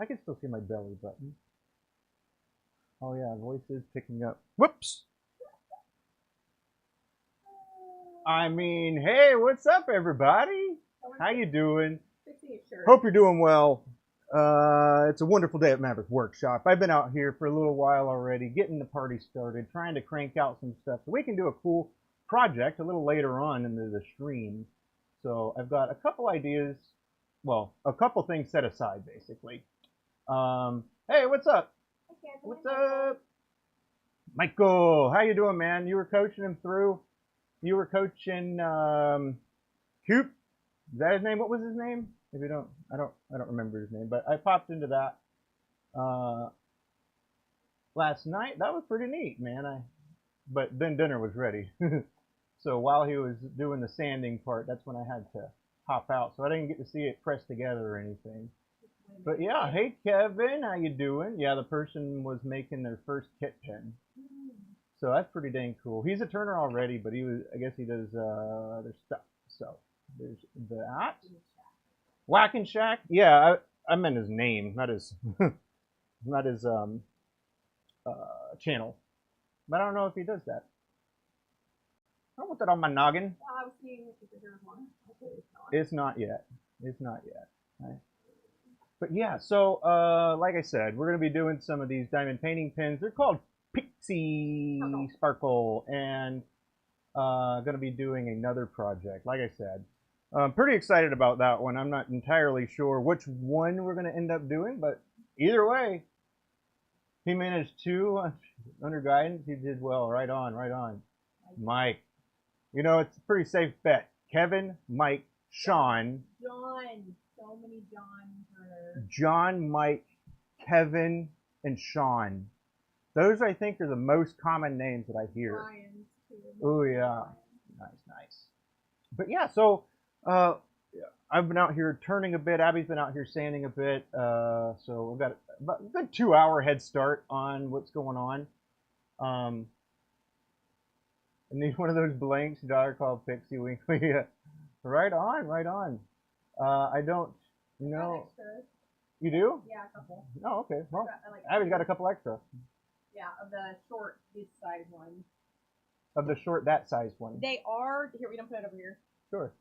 I can still see my belly button. Oh yeah, voice is picking up. Whoops. I mean, hey, what's up, everybody? How you doing? Hope you're doing well. It's a wonderful day at Maverick Workshop. I've been out here for a little while already, getting the party started, trying to crank out some stuff so we can do a cool project a little later on into the stream. So I've got a couple ideas, well, a couple things set aside, basically. Hey, what's up? What's up? Michael, how you doing, man? You were coaching him through. You were coaching Coop. Is that his name? What was his name? If you don't, I don't remember his name. But I popped into that last night. That was pretty neat, man. But then dinner was ready. So while he was doing the sanding part, that's when I had to hop out. So I didn't get to see it pressed together or anything. But yeah, hey Kevin, how you doing? Yeah, the person was making their first kit pen. So that's pretty dang cool. He's a turner already, but I guess he does other stuff. So there's that. Whack and Shack? Yeah, I meant his name, not his not his channel. But I don't know if he does that. I don't want that on my noggin. Well, I was seeing if there was one. It's not yet. It's not yet. Right. But yeah, so like I said, we're going to be doing some of these diamond painting pins. They're called Pixie Sparkle, and going to be doing another project. Like I said, I'm pretty excited about that one. I'm not entirely sure which one we're going to end up doing, but either way, he managed two under guidance. He did well. Right on, right on. Mike, you know, it's a pretty safe bet. Kevin, Mike, Sean. John. So many John. John, Mike, Kevin, and Sean. Those, I think, are the most common names that I hear. Ryan's too. Oh, yeah. Nice. But yeah, so I've been out here turning a bit. Abby's been out here sanding a bit. So we've got about a good 2-hour head start on what's going on. I need one of those blanks, daughter called Pixie Winkley. Right on, right on. I don't know. You do? Yeah, a couple. Oh, okay. Well, Abby's got a couple extra. Yeah, of the short, this size one. Of the short, that size one. They are. Here, we don't put it over here. Sure.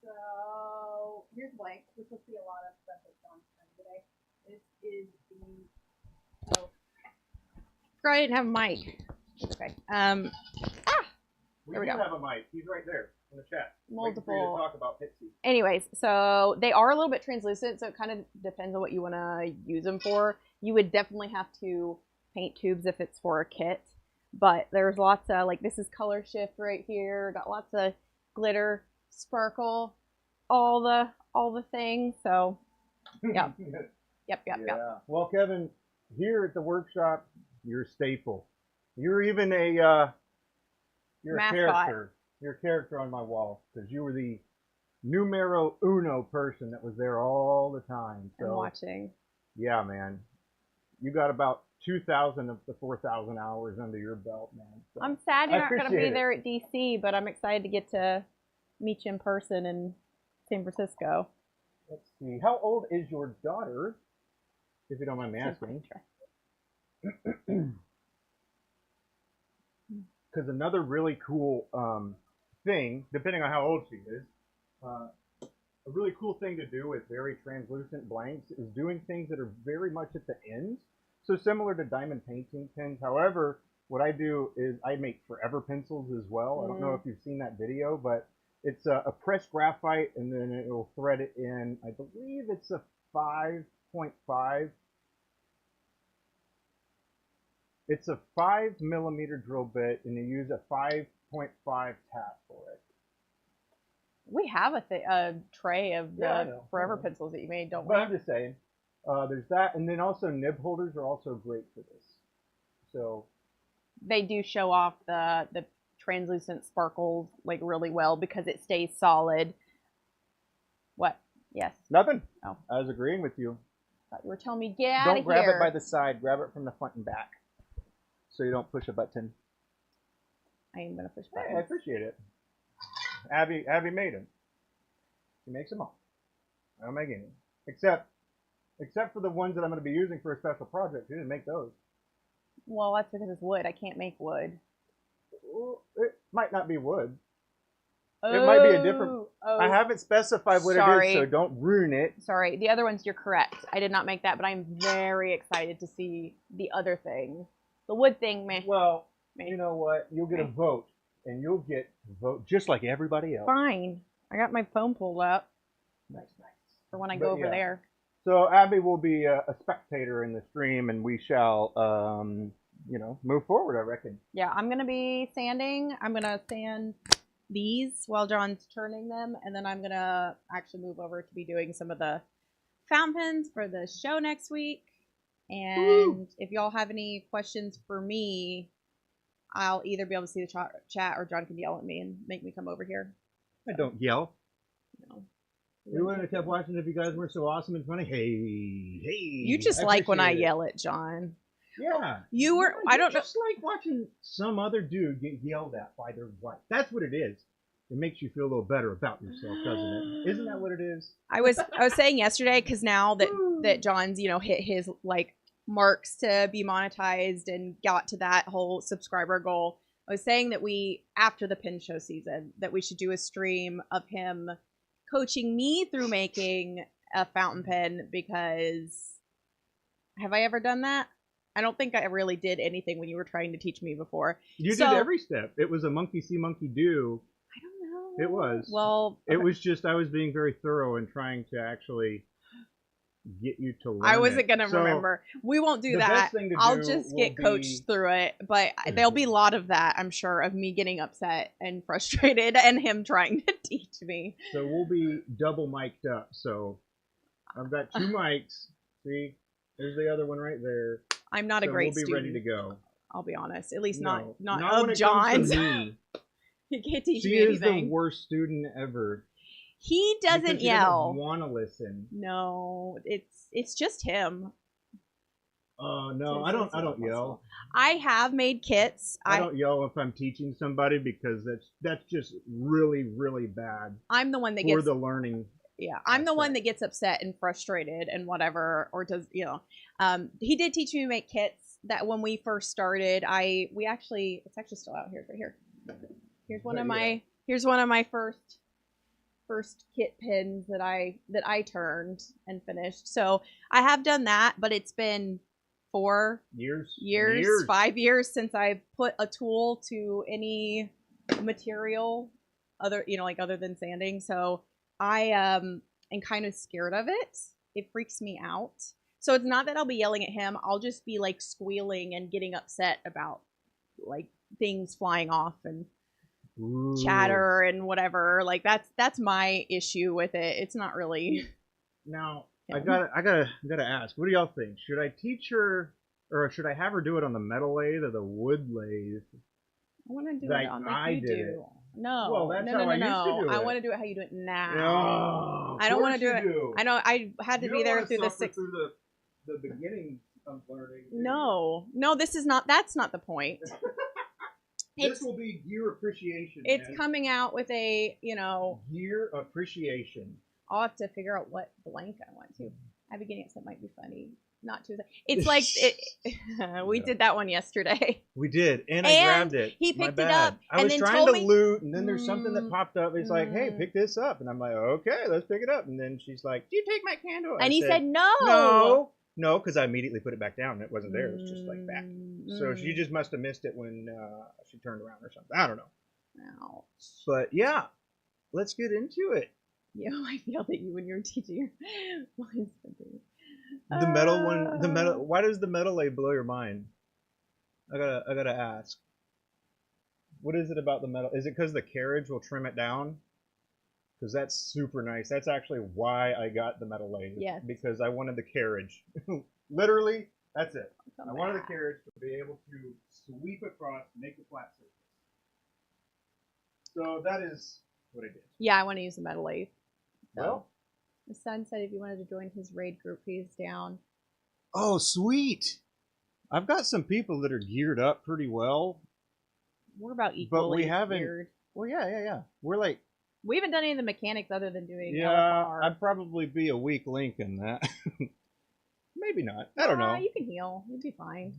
So here's blank. This will see a lot of stuff that's on today. This is the. Oh. Girl, I didn't have a mic. Okay. We there we do go. have a mic. He's right there in the chat. Multiple. To talk about Pixie. Anyways, so they are a little bit translucent, so it kind of depends on what you want to use them for. You would definitely have to paint tubes if it's for a kit, but there's lots of, like, this is color shift right here. Got lots of glitter, sparkle, all the things. So, yep. Yep. Well, Kevin, here at the workshop, you're a staple. You're even a you're mascot. A character. You're a character on my wall because you were the numero uno person that was there all the time. So, I'm watching. Yeah, man. You got about 2,000 of the 4,000 hours under your belt, man. So I'm sad you're not going to be there at DC, but I'm excited to get to meet you in person in San Francisco. Let's see. How old is your daughter, if you don't mind me asking? Because another really cool thing, depending on how old she is, a really cool thing to do with very translucent blanks is doing things that are very much at the ends. So similar to diamond painting pins. However, what I do is I make forever pencils as well. I don't know if you've seen that video, but it's a pressed graphite, and then it will thread it in. I believe it's a 5.5. It's a 5mm drill bit, and you use a 5.5 tap for it. We have a tray of the forever pencils that you made, don't we? But I'm just saying, there's that, and then also nib holders are also great for this. So they do show off the translucent sparkles like really well because it stays solid. What? Yes. Nothing. Oh, I was agreeing with you. Thought you were telling me get out of here. Don't grab it by the side. Grab it from the front and back, so you don't push a button. I am gonna push buttons. Hey, I appreciate it. Abby made them. She makes them all. I don't make any. Except for the ones that I'm going to be using for a special project. You didn't make those. Well, that's because it's wood. I can't make wood. Well, it might not be wood. It might be a different. I haven't specified what it is, so don't ruin it. Sorry. The other ones, you're correct. I did not make that, but I'm very excited to see the other thing. The wood thing, man. Well, you know what? You'll get a vote, and you'll get to vote just like everybody else. Fine. I got my phone pulled up. Nice. For when I go over there. So Abby will be a spectator in the stream, and we shall, move forward, I reckon. Yeah, I'm going to be sanding. I'm going to sand these while John's turning them, and then I'm going to actually move over to be doing some of the fountain pens for the show next week. And if y'all have any questions for me, I'll either be able to see the chat or John can yell at me and make me come over here. I don't yell. No. We wouldn't have kept watching if you guys weren't so awesome and funny. Hey. You just like when I yell at John. Yeah. You were, I don't know. Just like watching some other dude get yelled at by their wife. That's what it is. It makes you feel a little better about yourself, doesn't it? Isn't that what it is? I was saying yesterday, because now that John's, hit his like marks to be monetized and got to that whole subscriber goal, I was saying that after the pin show season, that we should do a stream of him coaching me through making a fountain pen, because have I ever done that? I don't think I really did anything when you were trying to teach me before. You did every step. It was a monkey see, monkey do. I don't know. It was. Well, it was just I was being very thorough and trying to actually get you to learn. I wasn't going to remember. We won't do that. I'll just get coached through it. But there'll be a lot of that, I'm sure, of me getting upset and frustrated and him trying to teach me. So we'll be double mic'd up. So I've got 2 mics. See? There's the other one right there. I'm not a great student. We'll be ready to go. I'll be honest. At least not of John's. Me. He can't teach me anything. She is the anything. worst student ever. He doesn't yell. He doesn't want to listen. No, it's just him. No, I don't yell. I have made kits. I don't yell if I'm teaching somebody, because that's just really, really bad. I'm the one that gets for the learning. Yeah, I'm the one that gets upset and frustrated and whatever, or does, he did teach me to make kits that when we first started, it's actually still out here, right here. Here's one of my first kit pins that I turned and finished. So I have done that, but it's been 5 years since I put a tool to any material other than sanding. So I am kind of scared of it. It freaks me out. So it's not that I'll be yelling at him. I'll just be like squealing and getting upset about like things flying off and chatter and whatever. Like that's my issue with it. It's not really. Now I gotta ask. What do y'all think? Should I teach her, or should I have her do it on the metal lathe or the wood lathe? I want to do it on like you do. No, well, that's how I used to do it. I want to do it how you do it now. No, I don't want to do it. I know I had to be there through the beginning of learning. No, this is not. That's not the point. This will be gear appreciation. It's coming out with a gear appreciation. I'll have to figure out what blank I want to. I'd be getting it, so it might be funny. Not too. It's like we did that one yesterday. We did, and I grabbed it. He picked it up. I was trying to loot, and then there's something that popped up. It's like, hey, pick this up, and I'm like, okay, let's pick it up. And then she's like, do you take my candle? And he said no. No, because I immediately put it back down. And it wasn't there. It was just like back. So she just must have missed it when she turned around or something. I don't know. Ouch. But yeah, let's get into it. I yelled at you when you were teaching your The metal one, why does the metal lathe blow your mind? I gotta ask. What is it about the metal? Is it because the carriage will trim it down? Because that's super nice. That's actually why I got the metal lathe. Yes. Because I wanted the carriage. Literally, that's it. I wanted the carriage to be able to sweep across, make a flat surface. So that is what I did. Yeah, I want to use the metal lathe. So. Well. The son said if you wanted to join his raid group, he's down. Oh, sweet. I've got some people that are geared up pretty well. We're about equally but we haven't. geared. Well, yeah. We're like We haven't done any of the mechanics other than doing Yeah, LFR. I'd probably be a weak link in that. Maybe not. I don't know. You can heal. You'll be fine.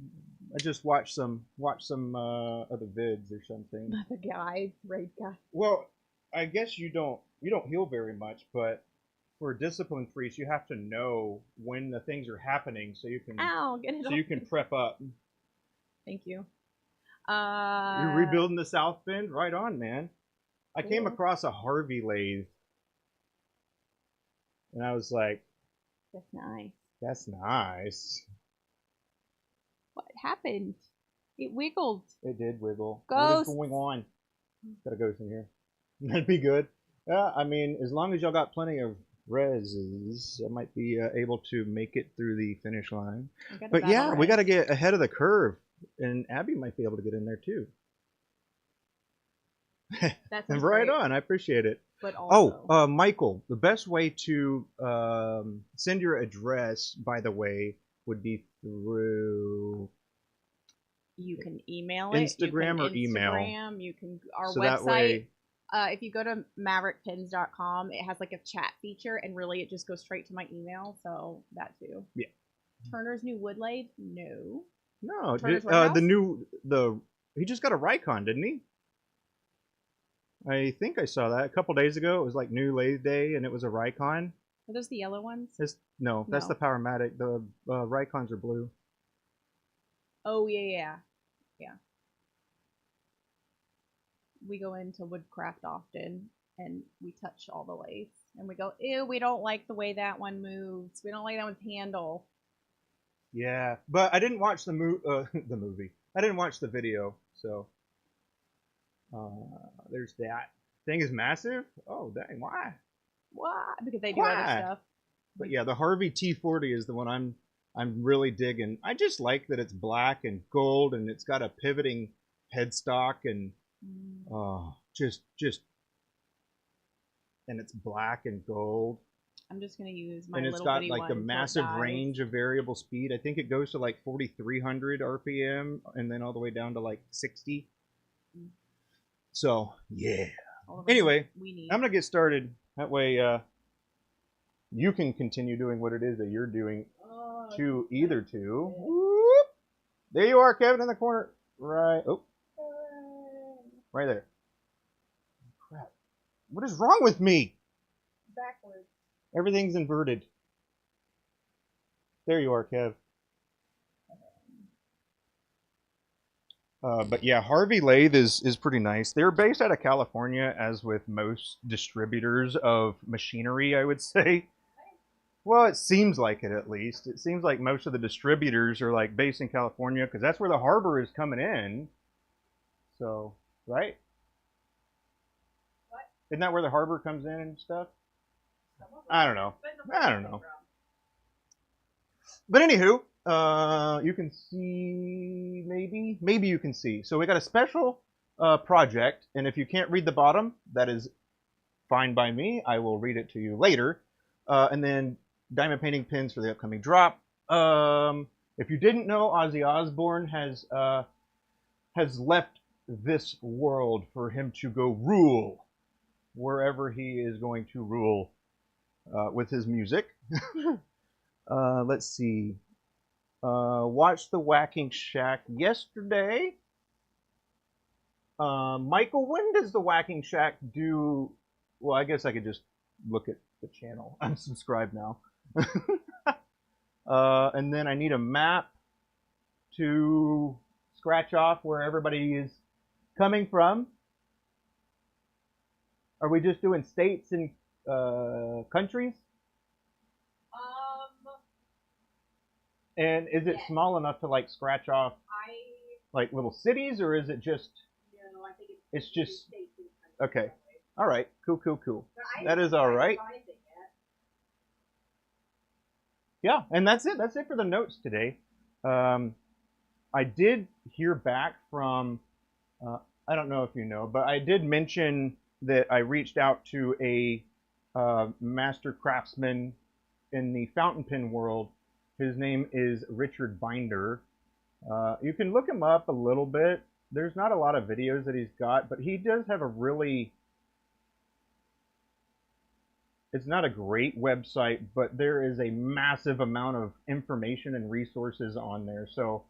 I just watched some other vids or something. The guy, raid guy. Well, I guess you don't heal very much, but for discipline priest, you have to know when the things are happening so you can you can prep up. Thank you. You're rebuilding the South Bend? Right on, man. I came across a Harvey lathe, and I was like, "That's nice. That's nice." What happened? It wiggled. It did wiggle. Ghost. What is going on? Got a ghost in here. That'd be good. Yeah, I mean, as long as y'all got plenty of reses, I might be able to make it through the finish line. But yeah, we got to get ahead of the curve, and Abby might be able to get in there too. That's right on. I appreciate it. But also, Michael, the best way to send your address, by the way, would be through. You can email it. Instagram or email. You can our website. That way, if you go to maverickpins.com, it has like a chat feature, and really it just goes straight to my email. So that too. Yeah. Turner's new wood lathe? No. No. The he just got a Rikon, didn't he? I think I saw that a couple days ago. It was like new lathe day, and it was a Rikon. Are those the yellow ones? No, that's the Powermatic. The Rikons are blue. Oh yeah. We go into Woodcraft often, and we touch all the lathes, and we go, ew, we don't like the way that one moves. We don't like that one's handle. Yeah, but I didn't watch the movie. I didn't watch the video, so there's that. Thing is massive. Oh dang, why? Why? Because they do other stuff. But yeah, the Harvey T40 is the one I'm really digging. I just like that it's black and gold, and it's got a pivoting headstock, and just and it's black and gold. I'm just gonna use my and it's got like a massive range of variable speed. I think it goes to like 4,300 RPM, and then all the way down to like 60. So yeah. Anyway, I'm gonna get started. That way, you can continue doing what it is that you're doing. Either two. Whoop. There you are, Kevin, in the corner. Right. Oh. Right there. Crap. What is wrong with me? Backwards. Everything's inverted. There you are, Kev. But yeah, Harvey Lathe is pretty nice. They're based out of California, as with most distributors of machinery, I would say. Well, it seems like it, at least. It seems like most of the distributors are like based in California, because that's where the harbor is coming in. So, right? What? Isn't that where the harbor comes in and stuff? I don't know. But anywho, you can see, maybe you can see. So we got a special project, and if you can't read the bottom, that is fine by me. I will read it to you later. And then diamond painting pins for the upcoming drop. If you didn't know, Ozzy Osbourne has left this world for him to go rule wherever he is going to rule with his music. Let's see. Watched the Whacking Shack yesterday. Michael, when does the Whacking Shack do? Well, I guess I could just look at the channel. I'm subscribed now. And then I need a map to scratch off where everybody is coming from. Are we just doing states and countries? And is it small enough to like scratch off like little cities, or is it just? No, I think it's just states and countries. Okay. All right. Cool. That is all right. Yeah, and that's it. That's it for the notes today. I did hear back from, I don't know if you know, but I did mention that I reached out to a master craftsman in the fountain pen world. His name is Richard Binder. You can look him up a little bit. There's not a lot of videos that he's got, but he does have a really it's not a great website, but there is a massive amount of information and resources on there. So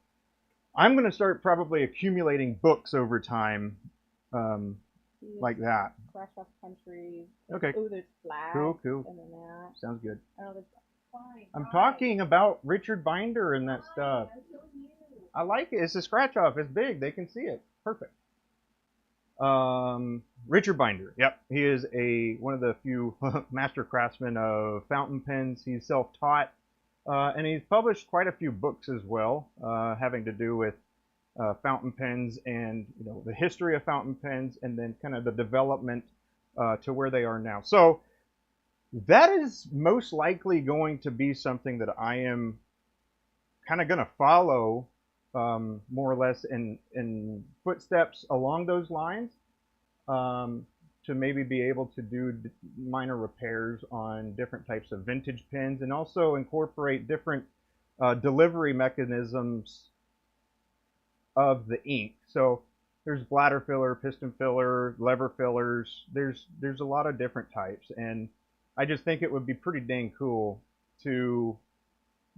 I'm going to start probably accumulating books over time, like that. Crash off countries. Okay. Oh, there's flags. Cool, cool. And then that. Sounds good. Oh, there's fine. I'm talking about Richard Binder and that stuff. I like it. It's a scratch off. It's big. They can see it. Perfect. Richard Binder. Yep. He is one of the few master craftsmen of fountain pens. He's self-taught. And he's published quite a few books as well, having to do with fountain pens and the history of fountain pens, and then kind of the development to where they are now. So that is most likely going to be something that I am kind of going to follow, more or less in footsteps along those lines, to maybe be able to do minor repairs on different types of vintage pens, and also incorporate different delivery mechanisms of the ink. So there's bladder filler, piston filler, lever fillers. There's a lot of different types, and I just think it would be pretty dang cool to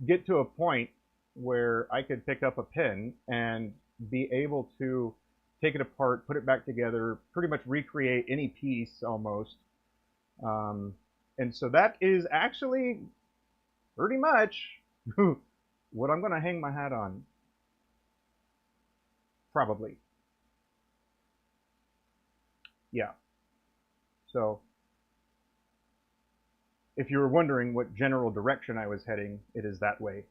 get to a point where I could pick up a pen and be able to take it apart, put it back together, pretty much recreate any piece almost. And so that is actually pretty much what I'm going to hang my hat on. Probably. Yeah. So if you were wondering what general direction I was heading, it is that way.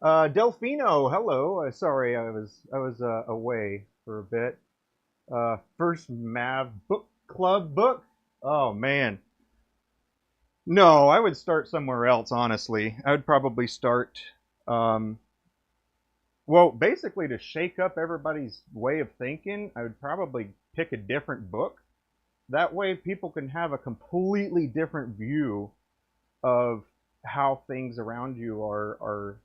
Delfino, hello. Sorry, I was away for a bit. First Mav book club book. Oh man. No, I would start somewhere else. Honestly, I would probably start. Well, basically to shake up everybody's way of thinking, I would probably pick a different book. That way, people can have a completely different view of how things around you are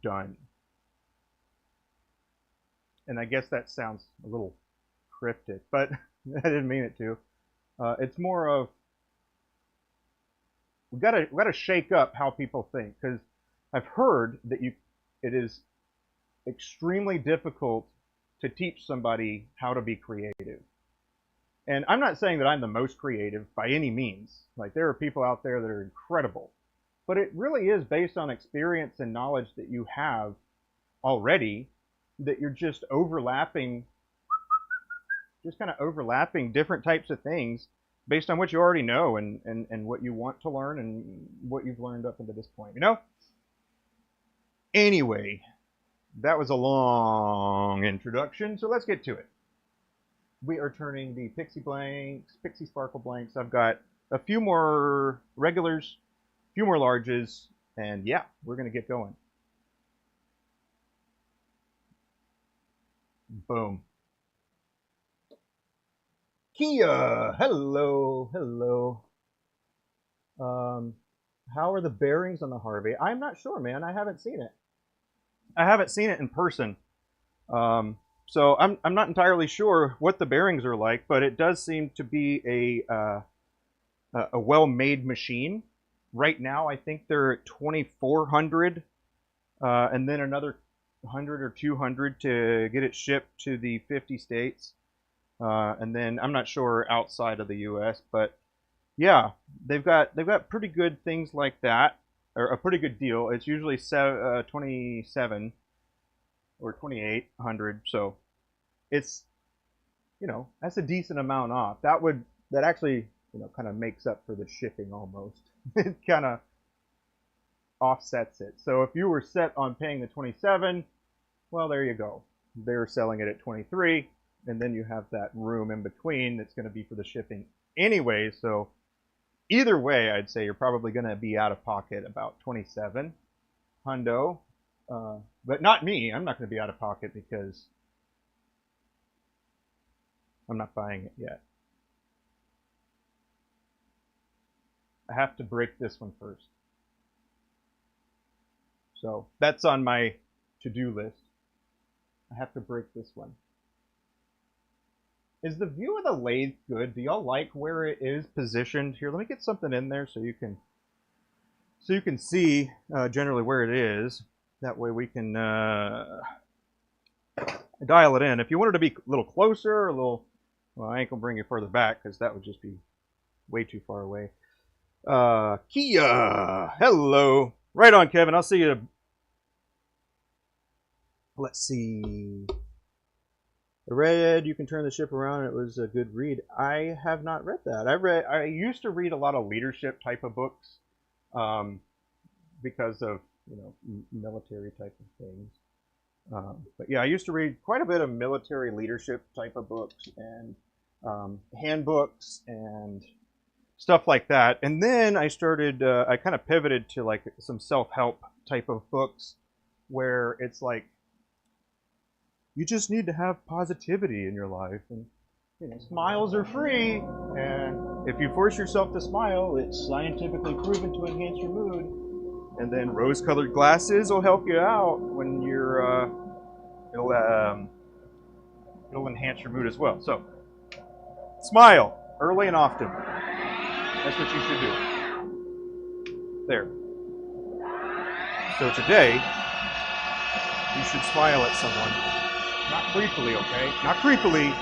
done. And I guess that sounds a little cryptic, but I didn't mean it to. It's more of we gotta shake up how people think, because I've heard that it is extremely difficult to teach somebody how to be creative. And I'm not saying that I'm the most creative by any means. Like, there are people out there that are incredible. But it really is based on experience and knowledge that you have already, that you're just overlapping, just kind of overlapping different types of things based on what you already know and what you want to learn and what you've learned up until this point, Anyway, that was a long introduction, so let's get to it. We are turning the Pixie blanks, Pixie Sparkle blanks. I've got a few more regulars, a few more larges, and yeah, we're going to get going. Boom. Kia, hello, hello. How are the bearings on the Harvey? I'm not sure, man. I haven't seen it. I haven't seen it in person. So I'm not entirely sure what the bearings are like, but it does seem to be a well-made machine. Right now, I think they're at 2,400, and then another 100 or 200 to get it shipped to the 50 states, and then I'm not sure outside of the U.S. But yeah, they've got pretty good things like that, or a pretty good deal. It's usually 27 or 2,800, so it's that's a decent amount off. That actually kind of makes up for the shipping almost. It kind of offsets it. So if you were set on paying the 27, well, there you go. They're selling it at 23, and then you have that room in between that's going to be for the shipping anyway. So either way, I'd say you're probably going to be out of pocket about 27 hundo. But not me. I'm not going to be out of pocket because I'm not buying it yet. I have to break this one first. So that's on my to-do list. I have to break this one. Is the view of the lathe good? Do y'all like where it is positioned? Here, let me get something in there so you can see generally where it is. That way we can dial it in. If you wanted to be a little closer, a little, well, I ain't gonna bring you further back because that would just be way too far away. Kia, hello. Right on, Kevin. I'll see you. Let's see. I read You Can Turn the Ship Around. It was a good read. I have not read that. I used to read a lot of leadership type of books because of, you know, military type of things. But yeah, I used to read quite a bit of military leadership type of books and handbooks and stuff like that. And then I started, I kind of pivoted to like some self-help type of books where it's like, you just need to have positivity in your life. And you know, smiles are free. And if you force yourself to smile, it's scientifically proven to enhance your mood. And then rose-colored glasses will help you out when you're, it'll enhance your mood as well. So, smile early and often. That's what you should do. There. So today, you should smile at someone. Not creepily, okay? Not creepily.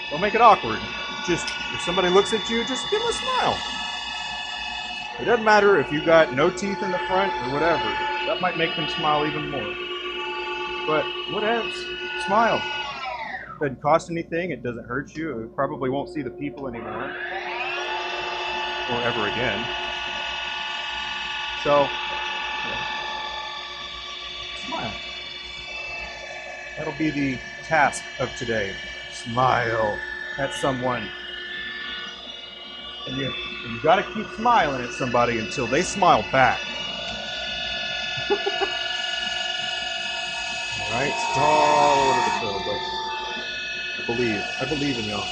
Don't make it awkward. Just, if somebody looks at you, just give them a smile. It doesn't matter if you got no teeth in the front or whatever. That might make them smile even more. But what else? Smile. It doesn't cost anything. It doesn't hurt you. It probably won't see the people anymore. Or ever again. So, yeah. Smile. That'll be the task of today. Smile at someone. And you gotta keep smiling at somebody until they smile back. Alright, it's all over the show, but I believe in y'all.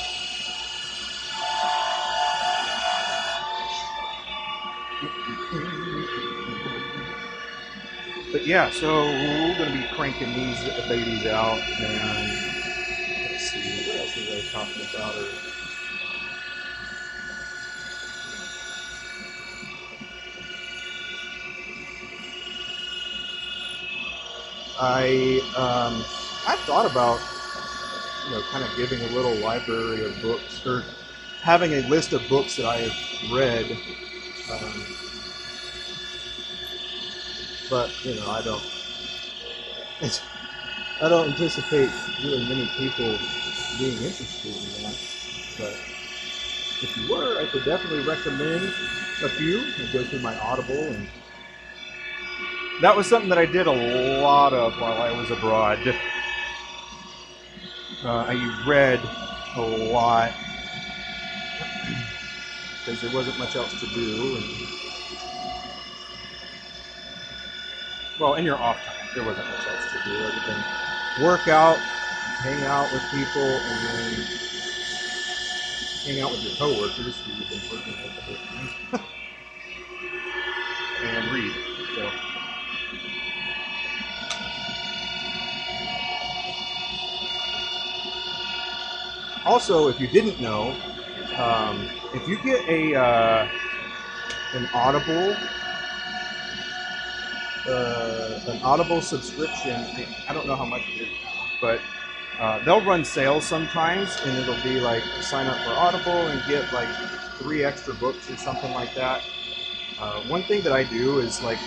But yeah, so we're going to be cranking these babies out, and let's see, what else was I talking about? I thought about, you know, kind of giving a little library of books, or having a list of books that I have read. But you know, I don't anticipate really many people being interested in that. But if you were, I could definitely recommend a few and go through my Audible, and that was something that I did a lot of while I was abroad. I read a lot because there wasn't much else to do. And, well, in your off time, there wasn't much else to do other than work out, hang out with people, and then hang out with your coworkers who you've been working with the whole time, and read. So. Also, if you didn't know, if you get an Audible subscription, I don't know how much it is now, but they'll run sales sometimes, and it'll be like sign up for Audible and get like 3 extra books or something like that. One thing that I do is like,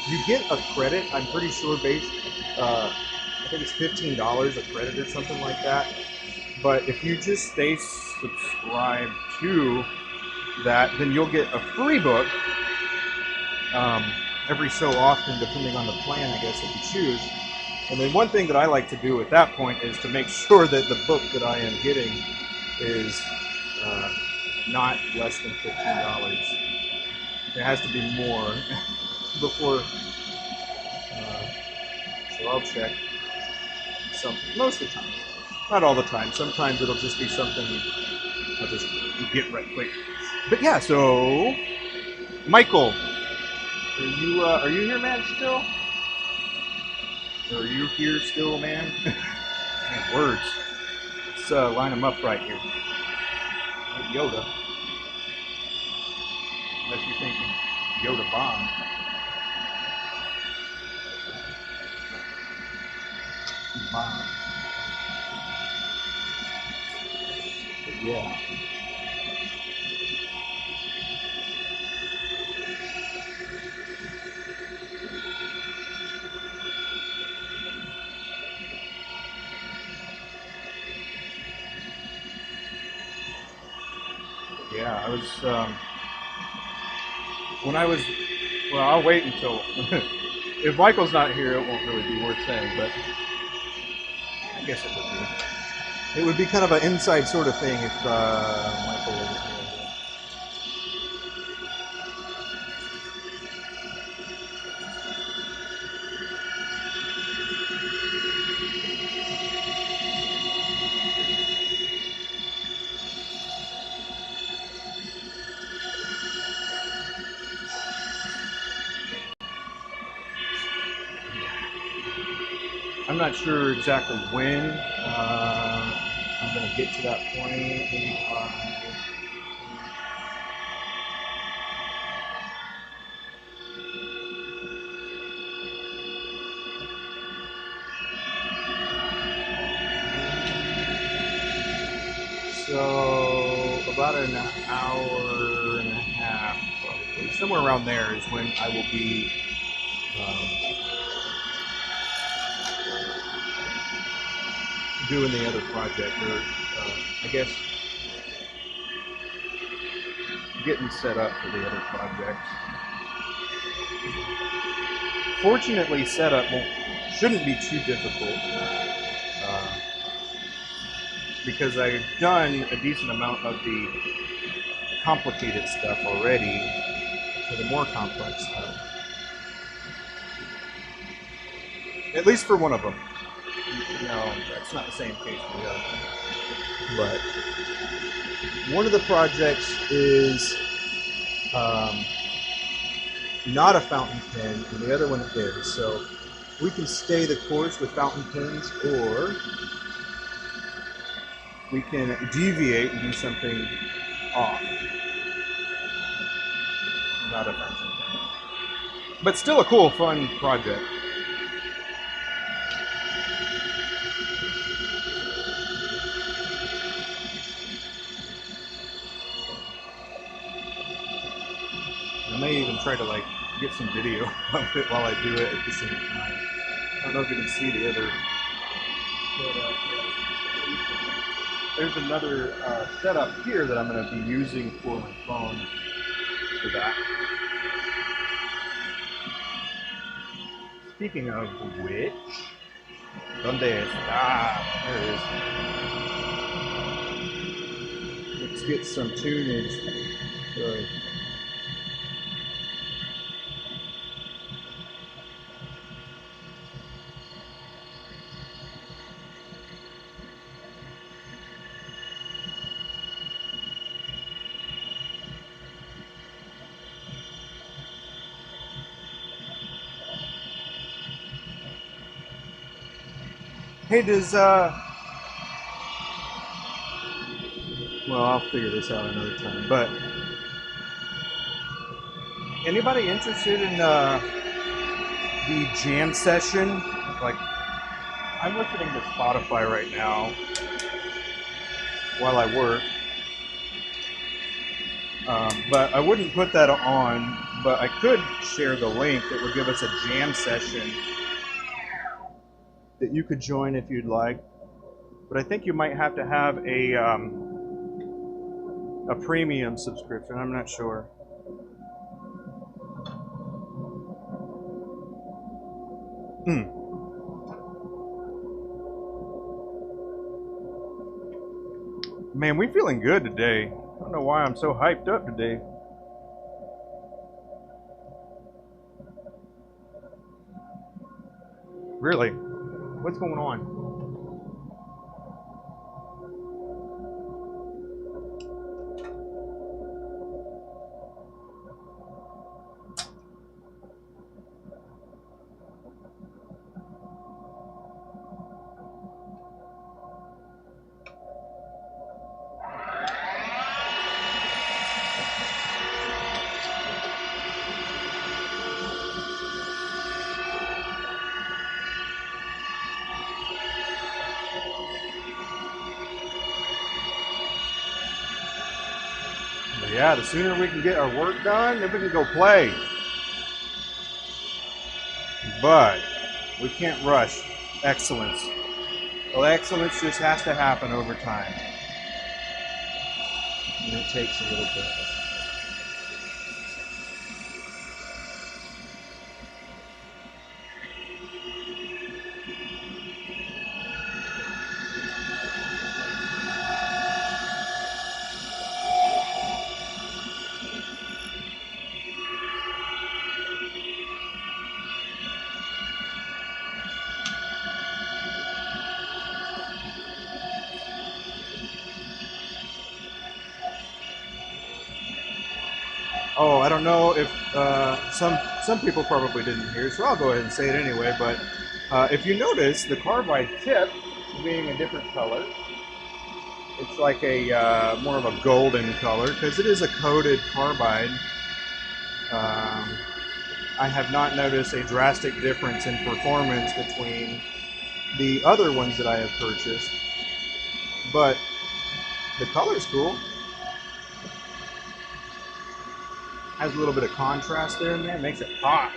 you get a credit, I'm pretty sure I think it's $15 a credit or something like that. But if you just stay subscribed to that, then you'll get a free book every so often, depending on the plan, I guess, that you choose. And then one thing that I like to do at that point is to make sure that the book that I am getting is not less than $15. It has to be more before, so I'll check something most of the time. Not all the time. Sometimes it'll just be something I'll just get right quick. But yeah, so Michael, are you here, man, still? Or are you here still, man? Man, words. let's line them up right here. Like Yoda. Unless you're thinking Yoda bomb. Bomb. But yeah. Yeah, I was, well, I'll wait until, if Michael's not here, it won't really be worth saying, but I guess it would be. It would be kind of an inside sort of thing if Michael was here. I'm not sure exactly when I'm going to get to that point. So about an hour and a half, probably. Somewhere around there is when I will be doing the other project, or I guess getting set up for the other project. Fortunately, setup shouldn't be too difficult because I've done a decent amount of the complicated stuff already for the more complex stuff. At least for one of them. No, that's not the same case for the other. But one of the projects is not a fountain pen, and the other one is. So we can stay the course with fountain pens, or we can deviate and do something off. Not a fountain pen. But still a cool, fun project. I may even try to like get some video of it while I do it at the same time. I don't know if you can see the other. But, there's another setup here that I'm going to be using for my phone for that. Speaking of which, ¿Dónde está? There it is. Let's get some tunage. Good. Hey, well, I'll figure this out another time, but anybody interested in the jam session? Like, I'm listening to Spotify right now while I work, but I wouldn't put that on, but I could share the link that would give us a jam session that you could join if you'd like. But I think you might have to have a premium subscription. I'm not sure. Man, we feeling good today. I don't know why I'm so hyped up today. Really? What's going on? Yeah, the sooner we can get our work done, then we can go play. But we can't rush excellence. Well, excellence just has to happen over time. And it takes a little bit. Oh, I don't know if some people probably didn't hear, so I'll go ahead and say it anyway. But if you notice, the carbide tip being a different color, it's like a more of a golden color because it is a coated carbide. I have not noticed a drastic difference in performance between the other ones that I have purchased, but the color's cool. Has a little bit of contrast there in there, makes it pop.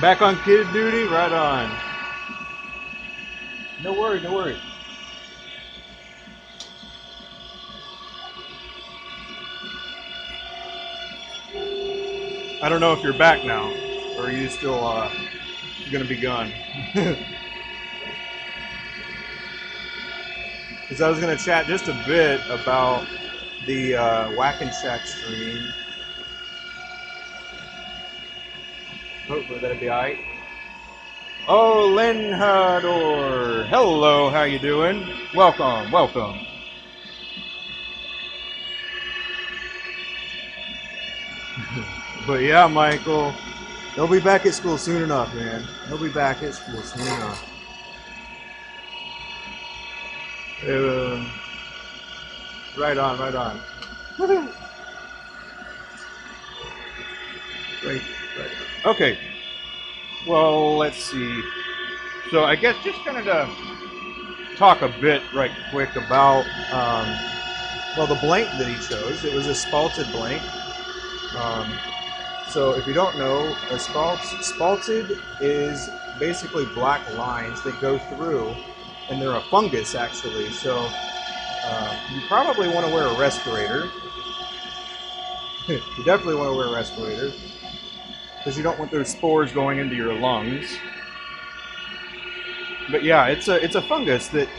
Back on kid duty? Right on. No worries, no worries. I don't know if you're back now, or are you still gonna be gone? Because I was gonna chat just a bit about the Whack and Shack stream. Hopefully that'll be alright. Oh, Lenhador! Hello, how you doing? Welcome, welcome. But yeah, Michael, they'll be back at school soon enough, man. They'll be back at school soon enough. Right on, right on. Right. Okay, well, let's see. So I guess just kind of to talk a bit right quick about, well, the blank that he chose. It was a spalted blank. So if you don't know, a spalted is basically black lines that go through, and they're a fungus actually. So you probably want to wear a respirator. You definitely want to wear a respirator, because you don't want those spores going into your lungs. But yeah, it's a fungus that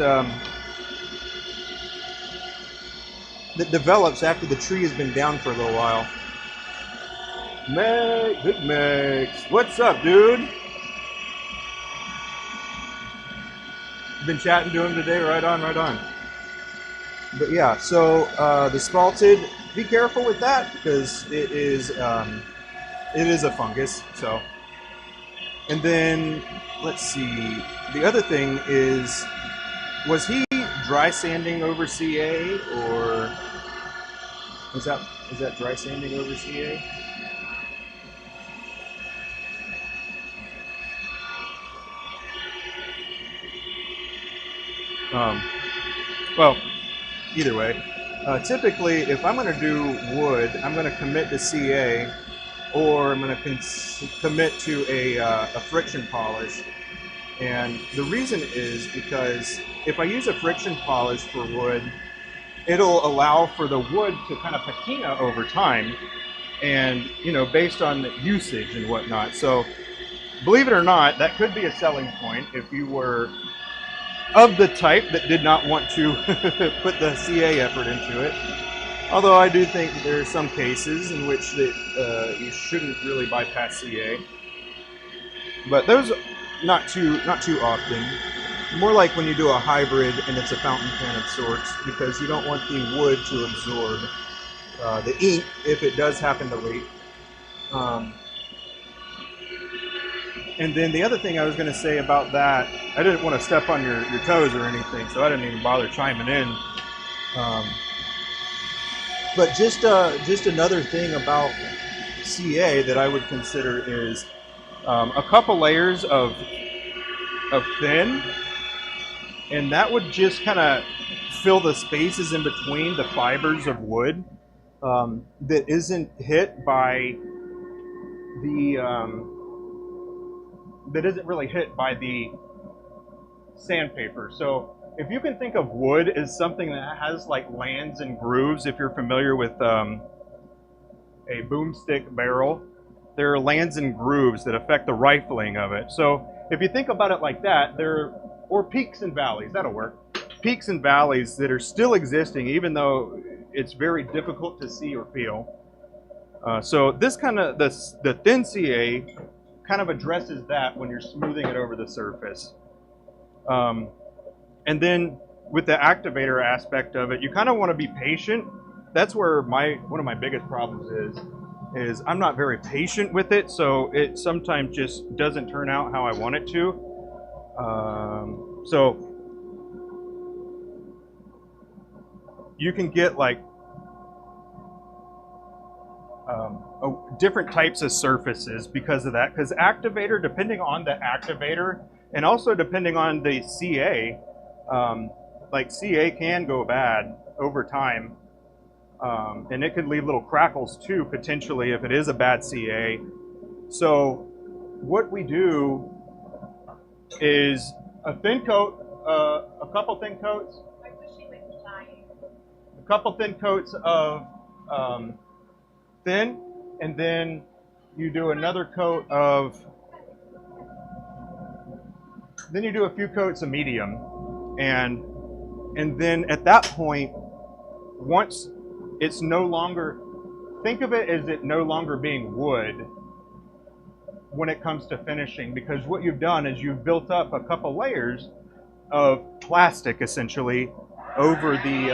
that develops after the tree has been down for a little while. Good Max, what's up, dude? Been chatting to him today. Right on, right on. But yeah, so the spalted, be careful with that because it is a fungus. So, and then let's see. The other thing is, was he dry sanding over CA, or is that dry sanding over CA? Well, either way, typically if I'm going to do wood, I'm going to commit to CA, or I'm going to commit to a friction polish. And the reason is because if I use a friction polish for wood, it'll allow for the wood to kind of patina over time, and based on the usage and whatnot. So believe it or not, that could be a selling point if you were of the type that did not want to put the CA effort into it. Although I do think there are some cases in which that you shouldn't really bypass CA, but those not too often. more like when you do a hybrid and it's a fountain pen of sorts, because you don't want the wood to absorb the ink if it does happen to leak. And then the other thing I was going to say about that, I didn't want to step on your toes or anything, so I didn't even bother chiming in. But just another thing about CA that I would consider is a couple layers of thin, and that would just kind of fill the spaces in between the fibers of wood that isn't hit by the that isn't really hit by the sandpaper. So if you can think of wood as something that has like lands and grooves, if you're familiar with a boomstick barrel, there are lands and grooves that affect the rifling of it. So if you think about it like that, or peaks and valleys, that'll work. Peaks and valleys that are still existing, even though it's very difficult to see or feel. So this kind of, the thin CA kind of addresses that when you're smoothing it over the surface. And then with the activator aspect of it, you kind of want to be patient. That's where one of my biggest problems is I'm not very patient with it, so it sometimes just doesn't turn out how I want it to. So you can get like different types of surfaces because of that. Because activator, depending on the activator, and also depending on the CA, like CA can go bad over time, and it could leave little crackles too, potentially, if it is a bad CA. So what we do is a thin coat, a couple thin coats, of thin, and then you do another coat of, then you do a few coats of medium, and then at that point, once it's no longer, think of it as it no longer being wood when it comes to finishing, because what you've done is you've built up a couple layers of plastic essentially over the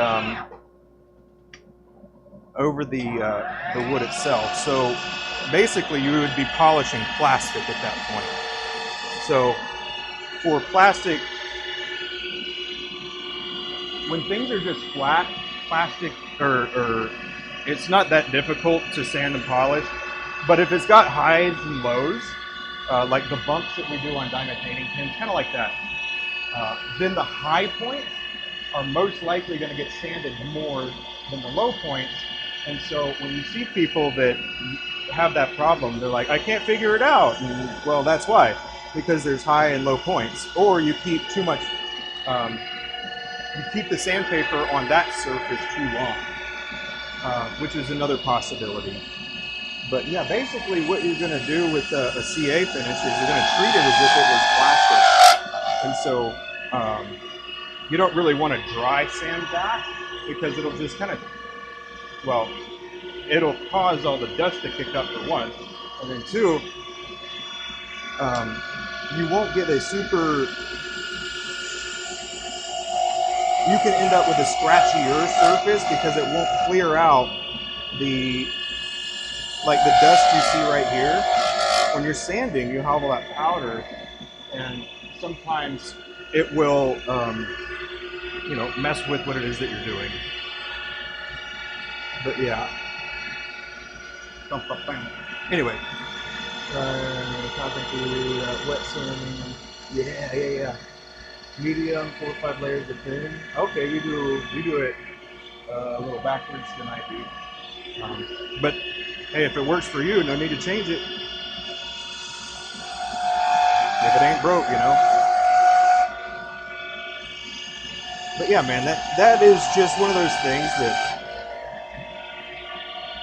wood itself. So basically you would be polishing plastic at that point. So for plastic, when things are just flat, plastic, or it's not that difficult to sand and polish. But if it's got highs and lows, like the bumps that we do on diamond painting pins, kind of like that, then the high points are most likely going to get sanded more than the low points. And so when you see people that have that problem, they're like, I can't figure it out. And, well, that's why, because there's high and low points. Or you keep too much, you keep the sandpaper on that surface too long, which is another possibility. But yeah, basically what you're going to do with a CA finish is you're going to treat it as if it was plastic. And so you don't really want to dry sand that, because it'll just kind of, well, it'll cause all the dust to kick up for one. And then two, you won't get a super, you can end up with a scratchier surface because it won't clear out the, like the dust you see right here. When you're sanding, you have all that powder, and sometimes it will, you know, mess with what it is that you're doing. But yeah. Anyway, talking to wet sanding. Yeah. Medium, 4 or 5 layers of thin. Okay, you do it a little backwards than I do. But hey, if it works for you, no need to change it. If it ain't broke, you know. But yeah, man, that is just one of those things that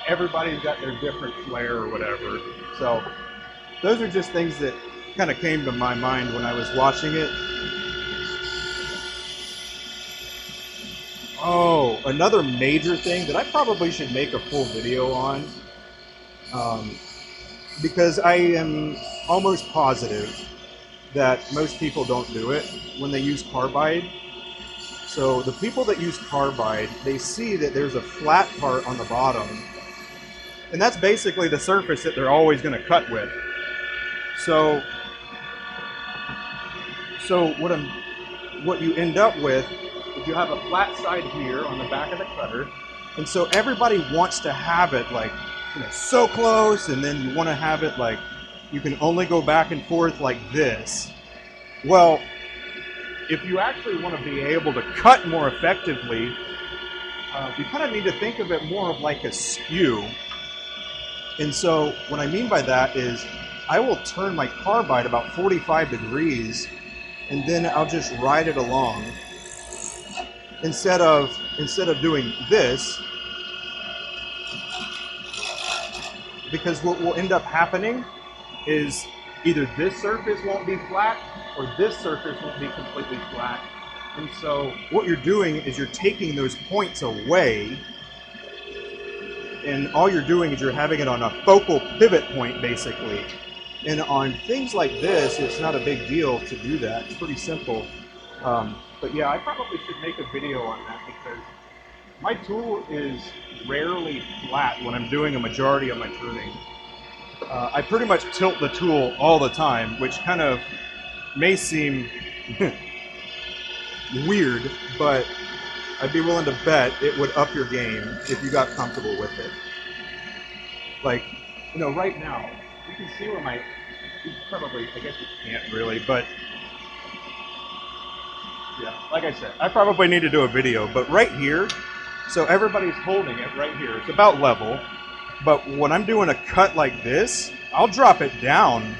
everybody's got their different flair or whatever. So those are just things that kind of came to my mind when I was watching it. Oh, another major thing that I probably should make a full video on, because I am almost positive that most people don't do it when they use Carbide. So the people that use Carbide, they see that there's a flat part on the bottom, and that's basically the surface that they're always going to cut with. So what you end up with is you have a flat side here on the back of the cutter, and so everybody wants to have it like, you know, so close, and then you want to have it like you can only go back and forth like this. Well, if you actually want to be able to cut more effectively, you kind of need to think of it more of like a skew. And so what I mean by that is I will turn my Carbide about 45 degrees, and then I'll just ride it along. Instead of doing this, because what will end up happening is either this surface won't be flat or this surface won't be completely flat. And so what you're doing is you're taking those points away, and all you're doing is you're having it on a focal pivot point, basically. And on things like this, it's not a big deal to do that. It's pretty simple. But yeah, I probably should make a video on that, because my tool is rarely flat when I'm doing a majority of my turning. I pretty much tilt the tool all the time, which kind of may seem weird, but I'd be willing to bet it would up your game if you got comfortable with it. Like, you know, right now, you can see where you probably, I guess you can't really, but yeah, like I said, I probably need to do a video, but right here, so everybody's holding it right here. It's about level, but when I'm doing a cut like this, I'll drop it down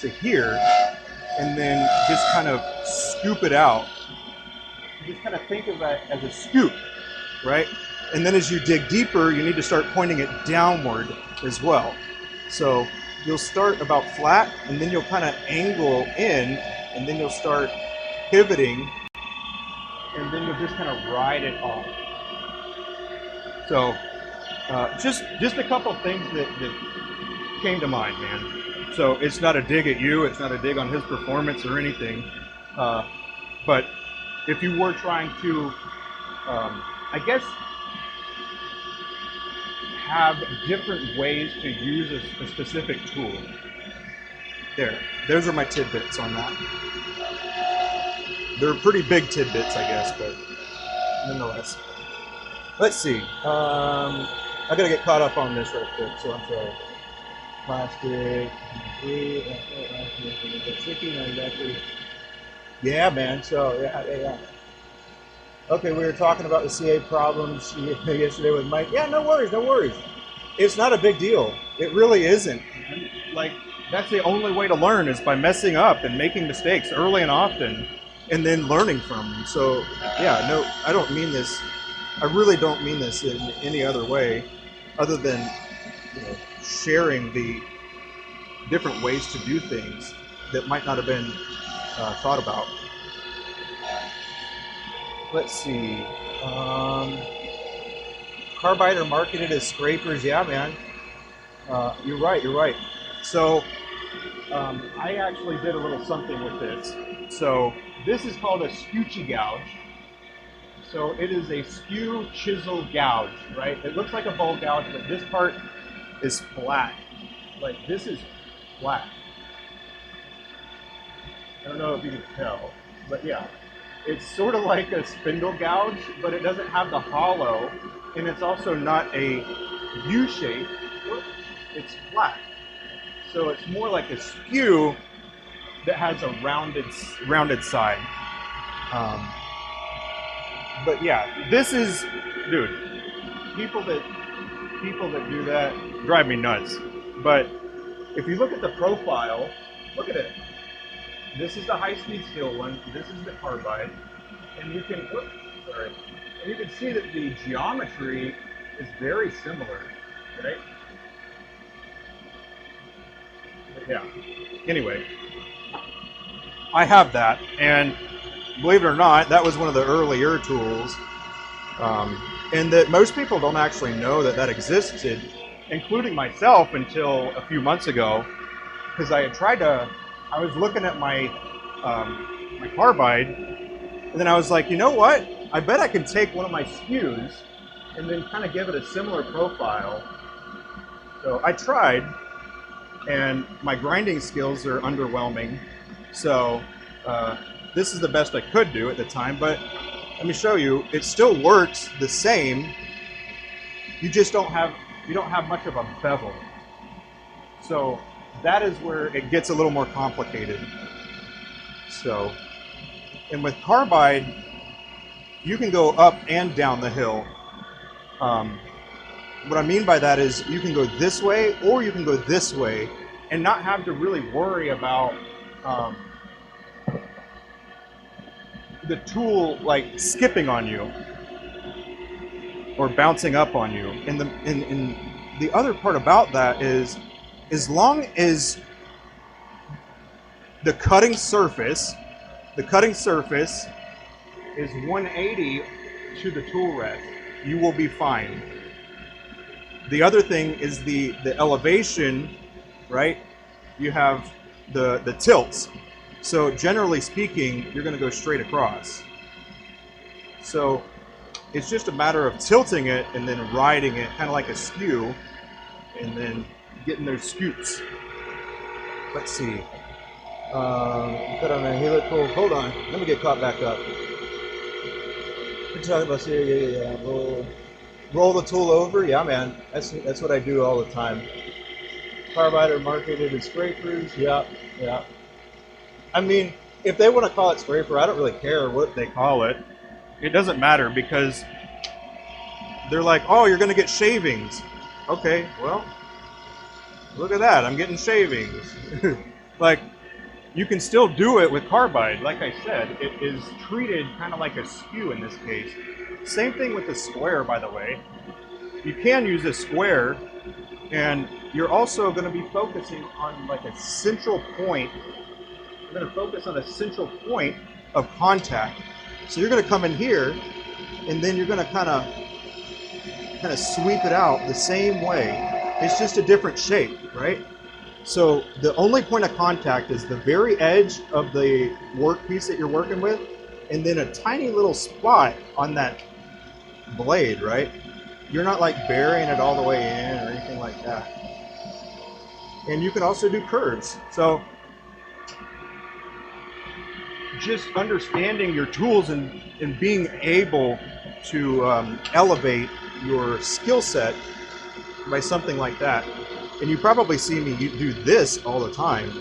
to here and then just kind of scoop it out. Just kind of think of that as a scoop, right? And then as you dig deeper, you need to start pointing it downward as well. So you'll start about flat, and then you'll kind of angle in, and then you'll start pivoting, and then you'll just kind of ride it off. So just a couple things that came to mind, man. So it's not a dig at you, it's not a dig on his performance or anything, but if you were trying to, I guess, have different ways to use a specific tool. Those are my tidbits on that. They're pretty big tidbits, I guess, but nonetheless. Let's see. I gotta get caught up on this real quick, so I'm sorry. Plastic. Tricky, not exactly. Yeah, man. So yeah. Okay, we were talking about the CA problems yesterday with Mike. Yeah, no worries. It's not a big deal. It really isn't. Like, that's the only way to learn, is by messing up and making mistakes early and often, and then learning from them. So yeah, no, I don't mean this. I really don't mean this in any other way, other than, you know, sharing the different ways to do things that might not have been thought about. Let's see. Carbide are marketed as scrapers. Yeah, man. You're right. So I actually did a little something with this. So this is called a skew gouge. So it is a skew chisel gouge, right? It looks like a bowl gouge, but this part is flat. Like, this is flat. I don't know if you can tell, but yeah. It's sort of like a spindle gouge, but it doesn't have the hollow, and it's also not a U shape. It's flat. So it's more like a skew that has a rounded side. But yeah, this is, dude, people that do that drive me nuts. But if you look at the profile, look at it. This is the high-speed steel one. This is the Carbide, and you can and you can see that the geometry is very similar, right? But yeah. Anyway, I have that, and believe it or not, that was one of the earlier tools, and that most people don't actually know that existed, including myself, until a few months ago, because I had tried to I was looking at my my Carbide, and then I was like, you know what? I bet I can take one of my SOOOs and then kind of give it a similar profile. So I tried, and my grinding skills are underwhelming. So this is the best I could do at the time, but let me show you. It still works the same. You just don't have much of a bevel. So that is where it gets a little more complicated. So, and with Carbide, you can go up and down the hill. What I mean by that is you can go this way or you can go this way and not have to really worry about the tool like skipping on you or bouncing up on you. And the other part about that is, as long as the cutting surface is 180 to the tool rest, you will be fine. The other thing is the elevation, right? You have the tilts. So generally speaking, you're going to go straight across. So it's just a matter of tilting it and then riding it, kind of like a skew, and then getting those scoops. Let's see. Put on a helical. Hold on. Let me get caught back up. We're talking about yeah. Roll the tool over. Yeah, man. That's what I do all the time. Carbide are marketed as scrapers. Yeah. I mean, if they want to call it scraper, I don't really care what they call it. It doesn't matter because they're like, oh, you're going to get shavings. Okay, well, look at that. I'm getting shavings. Like, you can still do it with Carbide. Like I said, it is treated kind of like a skew in this case. Same thing with the square, by the way. You can use a square, and you're also going to be focusing on like a central point. You're going to focus on a central point of contact. So you're going to come in here, and then you're going to kind of sweep it out the same way. It's just a different shape, right? So the only point of contact is the very edge of the workpiece that you're working with, and then a tiny little spot on that blade, right? You're not like burying it all the way in or anything like that. And you can also do curves. So just understanding your tools and being able to elevate your skill set by something like that. And you probably see me do this all the time.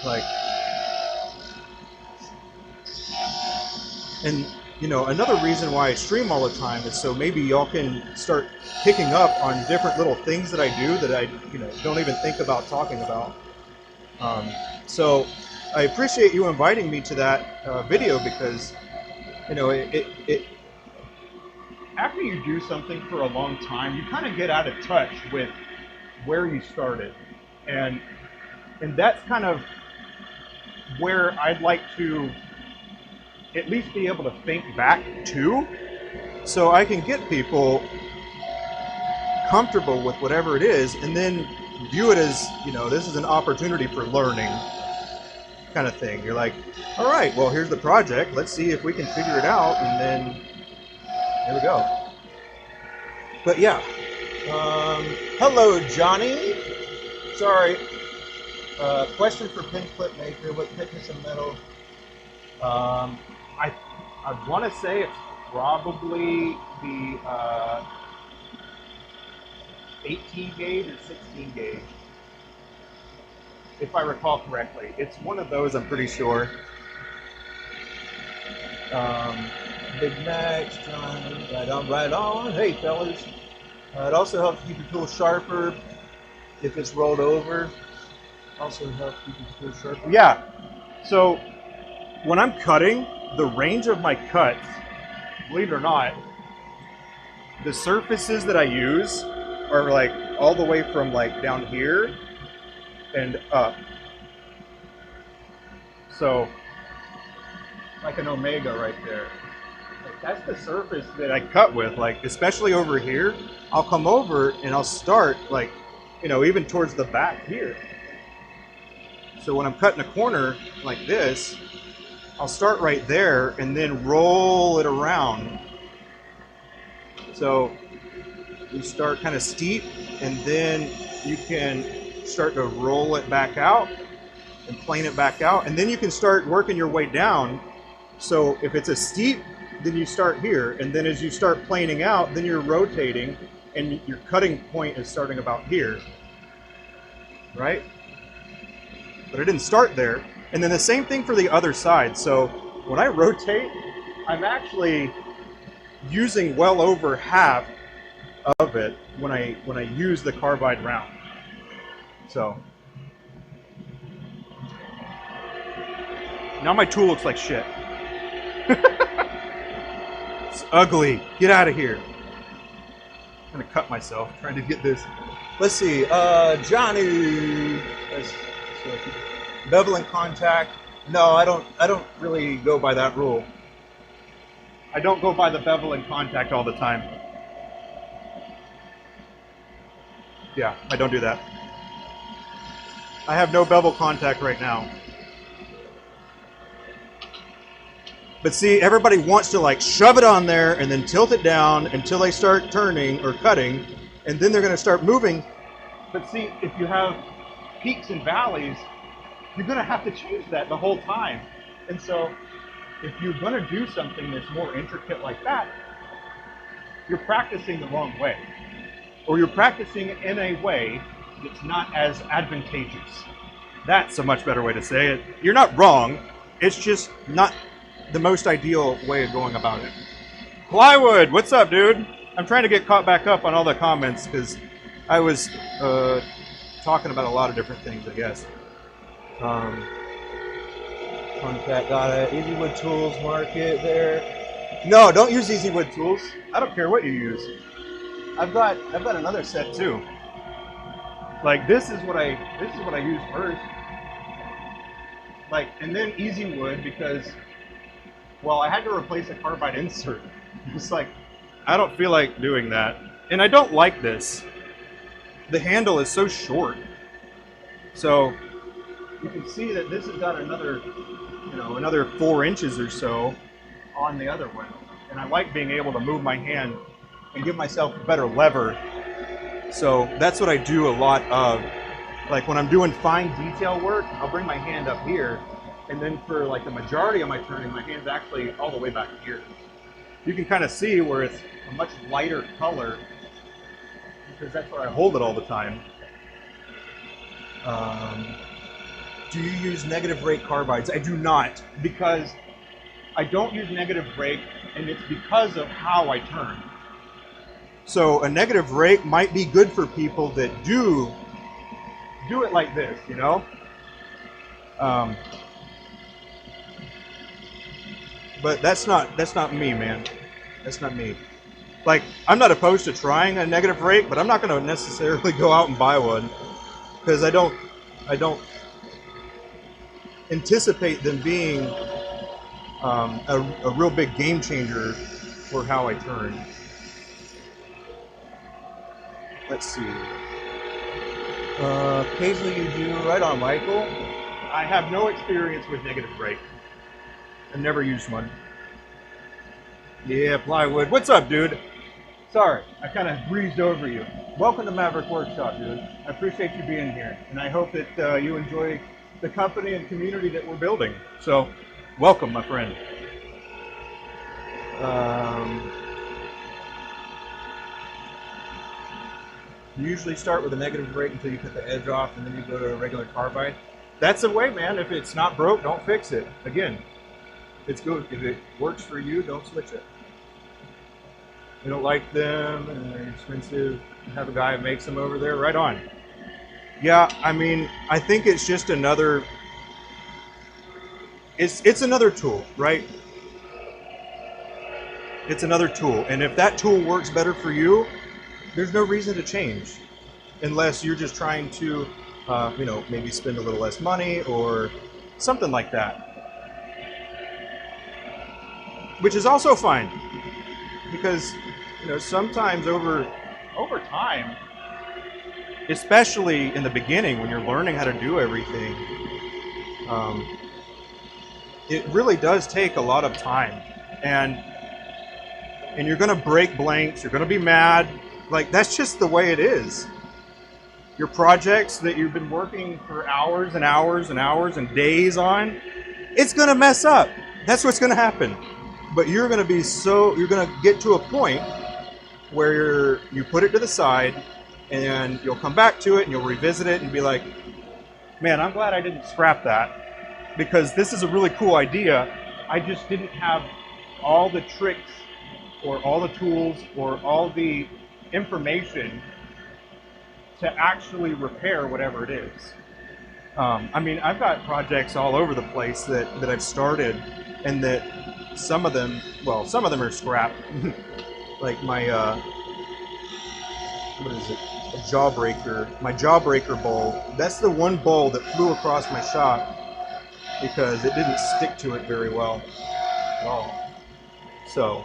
Like, and you know, another reason why I stream all the time is so maybe y'all can start picking up on different little things that I do that I, you know, don't even think about talking about. So I appreciate you inviting me to that video because, you know, it after you do something for a long time, you kind of get out of touch with where you started. And that's kind of where I'd like to at least be able to think back to, so I can get people comfortable with whatever it is and then view it as, you know, this is an opportunity for learning kind of thing. You're like, all right, well, here's the project. Let's see if we can figure it out, and then here we go. But yeah, hello, Johnny. Sorry. Question for pin clip maker: what thickness of metal? I want to say it's probably the 18 gauge or 16 gauge, if I recall correctly. It's one of those, I'm pretty sure. Big Max, John, right on. Hey, fellas. It also helps keep your tool sharper if it's rolled over. Also helps keep your tool sharper. Yeah. So when I'm cutting, the range of my cuts, believe it or not, the surfaces that I use are like all the way from like down here and up. So like an omega right there. Like, that's the surface that I cut with, like especially over here. I'll come over and I'll start like, you know, even towards the back here. So when I'm cutting a corner like this, I'll start right there and then roll it around. So you start kind of steep, and then you can start to roll it back out and plane it back out, and then you can start working your way down. So if it's a steep, then you start here, and then as you start planing out, then you're rotating, and your cutting point is starting about here, right? But I didn't start there. And then the same thing for the other side. So when I rotate, I'm actually using well over half of it when I use the carbide round. So now my tool looks like shit. It's ugly. Get out of here. I'm gonna cut myself trying to get this. Let's see, Johnny. Bevel and contact. No, I don't really go by that rule. I don't go by the bevel and contact all the time. Yeah, I don't do that. I have no bevel contact right now. But see, everybody wants to like shove it on there and then tilt it down until they start turning or cutting, and then they're going to start moving. But see, if you have peaks and valleys, you're going to have to change that the whole time. And so if you're going to do something that's more intricate like that, you're practicing the wrong way. Or you're practicing in a way that's not as advantageous. That's a much better way to say it. You're not wrong. It's just not the most ideal way of going about it. Plywood, what's up, dude? I'm trying to get caught back up on all the comments because I was talking about a lot of different things, I guess. Contact, got it. Easy Wood Tools Market there. No, don't use Easy Wood Tools. I don't care what you use. I've got another set too. Like this is what I use first. Like, and then Easy Wood because, well, I had to replace a carbide insert. It's like, I don't feel like doing that. And I don't like this. The handle is so short. So you can see that this has got another, another 4 inches or so on the other one. And I like being able to move my hand and give myself a better lever. So that's what I do a lot of. Like when I'm doing fine detail work, I'll bring my hand up here. And then for like the majority of my turning, my hand's actually all the way back here. You can kind of see where it's a much lighter color because that's where I hold it all the time. Do you use negative rake carbides? I do not, because I don't use negative rake, and it's because of how I turn. So a negative rake might be good for people that do it like this, but that's not me, man. That's not me. Like, I'm not opposed to trying a negative rake, but I'm not going to necessarily go out and buy one because I don't anticipate them being a real big game changer for how I turn. Let's see. Occasionally you do. Right on, Michael. I have no experience with negative rake. I've never used one. Yeah, plywood. What's up, dude? Sorry, I kind of breezed over you. Welcome to Maverick Workshop, dude. I appreciate you being here, and I hope that you enjoy the company and community that we're building. So, welcome, my friend. You usually start with a negative rake until you cut the edge off, and then you go to a regular carbide. That's the way, man. If it's not broke, don't fix it. Again, it's good. If it works for you, don't switch it. You don't like them, and they're expensive. Have a guy who makes them over there. Right on. Yeah, I mean, I think it's just another. It's another tool, right? It's another tool, and if that tool works better for you, there's no reason to change, unless you're just trying to, maybe spend a little less money or something like that. Which is also fine, because sometimes over time, especially in the beginning when you're learning how to do everything, It really does take a lot of time, and you're gonna break blanks, you're gonna be mad. Like, that's just the way it is. Your projects that you've been working for hours and hours and hours and days on, it's gonna mess up. That's what's gonna happen. But you're gonna get to a point where you put it to the side and you'll come back to it and you'll revisit it and be like, man, I'm glad I didn't scrap that, because this is a really cool idea. I just didn't have all the tricks or all the tools or all the information to actually repair whatever it is. I mean, I've got projects all over the place that I've started, and that some of them are scrap. Like my, what is it? A jawbreaker. My jawbreaker bowl. That's the one bowl that flew across my shop because it didn't stick to it very well at all. So,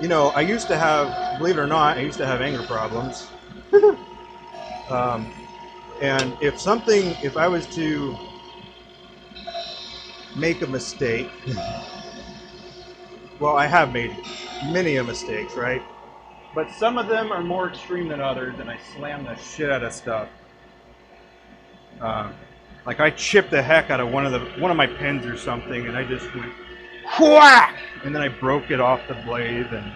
you know, I used to have, believe it or not, I used to have anger problems. And if I was to make a mistake, well, I have made many a mistakes, right? But some of them are more extreme than others, and I slam the shit out of stuff. Like, I chipped the heck out of one of my pens or something, and I just went whack, and then I broke it off the blade, and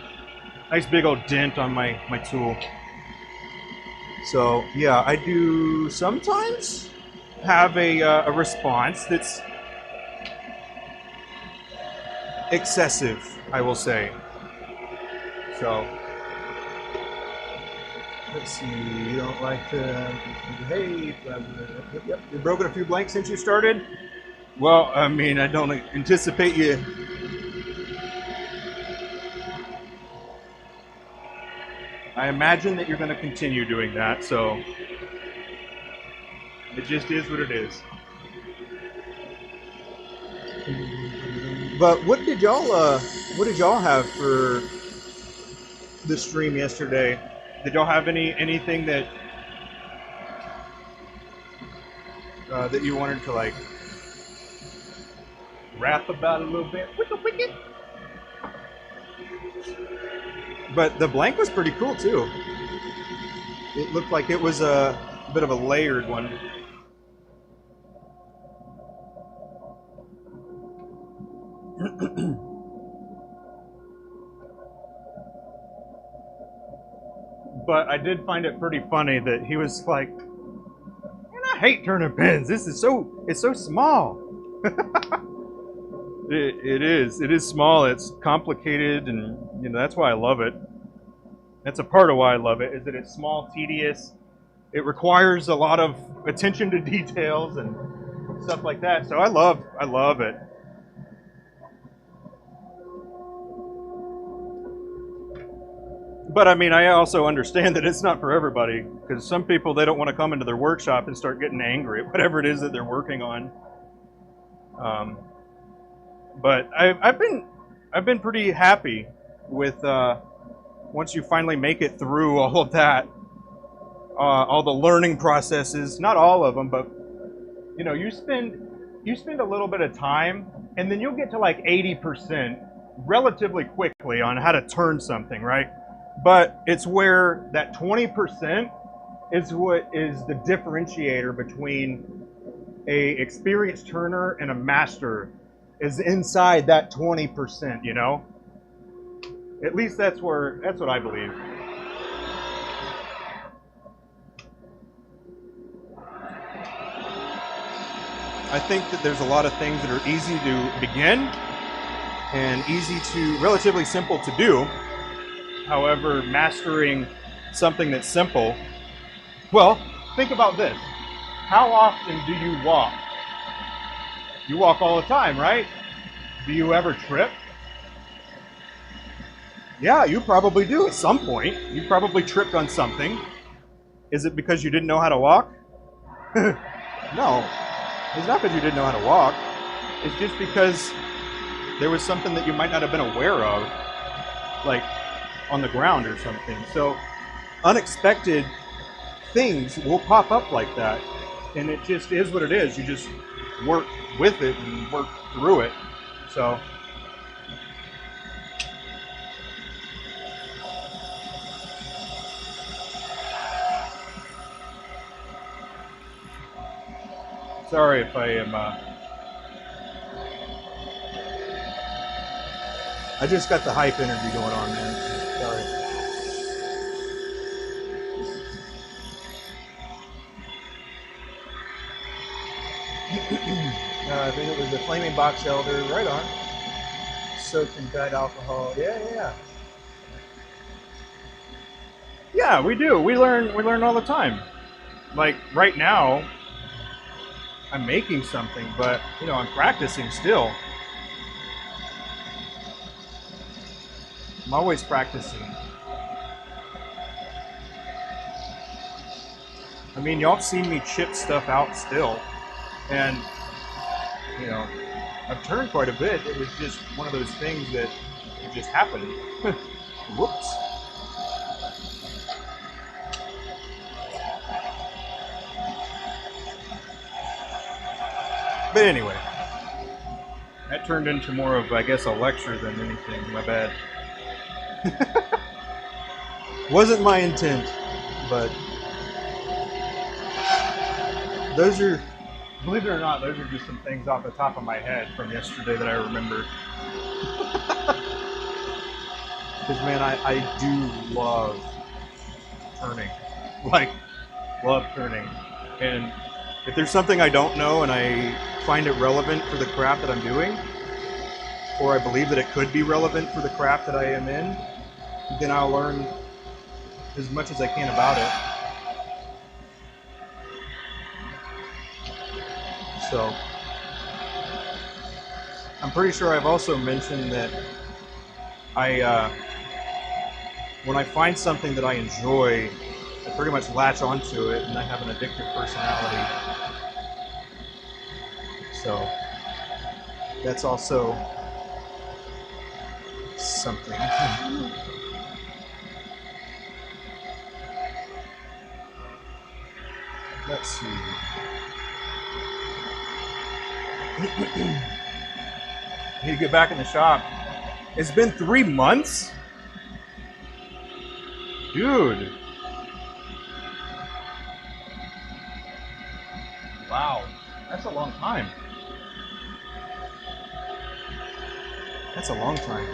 nice big old dent on my tool. So yeah, I do sometimes have a response that's excessive, I will say. So let's see. You don't like to behave. Yep. You've broken a few blanks since you started. Well, I mean, I don't anticipate you. I imagine that you're going to continue doing that, so it just is what it is. But what did y'all have for the stream yesterday? Did y'all have anything that that you wanted to like rap about a little bit? Wicked. But the blank was pretty cool too. It looked like it was a bit of a layered one. But I did find it pretty funny that he was like, "Man, I hate turning pins. It's so small." It is small. It's complicated, and you know that's why I love it. That's a part of why I love it, is that it's small, tedious. It requires a lot of attention to details and stuff like that. So I love it. But I mean, I also understand that it's not for everybody, because some people, they don't want to come into their workshop and start getting angry at whatever it is that they're working on. But I've been pretty happy with once you finally make it through all of that, all the learning processes. Not all of them, but you know, you spend a little bit of time, and then you'll get to like 80% relatively quickly on how to turn something, right? But it's where that 20% is what is the differentiator between a experienced turner and a master, is inside that 20%, you know? At least that's what I believe. I think that there's a lot of things that are easy to begin and relatively simple to do. However, mastering something that's simple, well, think about this. How often do you walk? You walk all the time, right? Do you ever trip? Yeah, you probably do at some point. You probably tripped on something. Is it because you didn't know how to walk? No, it's not because you didn't know how to walk. It's just because there was something that you might not have been aware of. Like, on the ground or something. So unexpected things will pop up like that, and it just is what it is. You just work with it and work through it. So sorry if I am I just got the hype energy going on, man. Sorry. I think it was a flaming box elder. Right on. Soaked in dyed alcohol. Yeah. Yeah, we do. We learn all the time. Like right now, I'm making something, but you know, I'm practicing still. I'm always practicing. I mean, y'all have seen me chip stuff out still, and you know, I've turned quite a bit. It was just one of those things that it just happened. Whoops. But anyway, that turned into more of, I guess, a lecture than anything. My bad. Wasn't my intent, but those are, believe it or not, those are just some things off the top of my head from yesterday that I remember. Because man, I do love turning. Like, love turning. And if there's something I don't know and I find it relevant for the craft that I'm doing, or I believe that it could be relevant for the craft that I am in, then I'll learn as much as I can about it. So, I'm pretty sure I've also mentioned that when I find something that I enjoy, I pretty much latch onto it, and I have an addictive personality. So, that's also something. Let's see. Need to get back in the shop. It's been 3 months? Dude. Wow. That's a long time. That's a long time.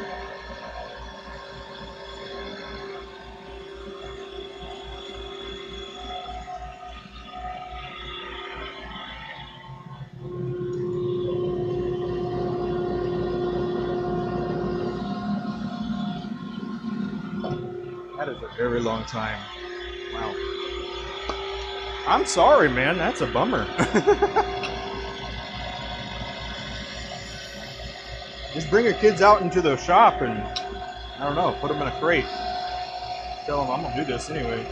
That is a very long time. Wow. I'm sorry, man. That's a bummer. Just bring your kids out into the shop and, I don't know, put them in a crate. Tell them I'm going to do this anyway.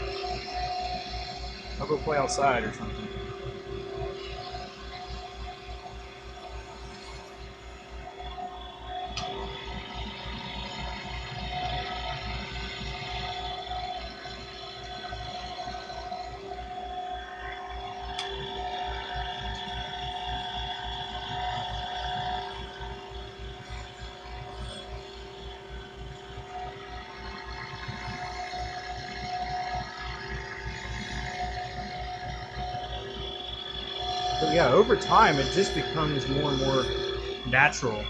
I'll go play outside or something. But yeah, over time, it just becomes more and more natural.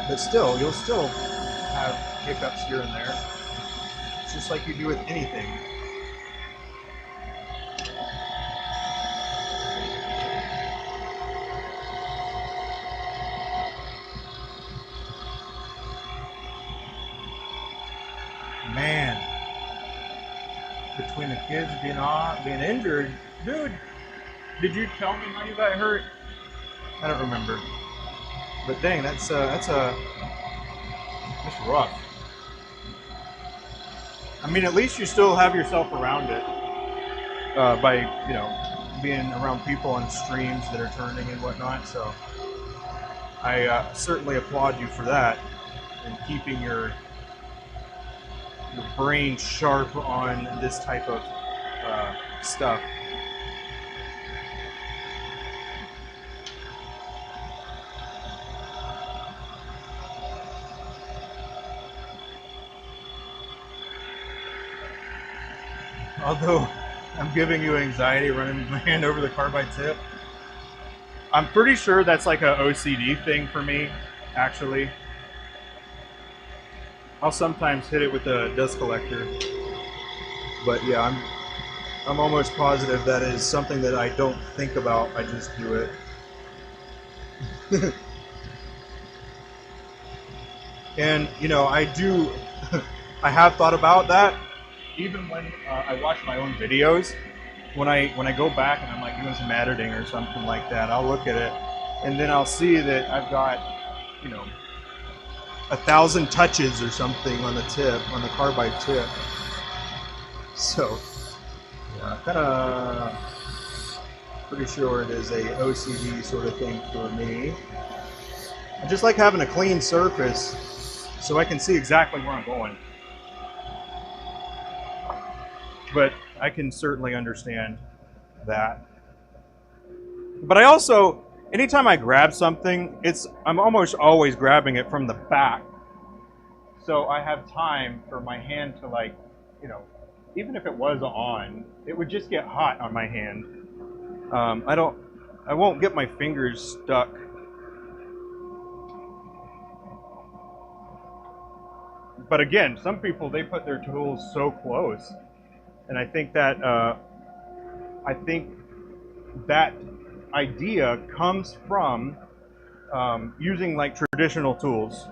But still, you'll still have hiccups here and there. It's just like you do with anything. Man. Between the kids being injured, dude, did you tell me how you got hurt? I don't remember. But dang, that's rough. I mean, at least you still have yourself around it by, you know, being around people on streams that are turning and whatnot. So I certainly applaud you for that. and keeping your brain sharp on this type of stuff. Although I'm giving you anxiety running my hand over the carbide tip, I'm pretty sure that's like a OCD thing for me, actually. I'll sometimes hit it with a dust collector, but yeah, I'm almost positive that is something that I don't think about, I just do it. And you know, I have thought about that. Even when I watch my own videos, when I go back and I'm like doing some editing or something like that, I'll look at it and then I'll see that I've got, you know, 1,000 touches or something on the tip, on the carbide tip. So yeah, kind of pretty sure it is a OCD sort of thing for me. I just like having a clean surface so I can see exactly where I'm going. But I can certainly understand that. But I also, anytime I grab something, I'm almost always grabbing it from the back. So I have time for my hand to, like, you know, even if it was on, it would just get hot on my hand. I won't get my fingers stuck. But again, some people, they put their tools so close. And I think that idea comes from using like traditional tools.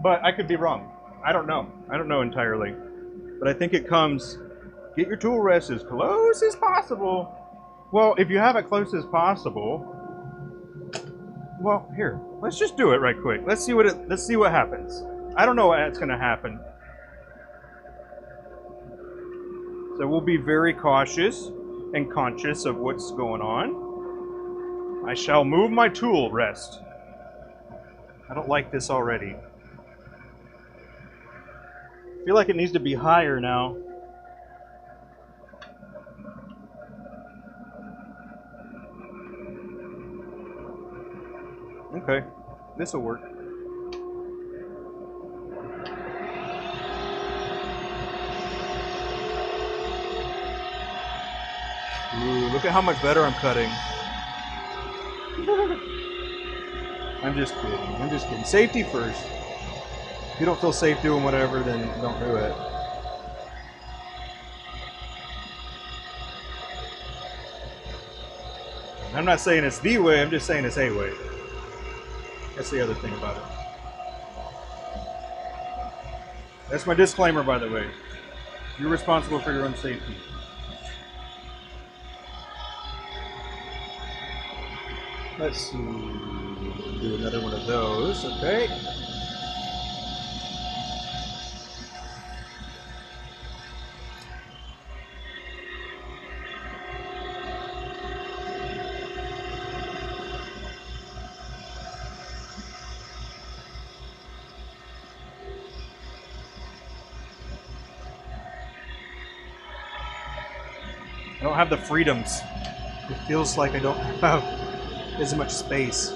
But I could be wrong. I don't know. I don't know entirely. But I think it comes, get your tool rest as close as possible. Well, if you have it close as possible, well, here, let's just do it right quick. Let's see what happens. I don't know what's going to happen. So we'll be very cautious and conscious of what's going on. I shall move my tool rest. I don't like this already. I feel like it needs to be higher now. Okay, this will work. Ooh, look at how much better I'm cutting. I'm just kidding. I'm just kidding. Safety first. If you don't feel safe doing whatever, then don't do it. I'm not saying it's the way, I'm just saying it's a way. That's the other thing about it. That's my disclaimer, by the way. You're responsible for your own safety. Let's see. Do another one of those, okay? I don't have the freedoms. It feels like I don't have as much space.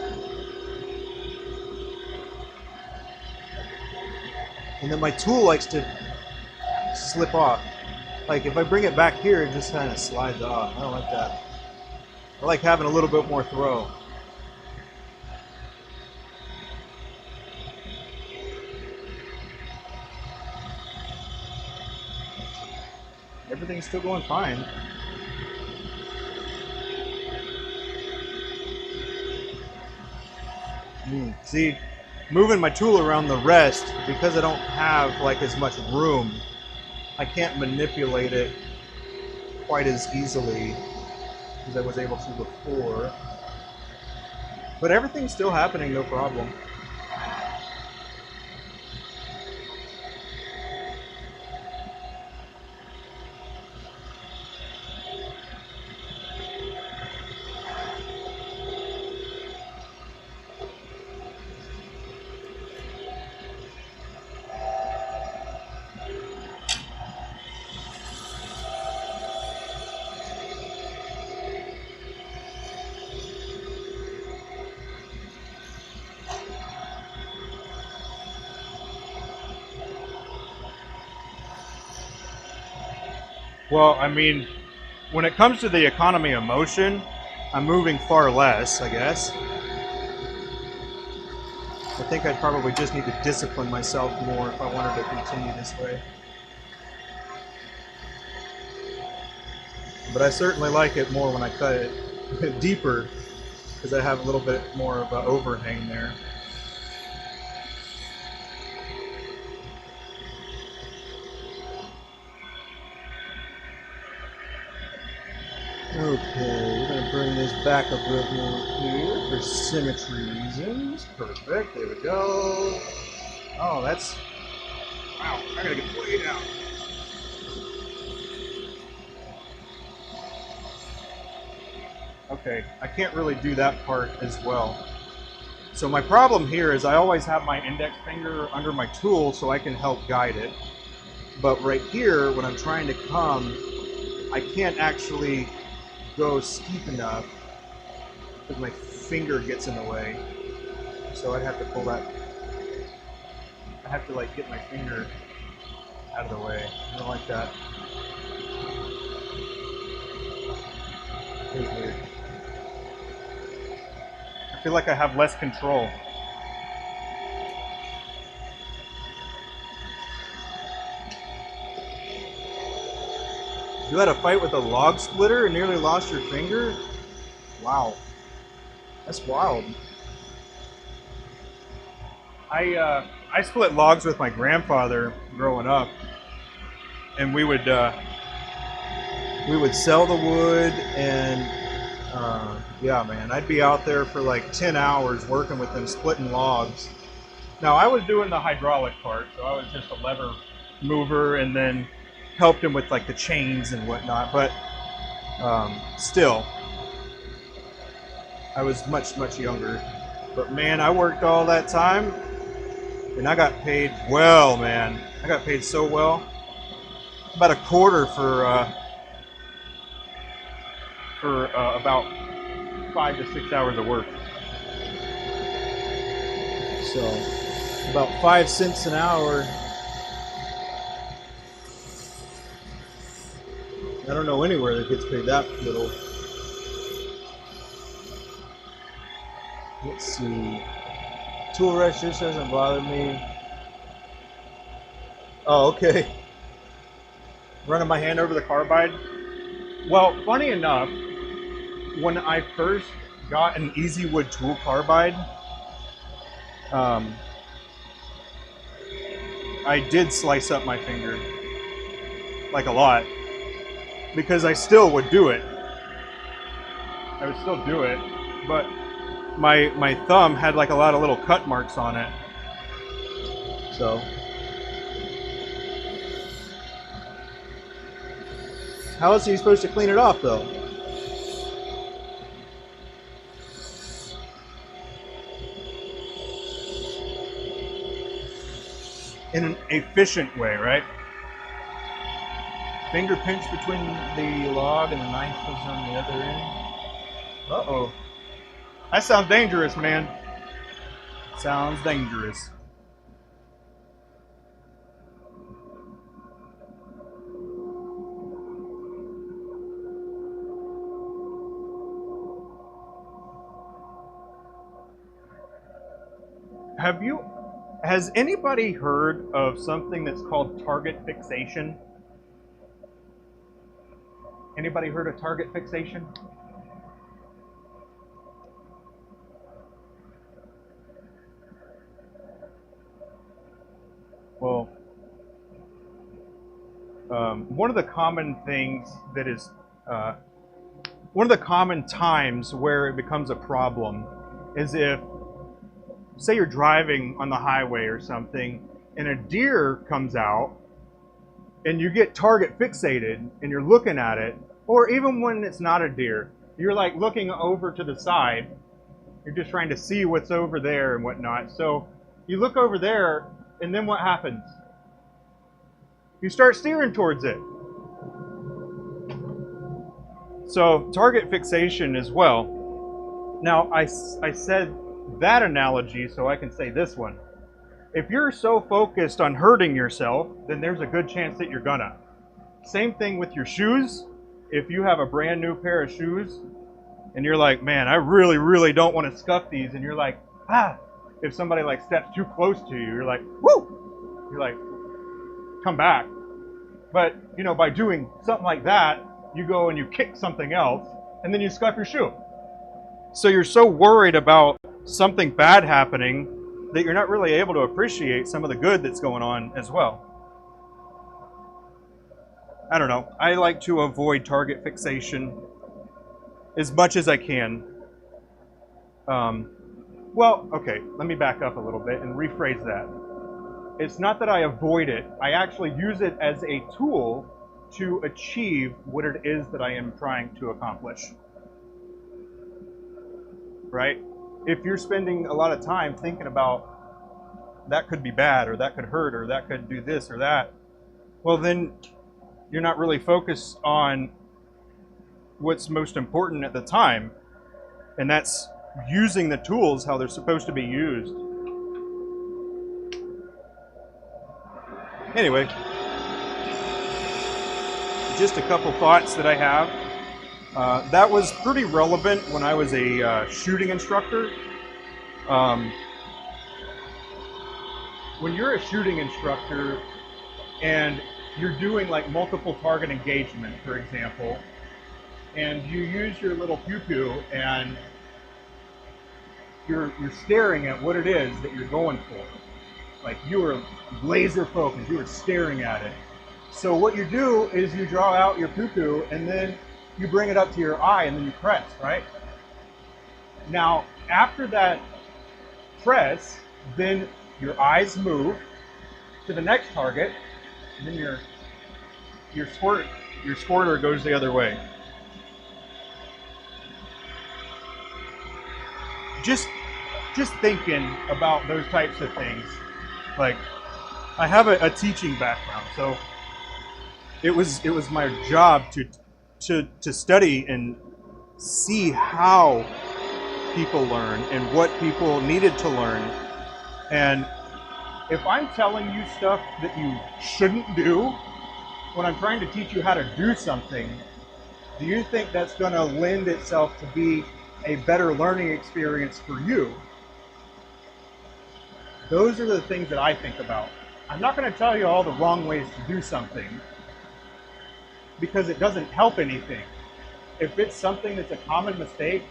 And then my tool likes to slip off. Like if I bring it back here, it just kind of slides off. I don't like that. I like having a little bit more throw. Everything's still going fine. See, moving my tool around the rest, because I don't have like as much room, I can't manipulate it quite as easily as I was able to before. But everything's still happening, no problem. Well, I mean, when it comes to the economy of motion, I'm moving far less, I guess. I think I'd probably just need to discipline myself more if I wanted to continue this way. But I certainly like it more when I cut it deeper, because I have a little bit more of an overhang there. Okay, we're going to bring this back a bit more here for symmetry reasons. Perfect, there we go. Oh, that's... Wow, I gotta get way down. Okay, I can't really do that part as well. So my problem here is I always have my index finger under my tool so I can help guide it. But right here, when I'm trying to come, I can't actually go steep enough because my finger gets in the way. So I'd have to pull that. I have to like get my finger out of the way. I don't like that. It's weird. I feel like I have less control. You had a fight with a log splitter and nearly lost your finger? Wow. That's wild. I split logs with my grandfather growing up, and we would sell the wood, and yeah, man, I'd be out there for like 10 hours working with them, splitting logs. Now, I was doing the hydraulic part, so I was just a lever mover, and then helped him with like the chains and whatnot, but still, I was much younger. But man, I worked all that time, and I got paid well, man. I got paid so well. About a quarter for about 5 to 6 hours of work. So about 5 cents an hour. I don't know anywhere that gets paid that little. Let's see. Tool rush just doesn't bother me. Oh, okay. Running my hand over the carbide. Well, funny enough, when I first got an Easy Wood tool carbide, I did slice up my finger, like a lot, because I still would do it. I would still do it, but my thumb had like a lot of little cut marks on it. So how else are you supposed to clean it off though? In an efficient way, right? Finger pinch between the log and the knife was on the other end. Uh-oh. That sounds dangerous, man. Sounds dangerous. Has anybody heard of something that's called target fixation? Anybody heard of target fixation? Well, one of the common things that is, one of the common times where it becomes a problem is if, say you're driving on the highway or something, and a deer comes out, and you get target fixated, and you're looking at it, or even when it's not a deer, you're like looking over to the side, you're just trying to see what's over there and whatnot. So you look over there, and then what happens? You start steering towards it. So target fixation as well. Now I said that analogy so I can say this one. If you're so focused on hurting yourself, then there's a good chance that you're gonna. Same thing with your shoes. If you have a brand new pair of shoes and you're like, man, I really, really don't want to scuff these, and you're like, if somebody like steps too close to you, you're like, whoo! You're like, come back. But, you know, by doing something like that, you go and you kick something else, and then you scuff your shoe. So you're so worried about something bad happening that you're not really able to appreciate some of the good that's going on as well. I don't know. I like to avoid target fixation as much as I can. Well, okay, let me back up a little bit and rephrase that. It's not that I avoid it. I actually use it as a tool to achieve what it is that I am trying to accomplish. Right? If you're spending a lot of time thinking about that could be bad, or that could hurt, or that could do this or that, well then you're not really focused on what's most important at the time, and that's using the tools how they're supposed to be used. Anyway, just a couple thoughts that I have. That was pretty relevant when I was a shooting instructor. When you're a shooting instructor and you're doing like multiple target engagement, for example, and you use your little pew-pew and you're staring at what it is that you're going for. Like you are laser focused, you are staring at it. So what you do is you draw out your pew-pew and then you bring it up to your eye and then you press, right? Now, after that press, then your eyes move to the next target, and then your squirter goes the other way. Just thinking about those types of things. Like, I have a teaching background, so it was my job to study and see how people learn and what people needed to learn. And if I'm telling you stuff that you shouldn't do when I'm trying to teach you how to do something, do you think that's going to lend itself to be a better learning experience for you? Those are the things that I think about. I'm not going to tell you all the wrong ways to do something because it doesn't help anything. If it's something that's a common mistake,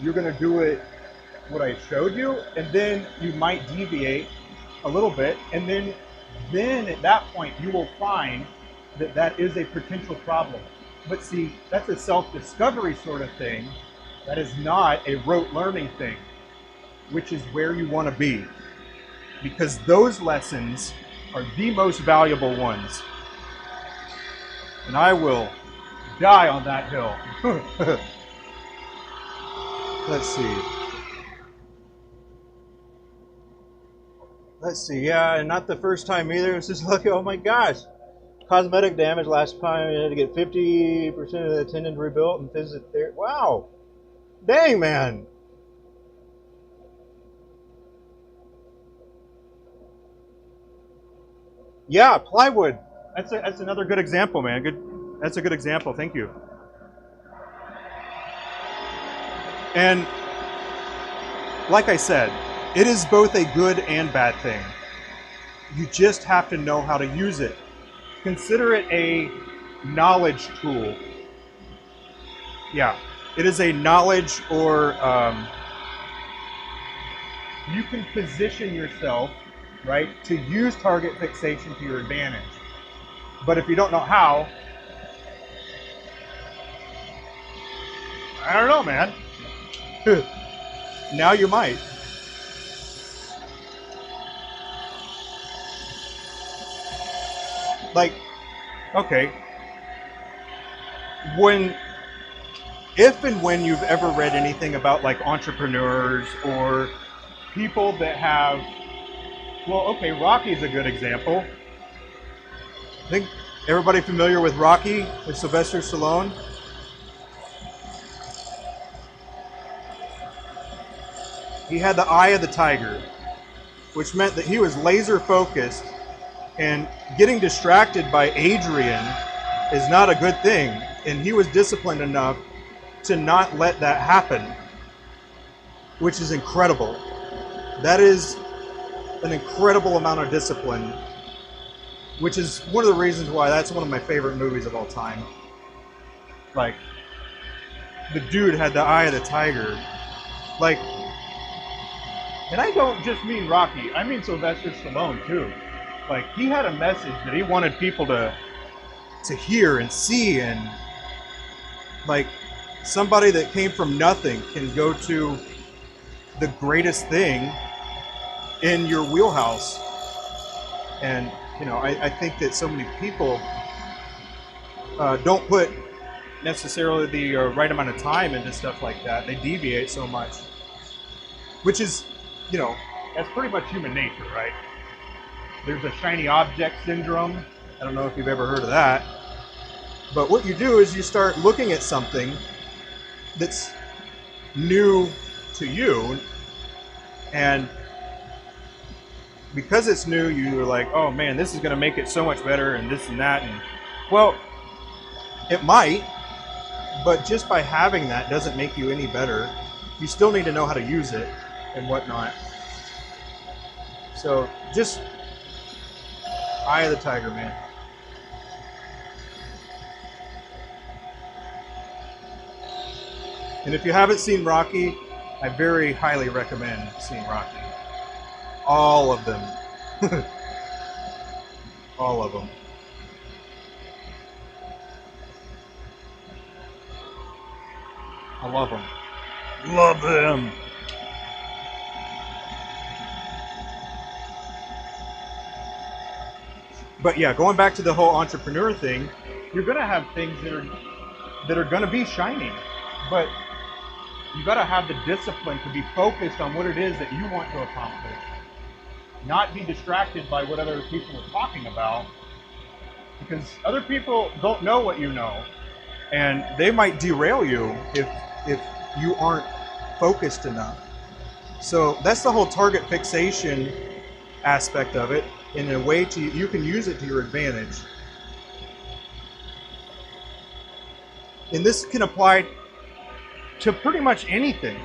you're going to do it what I showed you, and then you might deviate a little bit, and then at that point you will find that that is a potential problem. But see, that's a self-discovery sort of thing. That is not a rote learning thing, which is where you want to be, because those lessons are the most valuable ones. And I will die on that hill. Let's see. Yeah, and not the first time either. It's just like, oh my gosh. Cosmetic damage last time, you had to get 50% of the tendon rebuilt and visit there. Wow. Dang, man. Yeah, plywood. That's another good example, man. That's a good example. Thank you. And like I said, it is both a good and bad thing. You just have to know how to use it. Consider it a knowledge tool. Yeah, it is a knowledge, or you can position yourself, right, to use target fixation to your advantage. But if you don't know how, I don't know, man. Now you might. Like, okay, if and when you've ever read anything about like entrepreneurs or people that have, well, okay, Rocky's a good example. I think everybody familiar with Rocky, with Sylvester Stallone? He had the eye of the tiger, which meant that he was laser focused And getting distracted by Adrian is not a good thing. And he was disciplined enough to not let that happen, which is incredible. That is an incredible amount of discipline, which is one of the reasons why that's one of my favorite movies of all time. Like, the dude had the eye of the tiger. Like, and I don't just mean Rocky, I mean Sylvester Stallone too. Like, he had a message that he wanted people to hear and see, and like, somebody that came from nothing can go to the greatest thing in your wheelhouse. And you know, I think that so many people don't put necessarily the right amount of time into stuff like that. They deviate so much, which is, you know, that's pretty much human nature, right? There's a shiny object syndrome. I don't know if you've ever heard of that. But what you do is you start looking at something that's new to you, and because it's new, you're like, oh man, this is going to make it so much better, and this and that. And well, it might, but just by having that doesn't make you any better. You still need to know how to use it and whatnot. So just eye of the tiger, man. And if you haven't seen Rocky, I very highly recommend seeing Rocky. All of them. All of them. I love them. Love them. But yeah, going back to the whole entrepreneur thing, you're gonna have things that are gonna be shiny, but you gotta have the discipline to be focused on what it is that you want to accomplish. Not be distracted by what other people are talking about, because other people don't know what you know, and they might derail you if you aren't focused enough. So that's the whole target fixation aspect of it. In a way, you can use it to your advantage. And this can apply to pretty much anything,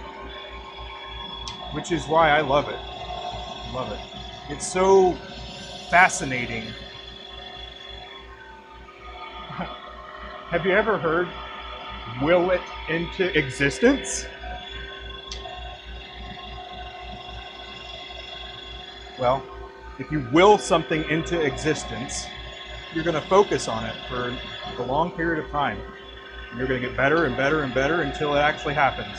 which is why I love it. Love it. It's so fascinating. Have you ever heard will it into existence? Well, if you will something into existence, you're going to focus on it for a long period of time. You're going to get better and better and better until it actually happens.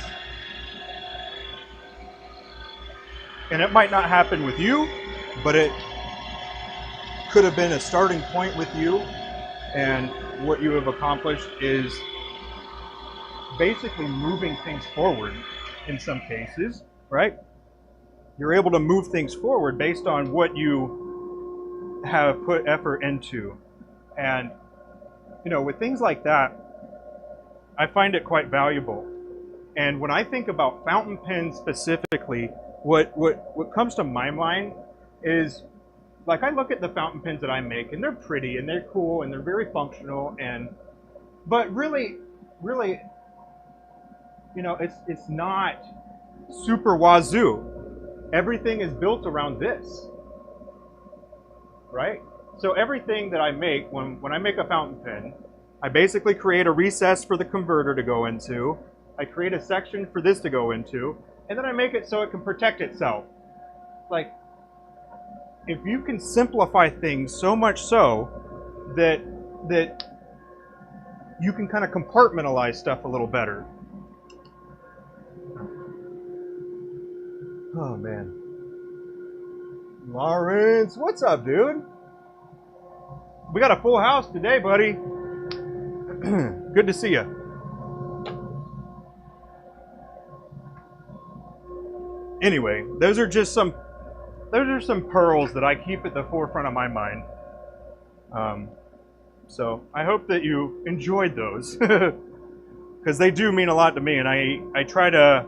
And it might not happen with you, but it could have been a starting point with you. And what you have accomplished is basically moving things forward in some cases, right? You're able to move things forward based on what you have put effort into. And, you know, with things like that, I find it quite valuable. And when I think about fountain pens specifically, what comes to my mind is, like, I look at the fountain pens that I make, and they're pretty, and they're cool, and they're very functional, but really, you know, it's not super wazoo. Everything is built around this, right? So everything that I make, when I make a fountain pen, I basically create a recess for the converter to go into, I create a section for this to go into, and then I make it so it can protect itself. Like, if you can simplify things so much so that you can kind of compartmentalize stuff a little better. Oh man. Lawrence, what's up, dude? We got a full house today, buddy. Good to see you. Anyway, those are some pearls that I keep at the forefront of my mind. So I hope that you enjoyed those, because they do mean a lot to me, and I try to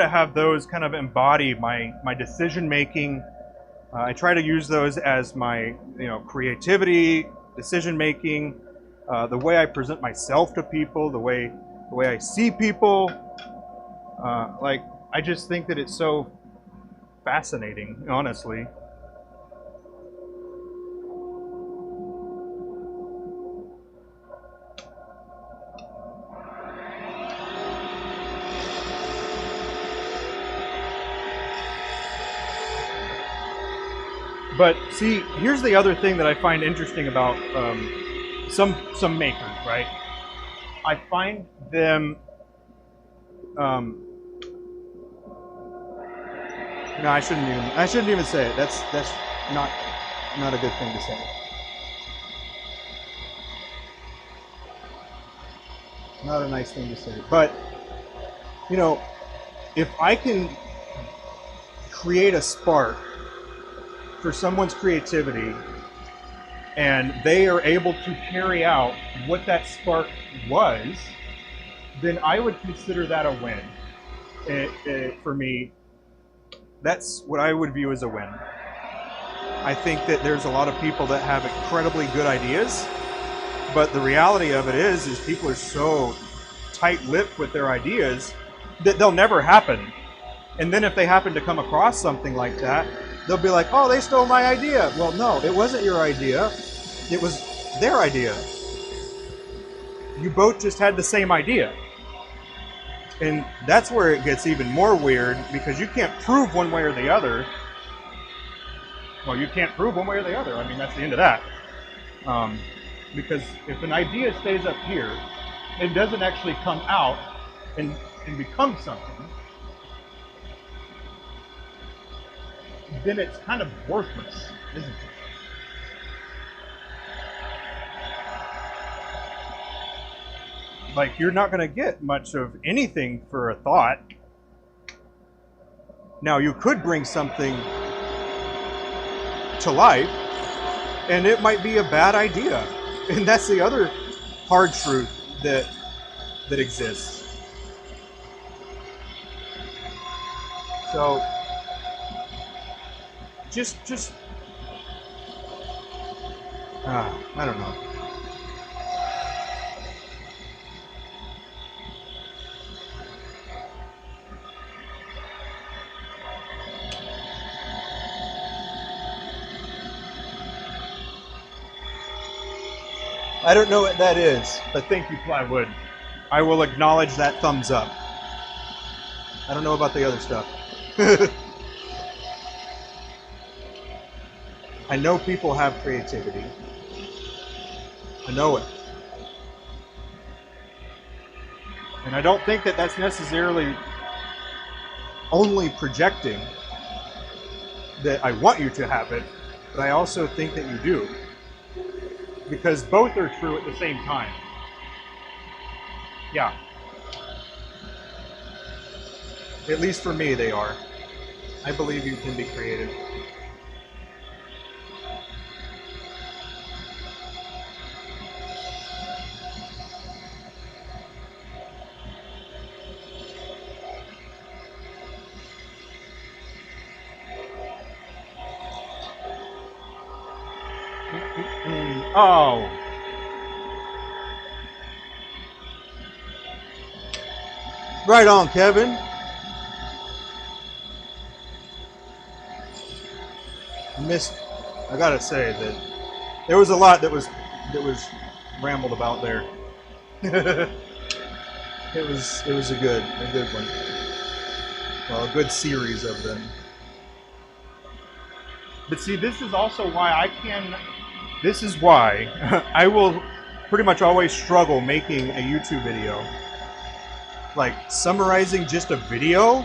have those kind of embody my decision making I try to use those as my, creativity, decision making, the way I present myself to people, the way I see people. Like, I just think that it's so fascinating, honestly. But see, here's the other thing that I find interesting about some makers, right? I find them. No, I shouldn't even say it. That's not a good thing to say. Not a nice thing to say. But if I can create a spark for someone's creativity, and they are able to carry out what that spark was, then I would consider that a win. For me, that's what I would view as a win. I think that there's a lot of people that have incredibly good ideas, but the reality of it is people are so tight-lipped with their ideas that they'll never happen. And then if they happen to come across something like that, they'll be like, oh, they stole my idea. Well, no, it wasn't your idea. It was their idea. You both just had the same idea. And that's where it gets even more weird, because you can't prove one way or the other. Well, you can't prove one way or the other. I mean, that's the end of that. Because if an idea stays up here, it doesn't actually come out and become something, then it's kind of worthless, isn't it? Like, you're not going to get much of anything for a thought. Now, you could bring something to life, and it might be a bad idea. And that's the other hard truth that exists. So, I don't know. I don't know what that is, but thank you, Plywood. I will acknowledge that thumbs up. I don't know about the other stuff. I know people have creativity. I know it. And I don't think that that's necessarily only projecting that I want you to have it, but I also think that you do. Because both are true at the same time. Yeah. At least for me, they are. I believe you can be creative. Oh. Right on, Kevin. I gotta say that there was a lot that was rambled about there. It was a good one. Well, a good series of them. But see, this is also why this is why I will pretty much always struggle making a YouTube video. Like, summarizing just a video,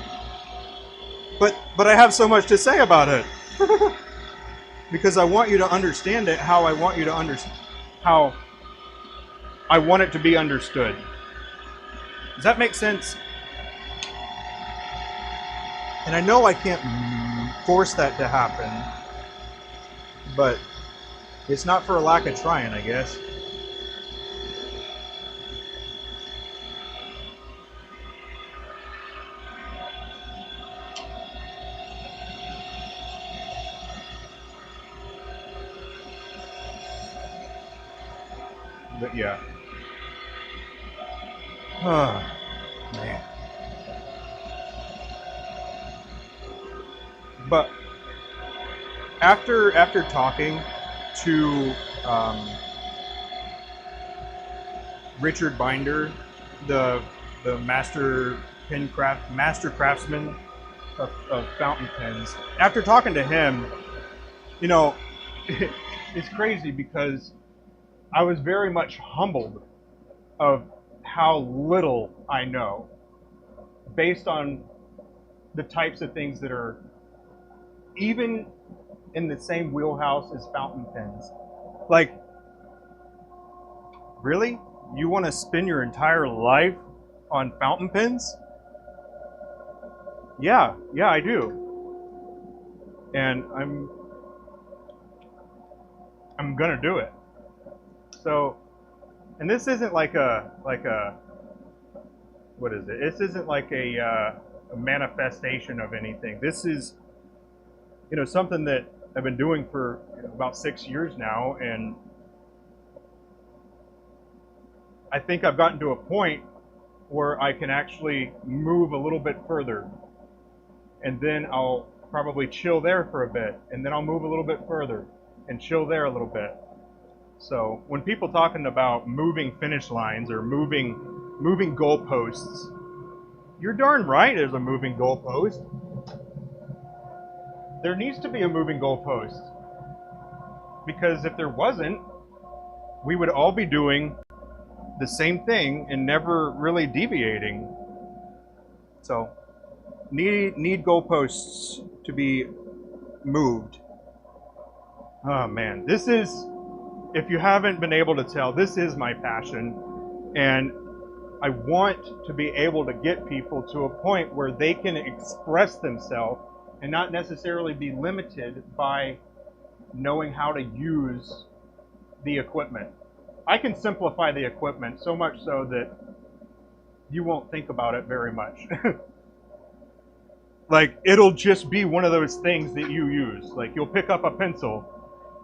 but I have so much to say about it. Because I want you to understand it how I want you to how I want it to be understood. Does that make sense? And I know I can't force that to happen, but it's not for a lack of trying, I guess. But yeah. Oh, man. But after talking to Richard Binder, the master craftsman of fountain pens. After talking to him, you know, it's crazy because I was very much humbled of how little I know based on the types of things that are even in the same wheelhouse as fountain pens. Like, really? You want to spend your entire life on fountain pens? Yeah, I do. And I'm gonna do it. So, and this isn't like a what is it? This isn't like a manifestation of anything. This is, you know, something that I've been doing for about 6 years now, and I think I've gotten to a point where I can actually move a little bit further, and then I'll probably chill there for a bit, and then I'll move a little bit further and chill there a little bit. So when people talking about moving finish lines or moving goalposts, you're darn right there's a moving goalpost. There needs to be a moving goalpost, because if there wasn't, we would all be doing the same thing and never really deviating. So need goalposts to be moved. Oh man, this is, if you haven't been able to tell, this is my passion, and I want to be able to get people to a point where they can express themselves and not necessarily be limited by knowing how to use the equipment. I can simplify the equipment so much so that you won't think about it very much. Like, it'll just be one of those things that you use. Like, you'll pick up a pencil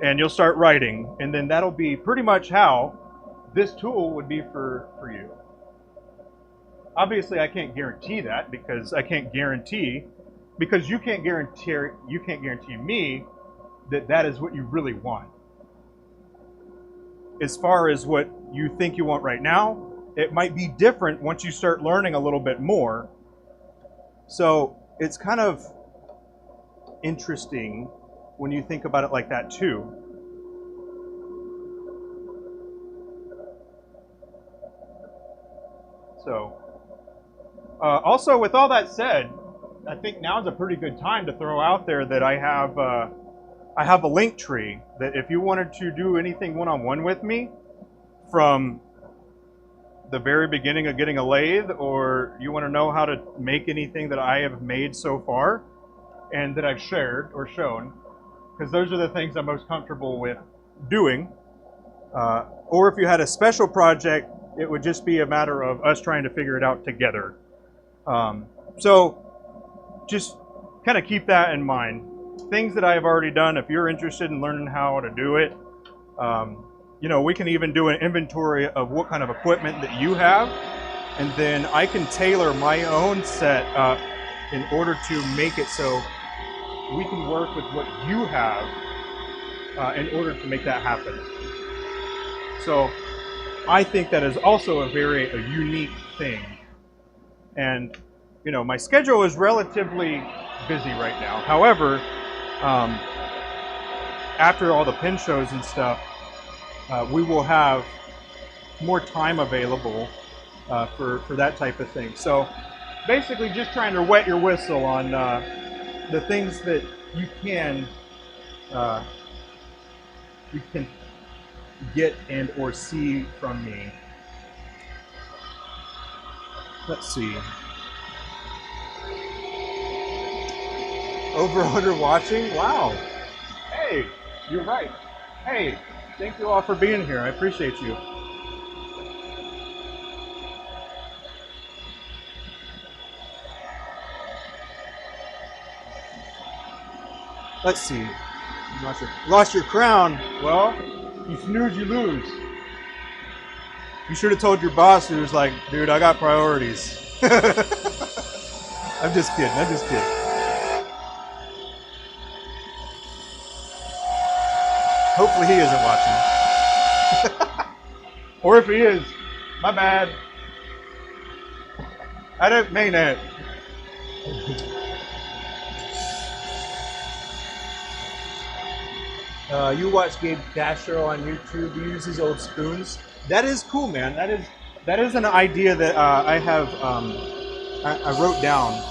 and you'll start writing, and then that'll be pretty much how this tool would be for you. Obviously, I can't guarantee that, because you can't guarantee me that that is what you really want. As far as what you think you want right now, it might be different once you start learning a little bit more. So it's kind of interesting when you think about it like that too. So also, with all that said, I think now is a pretty good time to throw out there that I have a link tree that if you wanted to do anything one-on-one with me from the very beginning of getting a lathe, or you want to know how to make anything that I have made so far and that I've shared or shown, because those are the things I'm most comfortable with doing, or if you had a special project, it would just be a matter of us trying to figure it out together. So just kind of keep that in mind. Things that I have already done, if you're interested in learning how to do it, you know, we can even do an inventory of what kind of equipment that you have, and then I can tailor my own set up in order to make it so we can work with what you have in order to make that happen. So I think that is also a very unique thing. And, you know, my schedule is relatively busy right now. However, after all the pen shows and stuff, we will have more time available for that type of thing. So basically just trying to wet your whistle on the things that you can get and or see from me. Let's see. Over 100 watching? Wow. Hey, you're right. Hey, thank you all for being here. I appreciate you. Let's see. Lost your crown. Well, you snooze, you lose. You should have told your boss who was like, dude, I got priorities. I'm just kidding. I'm just kidding. Hopefully he isn't watching. Or if he is, my bad. I didn't mean it. You watch Gabe Castro on YouTube. He uses old spoons. That is cool, man. That is an idea that I have I wrote down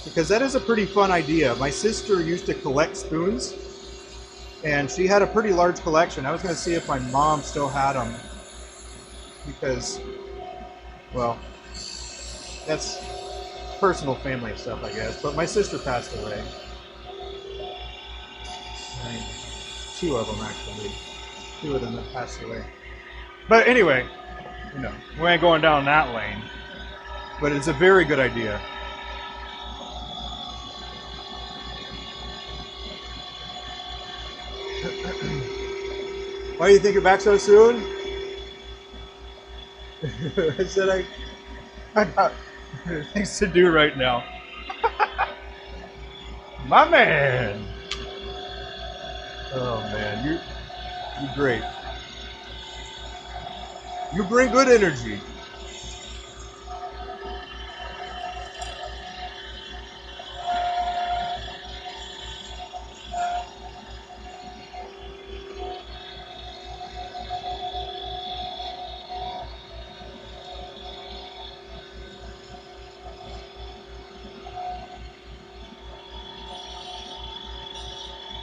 because that is a pretty fun idea. My sister used to collect spoons, and she had a pretty large collection. I was going to see if my mom still had them because, well, that's personal family stuff, I guess. But my sister passed away. Two of them, actually. Two of them have passed away. But anyway, you know, we ain't going down that lane. But it's a very good idea. Why do you think you're back so soon? I said I got things to do right now. My man. Oh man, you're great. You bring good energy.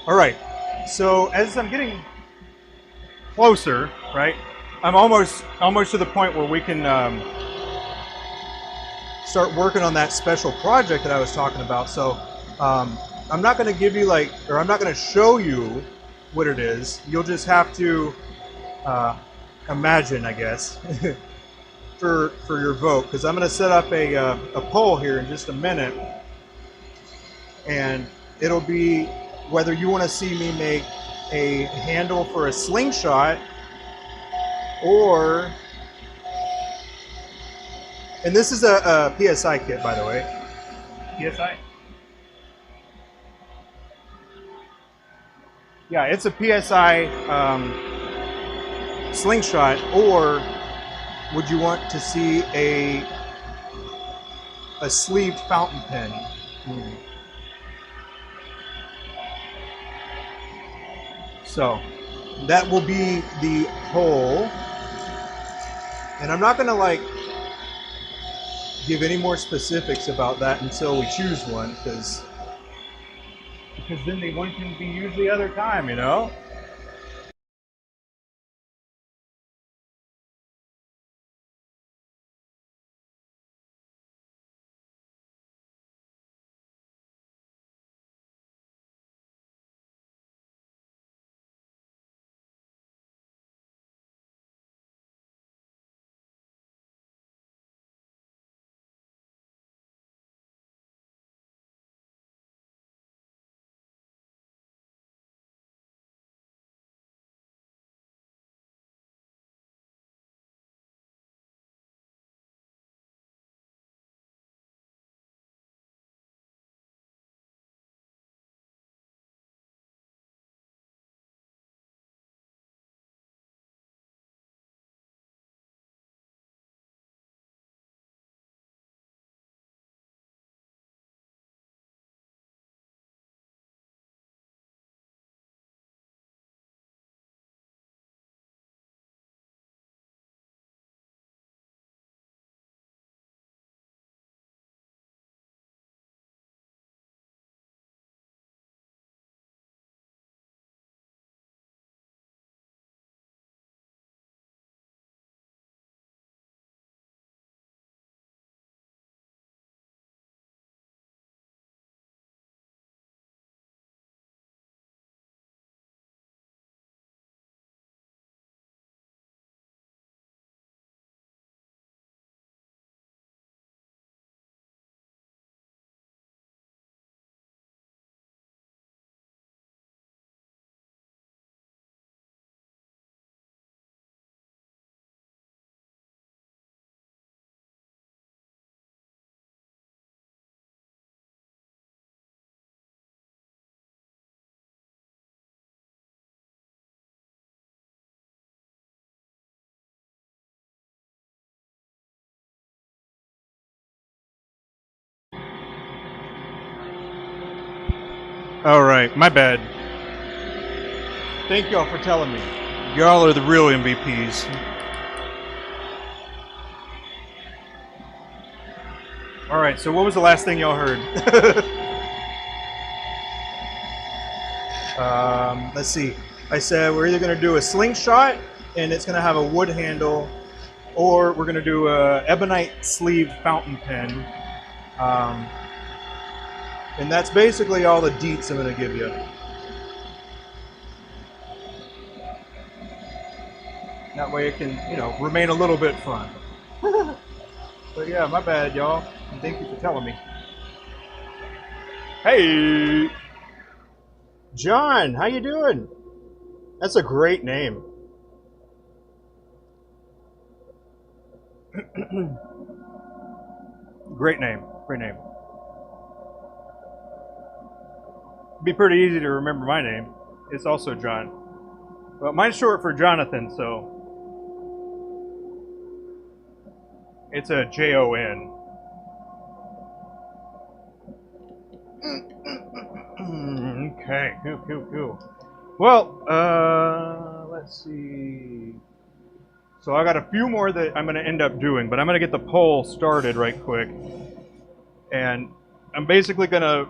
All right. So as I'm getting closer, right, I'm almost to the point where we can start working on that special project that I was talking about. So I'm not going to give you I'm not going to show you what it is. You'll just have to imagine, I guess, for your vote, because I'm going to set up a poll here in just a minute, and it'll be whether you want to see me make a handle for a slingshot, or, and this is a PSI kit, by the way. PSI? Yeah, it's a PSI slingshot, or would you want to see a sleeved fountain pen? So that will be the poll, and I'm not gonna give any more specifics about that until we choose one, because then the one can be used the other time, you know. All right, my bad. Thank y'all for telling me. Y'all are the real MVPs. All right, so what was the last thing y'all heard? Let's see. I said we're either going to do a slingshot, and it's going to have a wood handle, or we're going to do a ebonite sleeve fountain pen. And that's basically all the deets I'm going to give you. That way it can, you know, remain a little bit fun. But yeah, my bad, y'all. And thank you for telling me. Hey! John, how you doing? That's a great name. Great name. Great name. It'd be pretty easy to remember my name. It's also John. But mine's short for Jonathan, so it's a Jon. Okay, cool. Well, let's see. So I got a few more that I'm going to end up doing, but I'm going to get the poll started right quick. And I'm basically going to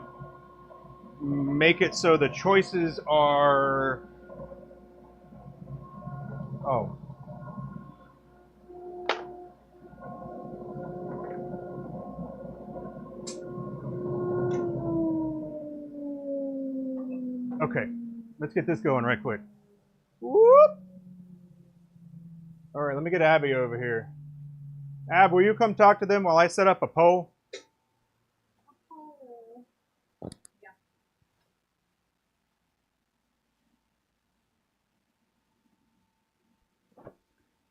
make it so the choices are... Oh. Okay, let's get this going right quick. Whoop! All right, let me get Abby over here. Ab, will you come talk to them while I set up a poll?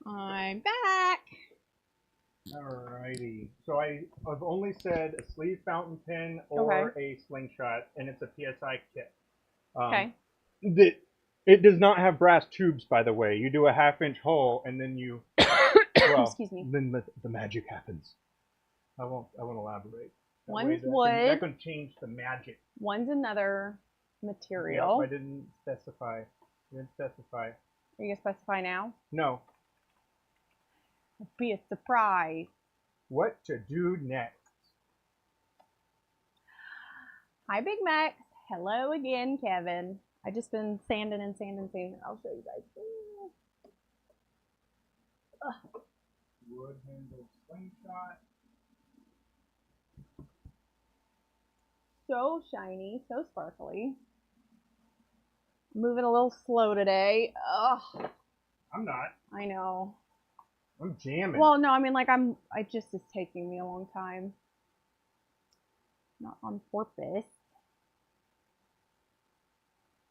I'm back. Alrighty. So I've only said a sleeve fountain pen or a slingshot, and it's a PSI kit. Okay. It does not have brass tubes, by the way. You do a 1/2-inch hole, and then you... Well, excuse me. Then the magic happens. I won't elaborate. One's wood. That can change the magic. One's another material. Yep, I didn't specify. Are you gonna specify now? No. It'll be a surprise. What to do next? Hi, Big Mac. Hello again, Kevin. I just been sanding. I'll show you guys. Wood handle slingshot. So shiny, so sparkly. Moving a little slow today. Ugh. I'm not. I know. I'm jamming. Well, no, I mean, like, it's taking me a long time. Not on purpose.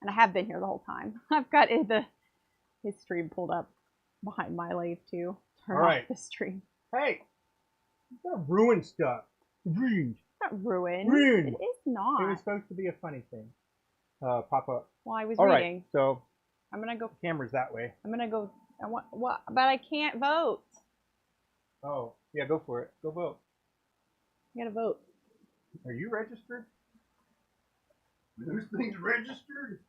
And I have been here the whole time. I've got his stream pulled up behind my lathe, too. Turn off the stream. Hey! You gotta ruin stuff. Ruined. It's not ruined. Ruined. It is not. It was supposed to be a funny thing. Pop up. Well, I was All reading. Right, so I'm gonna go. The camera's that way. I'm gonna go. What? But I can't vote. Oh, yeah, go for it. Go vote. You gotta vote. Are you registered? Those things registered?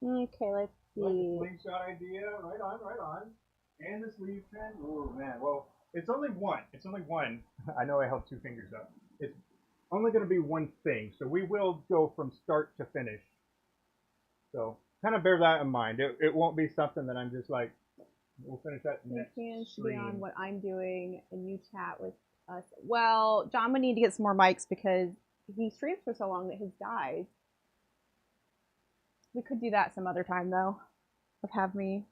Okay, let's see. Like the slingshot idea. Right on. And the sleeve pen. Oh, man. Well, it's only one. I know I held 2 fingers up. It's only going to be one thing. So we will go from start to finish. So kind of bear that in mind. It won't be something that I'm just like, we'll finish that next Hands should be stream. on what I'm doing, and you chat with us. Well, John would need to get some more mics because he streams for so long that his dies. We could do that some other time, though, of have me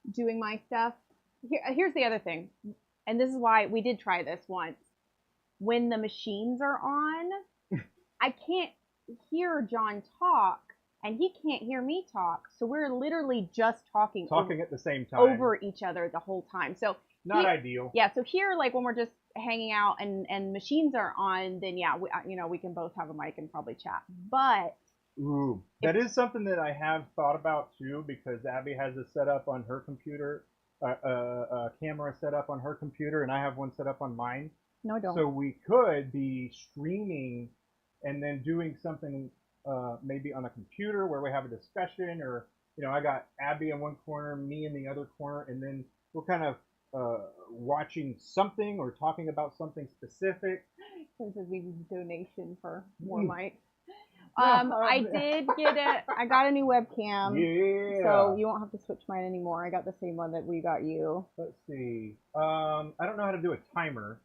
doing my stuff. Here's the other thing, and this is why we did try this once. When the machines are on, I can't hear John talk, and he can't hear me talk. So we're literally just talking at the same time over each other the whole time. So not ideal. Yeah. So here, like when we're just hanging out and machines are on, then yeah, we can both have a mic and probably chat. But ooh, that is something that I have thought about too, because Abby has a setup on her computer, a camera set up on her computer, and I have one set up on mine. No, I don't. So we could be streaming and then doing something maybe on a computer where we have a discussion, or I got Abby in one corner, me in the other corner, and then we're kind of watching something or talking about something specific. Since we need a donation for more mics. Yeah, I did get I got a new webcam. Yeah. So you won't have to switch mine anymore. I got the same one that we got you. Let's see. I don't know how to do a timer.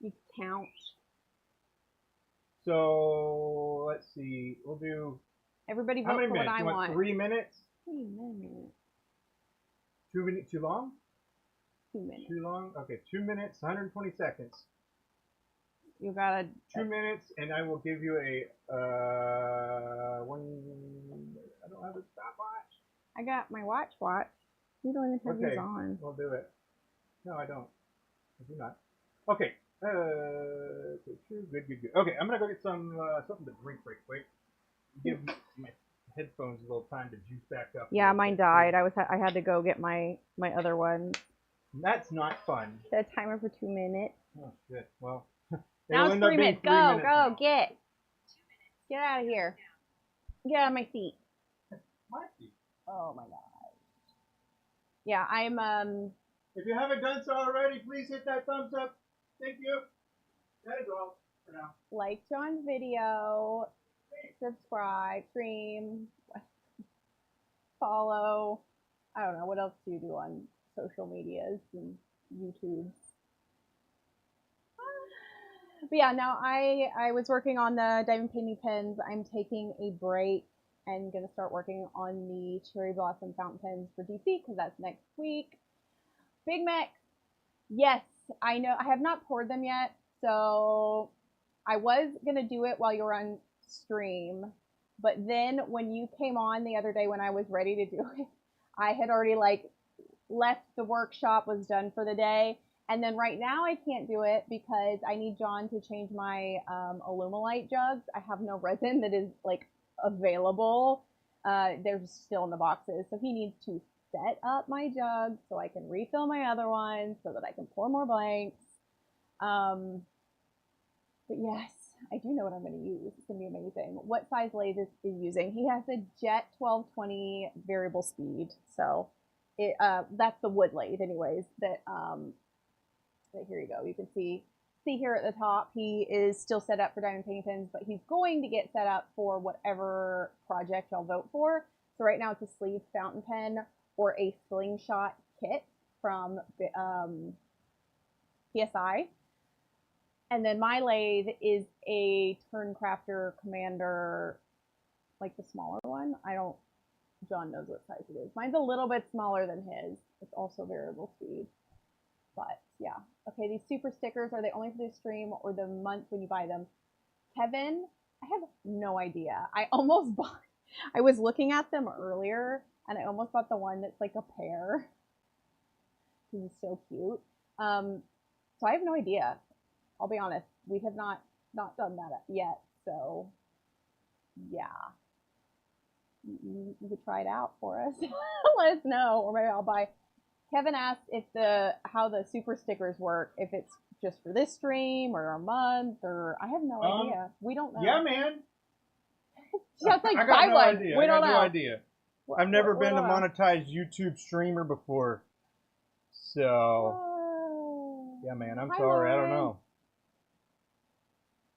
You count. So let's see. We'll do. Everybody How vote many for minutes? what I You want. 3 minutes? 3 minutes. 2 minutes? Too long? 2 minutes. Too long? Okay, 2 minutes, 120 seconds. You gotta 2 minutes, and I will give you a one. I don't have a stopwatch. I got my watch. You don't even have yours Okay, on. we'll do it. No, I don't. I do not. Okay. Good. Okay, I'm gonna go get some something to drink right quick. Give my headphones a little time to juice back up. Yeah, mine died. I had to go get my other one. That's not fun. Set a timer for 2 minutes. Oh shit. Well. Now it's 3 minutes. Go, get. Get out of here. Get out of my seat. My seat. Oh my god. Yeah, I'm If you haven't done so already, please hit that thumbs up. Thank you. That is all for now. like John's video, subscribe, stream, follow. I don't know, what else do you do on social medias and YouTube? But yeah, now I was working on the diamond painting pens. I'm taking a break and gonna start working on the cherry blossom fountain pens for DC because that's next week. Big Mac, yes, I know I have not poured them yet, so I was gonna do it while you were on stream, but then when you came on the other day when I was ready to do it, I had already like left the workshop, was done for the day. And then right now I can't do it because I need John to change my Alumilite jugs. I have no resin that is like available. They're still in the boxes. So he needs to set up my jugs so I can refill my other ones so that I can pour more blanks. But yes, I do know what I'm going to use. It's going to be amazing. What size lathe is he using? He has a Jet 1220 variable speed. So it that's the wood lathe anyways that here you go. You can see here at the top, he is still set up for diamond painting pens, but he's going to get set up for whatever project y'all vote for. So right now it's a sleeve fountain pen or a slingshot kit from PSI. And then my lathe is a Turncrafter Commander, like the smaller one. John knows what size it is. Mine's a little bit smaller than his. It's also variable speed. But yeah. Okay, these super stickers, are they only for the stream or the month when you buy them? Kevin, I have no idea. I was looking at them earlier and I almost bought the one that's like a pear. This is so cute. So I have no idea. I'll be honest. We have not done that yet. So yeah. You could try it out for us. Let us know, or maybe I'll buy. Kevin asked how the super stickers work, if it's just for this stream or a month, or I have no idea. We don't know. Yeah, man. Just like I got no one. idea. We don't know. No idea. I've never been a monetized YouTube streamer before, so yeah, man. I'm sorry. I don't know.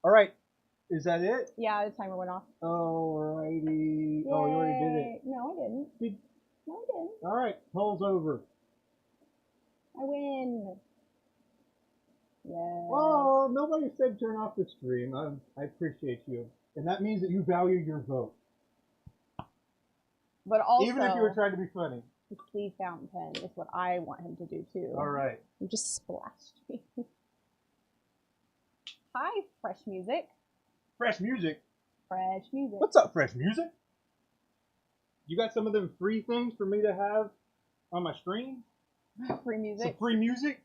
All right. Is that it? Yeah, the timer went off. Alrighty. Oh, you already did it. No, I didn't. No, I didn't. All right. Poll's over. I win. Yeah. Oh, nobody said turn off the stream. I appreciate you. And that means that you value your vote. But also, even if you were trying to be funny. The sleeve fountain pen is what I want him to do too. All right. You just splashed me. Hi, Fresh Music. Fresh Music? Fresh Music. What's up, Fresh Music? You got some of them free things for me to have on my stream? Free music. Some free music?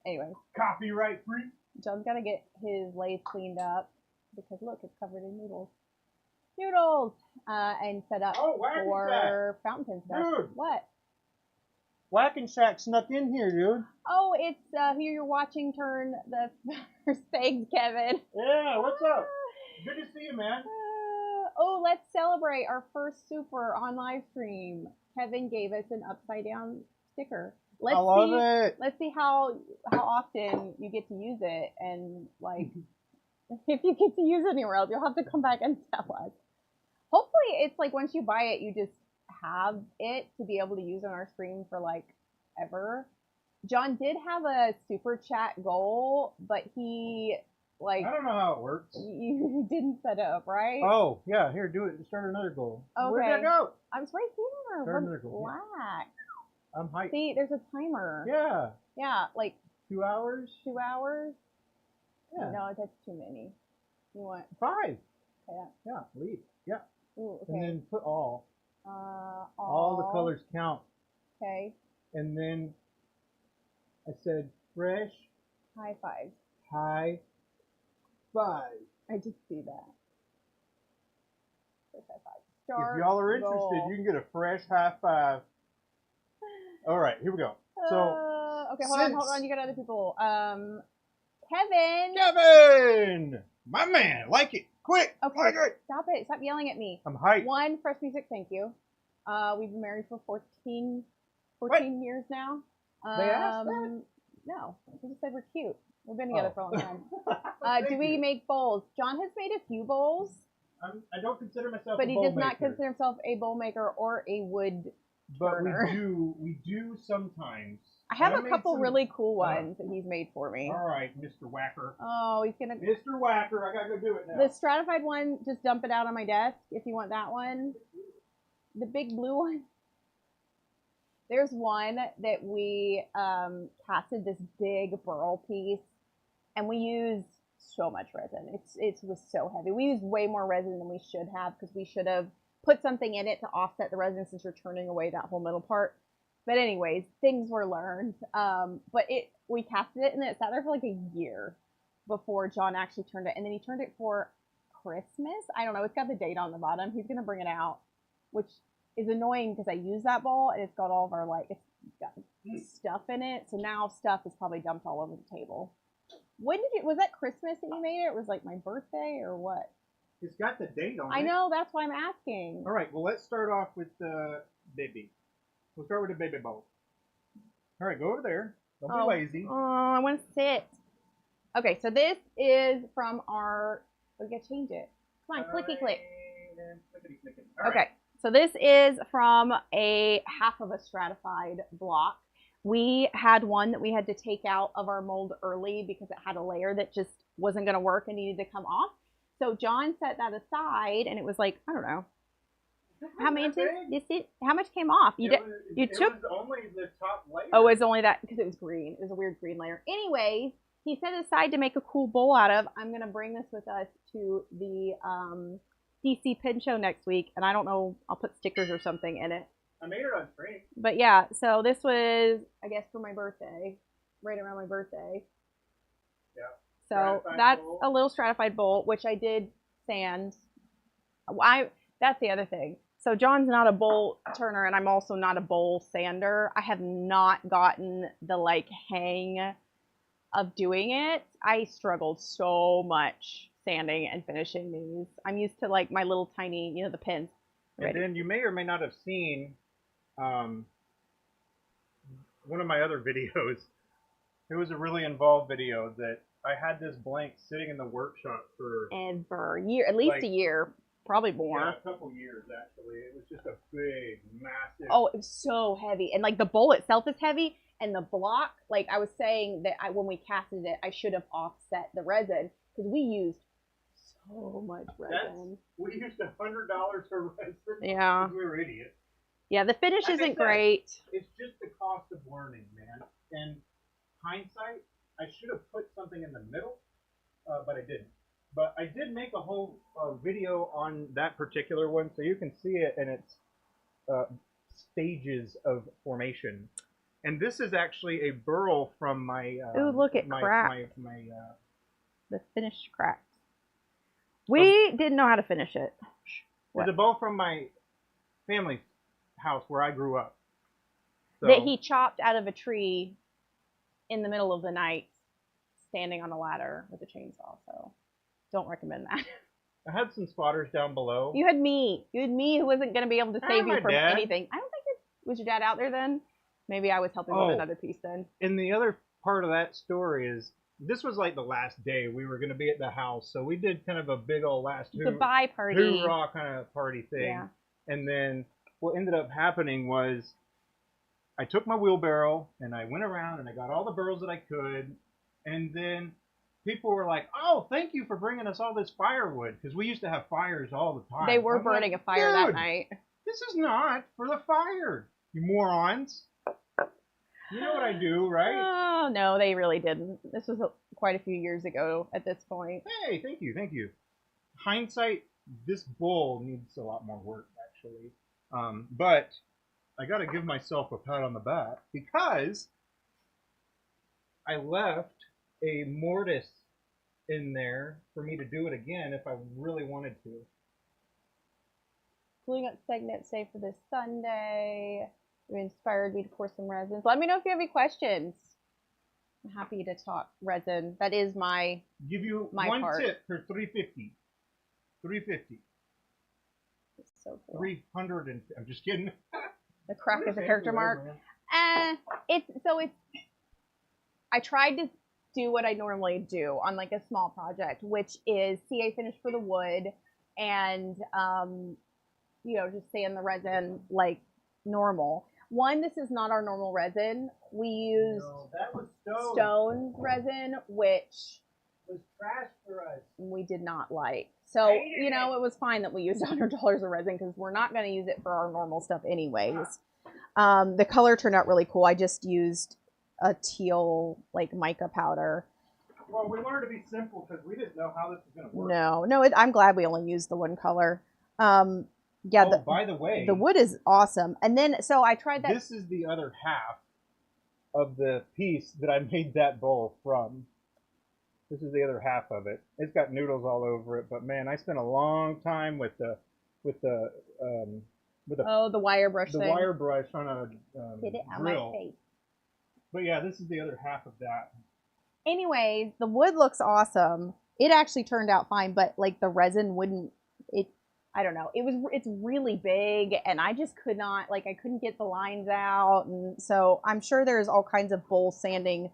Anyway. Copyright free? John's got to get his lathe cleaned up because look, it's covered in noodles. Noodles! And set up for fountain pen stuff. Dude! What? Whack and Shack snuck in here, dude. Oh, it's here you're watching turn the first eggs, Kevin. Yeah, what's up? Good to see you, man. Oh, let's celebrate our first super on live stream. Kevin gave us an upside down sticker. I love it. Let's see how often you get to use it, and like if you get to use it anywhere else, you'll have to come back and tell us. Hopefully, it's like once you buy it, you just have it to be able to use on our stream for like ever. John did have a super chat goal, but he like I don't know how it works. You didn't set it up, right? Oh yeah, here, do it. Start another goal. Okay. Where'd that go? I was right here. Start another goal. Black. I'm hyped. See, there's a timer. Yeah. Yeah, like 2 hours. 2 hours. Yeah. No, that's too many. You want 5? yeah. Yeah. Leave. Yeah. Ooh, okay. And then put all. All. All the colors count. Okay. And then I said fresh. High fives. High five. I just see that. Fresh high five. Start If y'all are interested, goal. you can get a fresh high five. All right, here we go. So okay, hold on. You got other people. Kevin, my man, like it, quick. Okay, like it. Stop yelling at me. I'm hyped. 1, fresh music, thank you. We've been married for 14 years now. They asked that? No, we just said we're cute. We've been together for a long time. Do we you. make bowls? John has made a few bowls, I don't consider myself but a he bowl does not maker, consider himself a bowl maker or a wood but turner. we do sometimes. I have a made couple some- really cool ones that he's made for me. All right, Mr. Whacker. Oh, he's gonna. Mr. Whacker, I gotta go do it now. The stratified one, just dump it out on my desk if you want that one. The big blue one. There's one that we casted this big burl piece, and we used so much resin. It was so heavy. We used way more resin than we should have because we should have put something in it to offset the resin since you're turning away that whole middle part. But anyways, things were learned. But we casted it and then it sat there for like a year before John actually turned it. And then he turned it for Christmas. I don't know. It's got the date on the bottom. He's going to bring it out, which is annoying because I use that bowl and it's got all of our like, it's got stuff in it. So now stuff is probably dumped all over the table. Was that Christmas that you made it? Or was like my birthday or what? It's got the date on it. I know. That's why I'm asking. All right, well, let's start off with the baby. We'll start with the baby bowl. All right, go over there. Don't be lazy. Oh, I want to sit. Okay, so this is from our. We gotta change it. Come on, clicky click. Okay, so this is from a half of a stratified block. We had one that we had to take out of our mold early because it had a layer that just wasn't going to work and needed to come off. So John set that aside, and it was like, I don't know. How many inches? How much came off? It was only the top layer. Oh, it was only that because it was green. It was a weird green layer. Anyways, he set it aside to make a cool bowl out of. I'm going to bring this with us to the DC Pin Show next week, and I don't know. I'll put stickers or something in it. I made it on screen. But yeah, so this was, I guess, for my birthday, right around my birthday. Yeah. So Stratified that's bowl. a little stratified bowl, which I did sand. That's the other thing. So John's not a bowl turner, and I'm also not a bowl sander. I have not gotten the like hang of doing it. I struggled so much sanding and finishing these. I'm used to like my little tiny, the pins. And then you may or may not have seen one of my other videos. It was a really involved video that I had this blank sitting in the workshop for at least a year, probably more. Yeah, a couple years actually. It was just a big, massive. Oh, it was so heavy, and like the bowl itself is heavy, and the block. Like I was saying that when we casted it, I should have offset the resin because we used so much resin. We used $100 for resin. Yeah. We were idiots. Yeah, the finish isn't great. It's just the cost of learning, man. And hindsight, I should have put something in the middle, but I didn't. But I did make a whole video on that particular one, so you can see it in its stages of formation. And this is actually a burl from my. Ooh, look, it cracked. My the finish cracked. We didn't know how to finish it. It's a bowl from my family's house where I grew up. So, that he chopped out of a tree in the middle of the night, standing on a ladder with a chainsaw. So, don't recommend that. I had some spotters down below. You had me. You had me who wasn't going to be able to save you my from dad. anything. I don't think was your dad out there then? Maybe I was helping with another piece then. And the other part of that story is this was like the last day we were going to be at the house, so we did kind of a big old last goodbye party, hoorah kind of party thing. Yeah. And then what ended up happening was I took my wheelbarrow and I went around and I got all the barrels that I could, and then people were like, "Oh, thank you for bringing us all this firewood," because we used to have fires all the time. They were burning a fire that night. This is not for the fire, you morons. You know what I do, right? Oh, no, they really didn't. This was quite a few years ago at this point. Hey, thank you. Hindsight, this bowl needs a lot more work, actually. But I got to give myself a pat on the back because I left a mortise in there for me to do it again if I really wanted to. Gluing up segment safe for this Sunday. You inspired me to pour some resins. Let me know if you have any questions. I'm happy to talk resin. That is my give you my one part. tip for $350. $350. It's so cool. 300 and I'm just kidding. The crack is a character mark. I tried to do what I normally do on like a small project, which is CA finish for the wood and you know, just sand the resin like normal. One, this is not our normal resin. We used that was stone resin, which was trash for us. We did not like. So, you know, it was fine that we used $100 of resin because we're not going to use it for our normal stuff anyways. The color turned out really cool. I just used a teal, like, mica powder. Well, we wanted to be simple because we didn't know how this was going to work. No, I'm glad we only used the one color. Yeah. By the way, the wood is awesome. And then, so I tried that. This is the other half of the piece that I made that bowl from. This is the other half of it. It's got noodles all over it, but man, I spent a long time with the wire brush. The thing. wire brush on a Get it on drill. my face. But yeah, this is the other half of that. Anyways, the wood looks awesome. It actually turned out fine, but like the resin wouldn't. I don't know. It's really big, and I just could not, like, I couldn't get the lines out, and so I'm sure there's all kinds of bowl sanding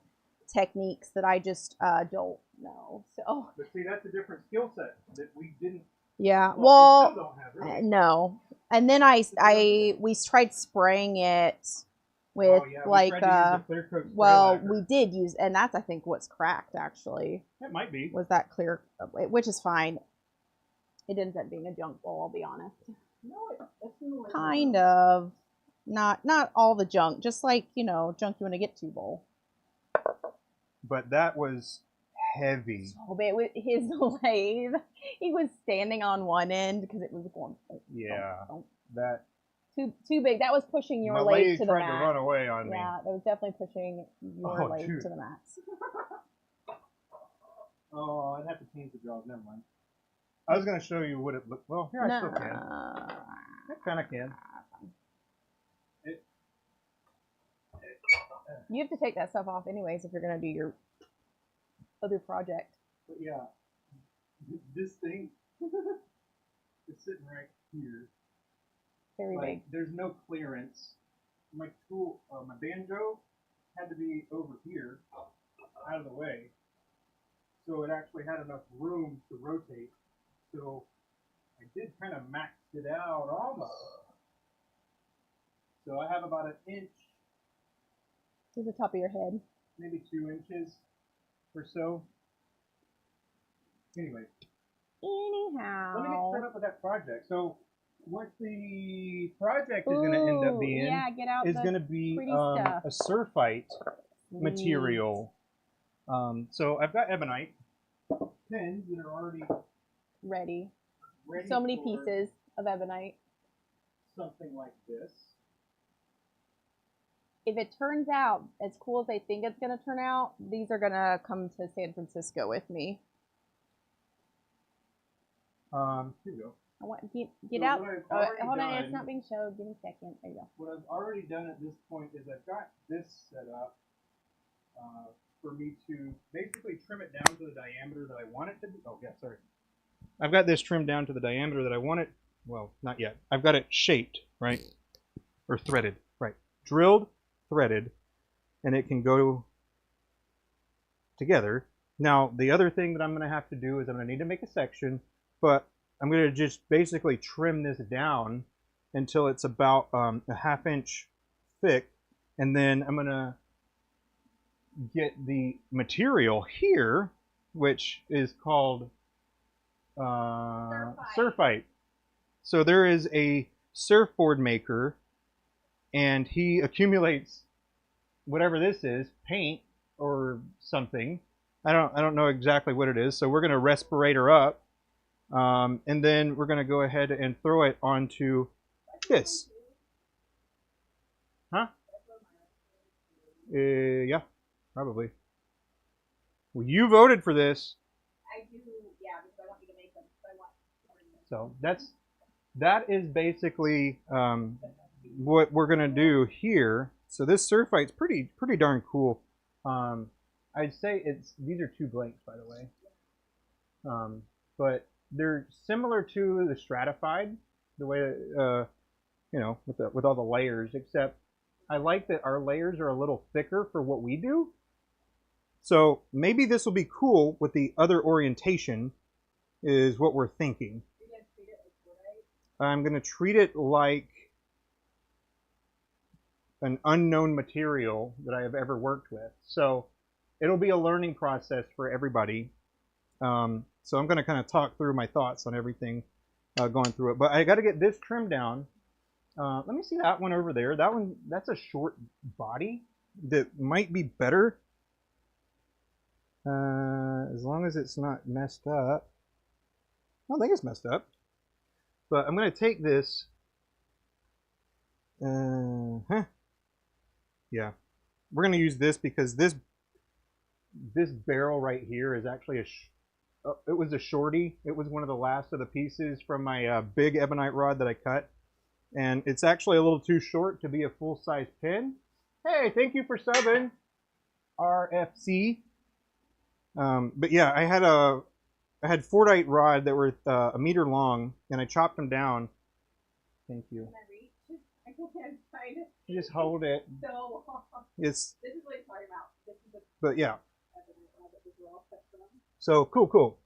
techniques that I just don't know. So. But see, that's a different skill set that we didn't. Yeah. Well, we still don't have, really. No. And then we tried spraying it with we did use, and that's I think what's cracked actually. That might be. Was that clear? Which is fine. It ends up being a junk bowl, I'll be honest. No, kind of. Not all the junk, just like, you know, junk you want to get to bowl. But that was heavy. So big. With his lathe, he was standing on one end because it was going. That. Too big. That was pushing your lathe to the max. tried to run away on me. Yeah, that was definitely pushing your lathe to the max. Oh, I'd have to change the jaws. Never mind. I was going to show you what it looked. Well, here I still can. I kind of can. You have to take that stuff off anyways if you're going to do your other project. But yeah, this thing is sitting right here. Very big. There's no clearance. My tool, my banjo had to be over here, out of the way. So it actually had enough room to rotate. So I did kind of max it out almost. So I have about an inch. To the top of your head. Maybe 2 inches or so. Anyway. Anyhow. Let me get started up with that project. So what the project is going to end up being is going to be a surfite material. So I've got ebonite pins that are already ready. So many pieces of ebonite. Something like this. If it turns out as cool as I think it's going to turn out, these are going to come to San Francisco with me. Here you go. I want get out. Hold on, it's not being showed. Give me a second. There you go. What I've already done at this point is I've got this set up for me to basically trim it down to the diameter that I want it to be. Oh, yeah, sorry. I've got this trimmed down to the diameter that I want it. Well, not yet. I've got it shaped, right? Or threaded, right? Drilled, threaded, and it can go together. Now, the other thing that I'm going to have to do is I'm going to need to make a section, but I'm going to just basically trim this down until it's about a ½ inch thick, and then I'm going to get the material here, which is called surfite. So there is a surfboard maker, and he accumulates whatever this is, paint or something. I don't know exactly what it is. So we're going to respirator up, and then we're going to go ahead and throw it onto this. Huh? Yeah, probably. Well, you voted for this. I do, yeah, because I want you to make them. So that is basically what we're gonna do here. So this surfite's pretty darn cool. I'd say these are 2 blanks, by the way, but they're similar to the stratified, the way you know, with all the layers, except I like that our layers are a little thicker for what we do. So maybe this will be cool with the other orientation, is what we're thinking. I'm going to treat it like an unknown material that I have ever worked with. So it'll be a learning process for everybody. So I'm going to kind of talk through my thoughts on everything going through it. But I got to get this trimmed down. Let me see that one over there. That one, that's a short body that might be better. As long as it's not messed up. I don't think it's messed up. But I'm going to take this. Yeah. We're going to use this because this barrel right here is actually it was a shorty. It was one of the last of the pieces from my big ebonite rod that I cut. And it's actually a little too short to be a full-size pin. Hey, thank you for subbing, RFC. But yeah, I had Fordite rod that were 1 meter long, and I chopped them down. Thank you. Can I reach? I can't find it. You just hold it. So, this is what he's talking about. This is a but yeah. So cool.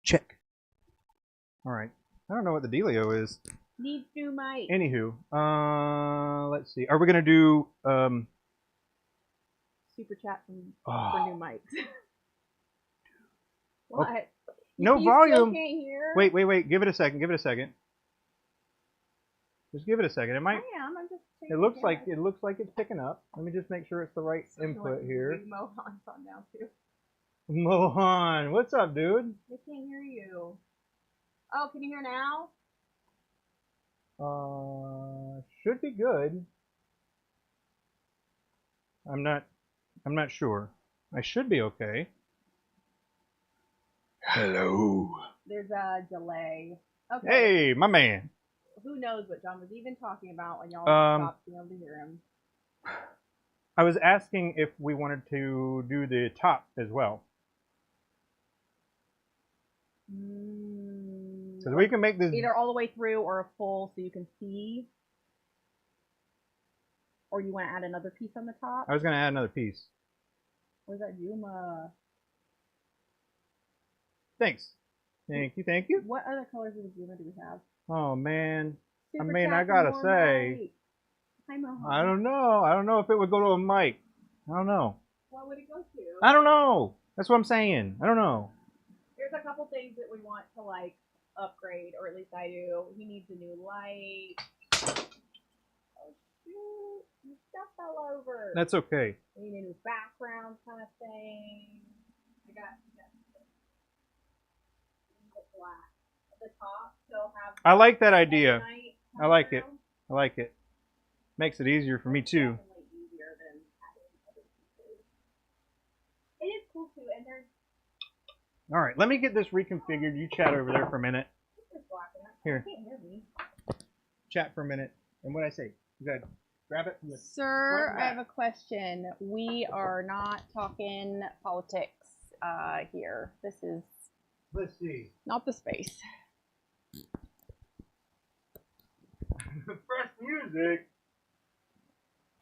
Check. All right. I don't know what the dealio is. Needs new mic. Anywho, let's see. Are we gonna do Super chat for new mics. What? Okay. No you volume. Still can't hear? Wait. Give it a second. Just give it a second. It might. I am. I'm just. It looks like it's picking up. Let me just make sure it's the right input here. Mohawk's on now too. Mohan, what's up, dude? I can't hear you. Oh, can you hear now? Should be good. I'm not sure. I should be okay. Hello. There's a delay. Okay. Hey, my man. Who knows what John was even talking about when y'all stopped being able to hear him. I was asking if we wanted to do the top as well. So we can make this either all the way through or a full so you can see. Or you want to add another piece on the top? I was going to add another piece. Where's that Yuma? Thanks. Thank you. What other colors of the Yuma do we have? Oh, man. Super I mean, chat I got to from say, Hi, Mohan. I don't know. I don't know if it would go to a mic. I don't know. What would it go to? I don't know. That's what I'm saying. I don't know. There's a couple things that we want to like upgrade, or at least I do. He needs a new light. Oh shoot, your stuff fell over. That's okay. We need a new background kind of thing. I got black at the top. So have I like that idea. I like it. around. I like it. Makes it easier for me too. Definitely easier than adding other pieces. It is cool too, and there's All right, let me get this reconfigured. You chat over there for a minute. Here. You can't hear me. Chat for a minute. And what I say? You gotta grab it from the Sir, I have a question. We are not talking politics here. This is Let's see. not the space. Fresh music.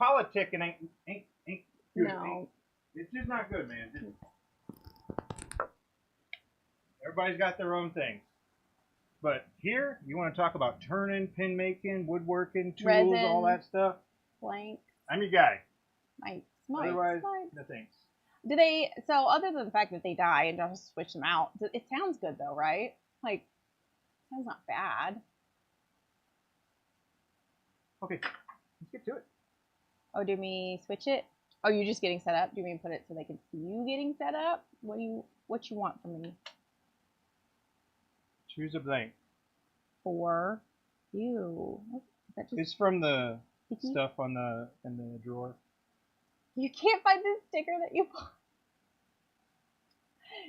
Politicking ain't good. No. It's just not good, man. Everybody's got their own things. But here, you want to talk about turning, pin making, woodworking, tools, Resin. all that stuff. Blank. I'm your guy. Might. Otherwise, no thanks. Do they? So other than the fact that they die and just switch them out, it sounds good though, right? Like, it sounds not bad. Okay, let's get to it. Oh, do me switch it? Oh, you're just getting set up? Do you mean put it so they can see you getting set up? What you want from me? Choose a blank. For you. Is that just It's from the sticky? stuff in the drawer. You can't find this sticker that you bought.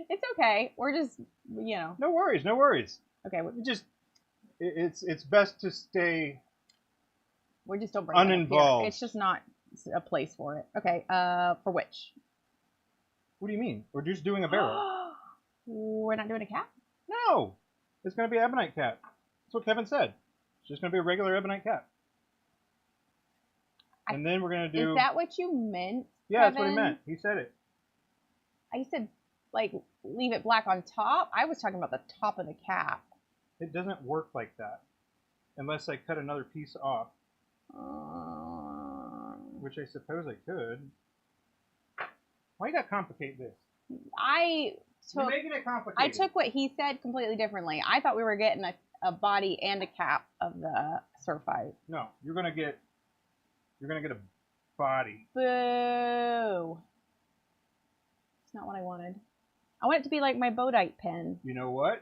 It's okay. We're just, you know. No worries. Okay, it's best to stay we just don't bring it up uninvolved. here. It's just not a place for it. Okay, for which? What do you mean? We're just doing a barrel. We're not doing a cap? No, it's gonna be an ebonite cap. That's what Kevin said. It's just gonna be a regular ebonite cap. And then we're gonna do. Is that what you meant? Yeah, Kevin? that's what he meant. He said it. I said, like, leave it black on top. I was talking about the top of the cap. It doesn't work like that, unless I cut another piece off, which I suppose I could. Why you gotta complicate this? You're making it complicated. I took what he said completely differently. I thought we were getting a body and a cap of the certified. No, you're gonna get a body. Boo. It's not what I wanted. I want it to be like my Bodite pen. You know what?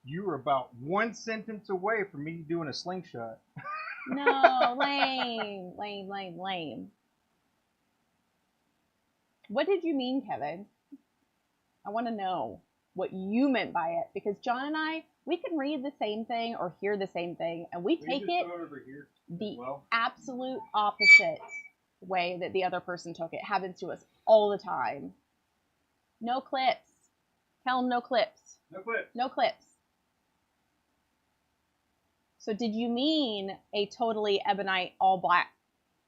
You were about one sentence away from me doing a slingshot. No, lame. Lame. What did you mean, Kevin? I want to know what you meant by it, because John and I, we can read the same thing or hear the same thing, and we take it the absolute opposite way that the other person took it. It happens to us all the time. No clips. Tell them no clips. No clips. So did you mean a totally ebonite all black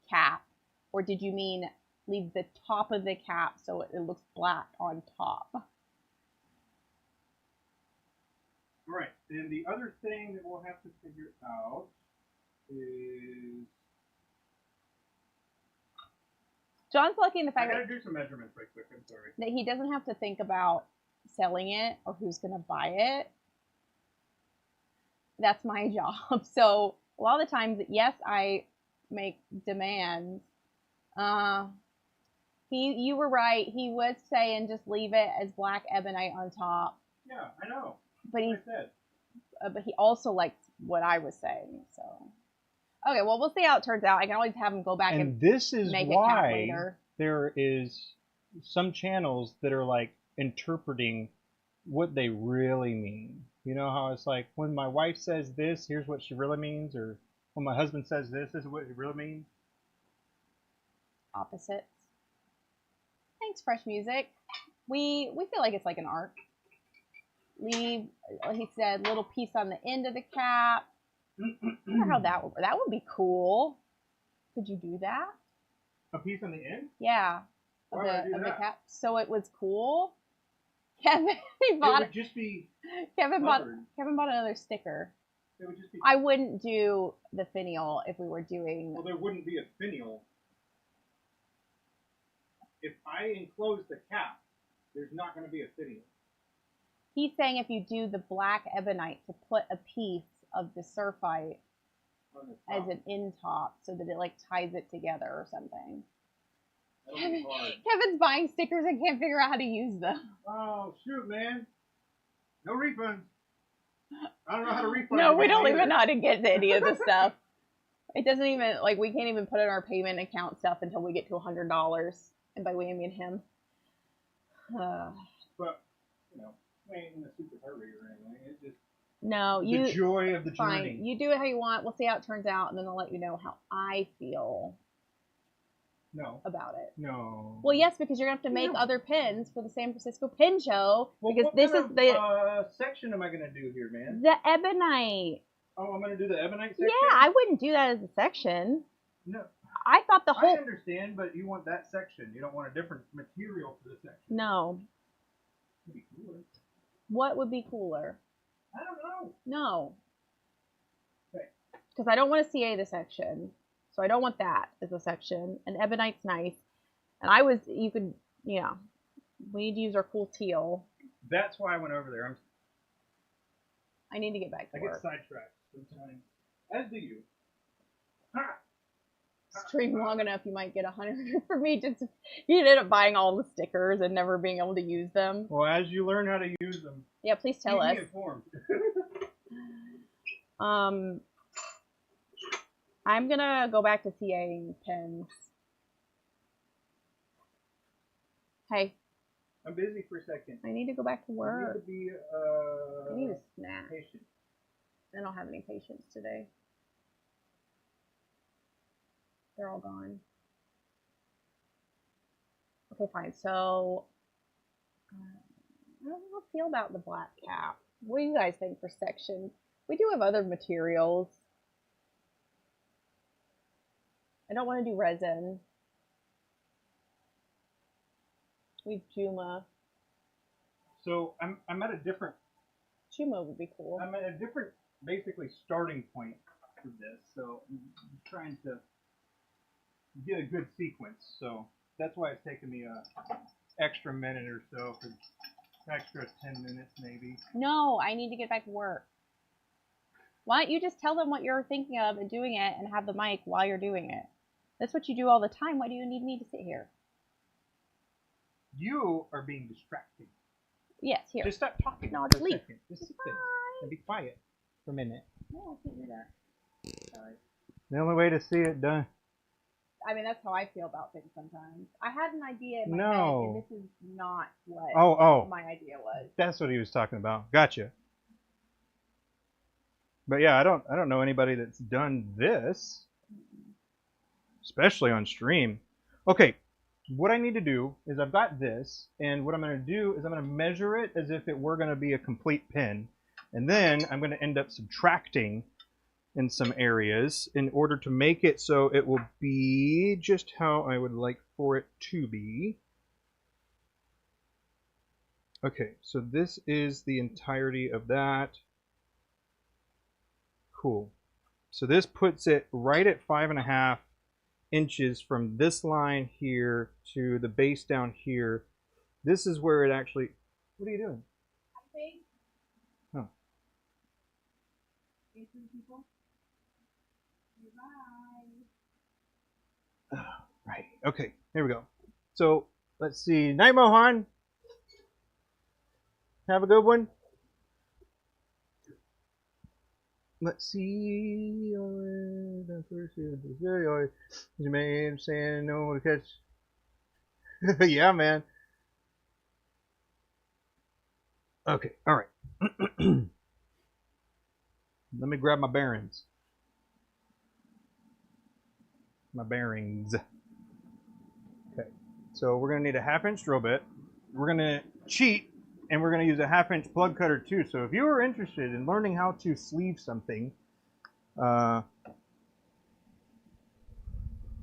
cap, or did you mean leave the top of the cap so it looks black on top? All right, and the other thing that we'll have to figure out is... John's lucky in the fact I gotta do some measurements right quick, I'm sorry. that he doesn't have to think about selling it or who's gonna buy it. That's my job. So a lot of the times, yes, I make demands. You were right. He was saying just leave it as black ebonite on top. Yeah, I know. But But he also liked what I was saying. So okay, well we'll see how it turns out. I can always have him go back and this is make a cat why later. there is some channels that are like interpreting what they really mean. You know how it's like when my wife says this, here's what she really means, or when my husband says this is what it really means. Opposites. Thanks, Fresh Music. We feel like it's like an arc. Leave, he said, little piece on the end of the cap. I wonder how that would work. That would be cool. Could you do that? A piece on the end? Yeah. Why would I do Of the that? cap. So it was cool. Kevin, he bought It would just be Kevin bought covered. another sticker. It would just be. I wouldn't do the finial if we were doing. Well, there wouldn't be a finial. If I enclose the cap, there's not going to be a finial. He's saying if you do the black ebonite to put a piece of the surfite as an end top so that it like ties it together or something. Kevin's buying stickers and can't figure out how to use them. Oh, shoot, man. No refunds. I don't know how to refund. No, we don't even know how to get to any of the stuff. It doesn't even, like, we can't even put in our payment account stuff until we get to $100. And by we, I mean him. But, you know, we ain't in a super hurry or anything. It's just no, the joy of the fine. journey. You do it how you want. We'll see how it turns out, and then I'll let you know how I feel. No. About it. No. Well, yes, because you're going to have to make other pins for the San Francisco Pin Show. Well, because this is the section am I going to do here, man? The ebonite. Oh, I'm going to do the ebonite section? Yeah, I wouldn't do that as a section. No. I thought the whole... I understand, but you want that section. You don't want a different material for the section. No. It'd be cooler. What would be cooler? I don't know. No. Okay. Because I don't want to CA the section. So I don't want that as a section. And ebonite's nice. And you could, yeah. We need to use our cool teal. That's why I went over there. I need to get back to work. I get sidetracked sometimes. As do you. Ha! Stream long enough, you might get 100 for me. Just you end up buying all the stickers and never being able to use them. Well, as you learn how to use them, yeah, please tell us. Keep me informed. I'm gonna go back to CAing pins. Hey. I'm busy for a second. I need to go back to work. I need to be I need a snack. Patient. I don't have any patience today. They're all gone. Okay, fine. So, I don't know how I feel about the black cap. What do you guys think for sections? We do have other materials. I don't want to do resin. We've Juma. So I'm at a different. Juma would be cool. I'm at a different, basically, starting point for this. So I'm trying to get a good sequence. So that's why it's taken me a extra minute or so, for extra 10 minutes maybe. No, I need to get back to work. Why don't you just tell them what you're thinking of and doing it and have the mic while you're doing it? That's what you do all the time. Why do you need me to sit here? You are being distracting. Yes, here. Just stop talking. No, I'll just leave. Just sit there and be quiet for a minute. No, I can't do that. Sorry. The only way to see it done. I mean, that's how I feel about things sometimes. I had an idea in my head, and this is not what my idea was. That's what he was talking about. Gotcha. But yeah, I don't know anybody that's done this, especially on stream. Okay, what I need to do is I've got this, and what I'm going to do is I'm going to measure it as if it were going to be a complete pin, and then I'm going to end up subtracting in some areas in order to make it so it will be just how I would like for it to be. Okay, so this is the entirety of that. Cool. So this puts it right at 5.5 inches from this line here to the base down here. This is where it actually... What are you doing? I think. Huh. People. Right. Okay. Here we go. So let's see. Night Mohan. Have a good one. Let's see. You may understand no one to catch. Yeah, man. Okay, all right. Let me grab my bearings. My bearings. Okay, so we're gonna need a 1/2-inch drill bit. We're gonna cheat, and we're gonna use a 1/2-inch plug cutter too. So if you are interested in learning how to sleeve something,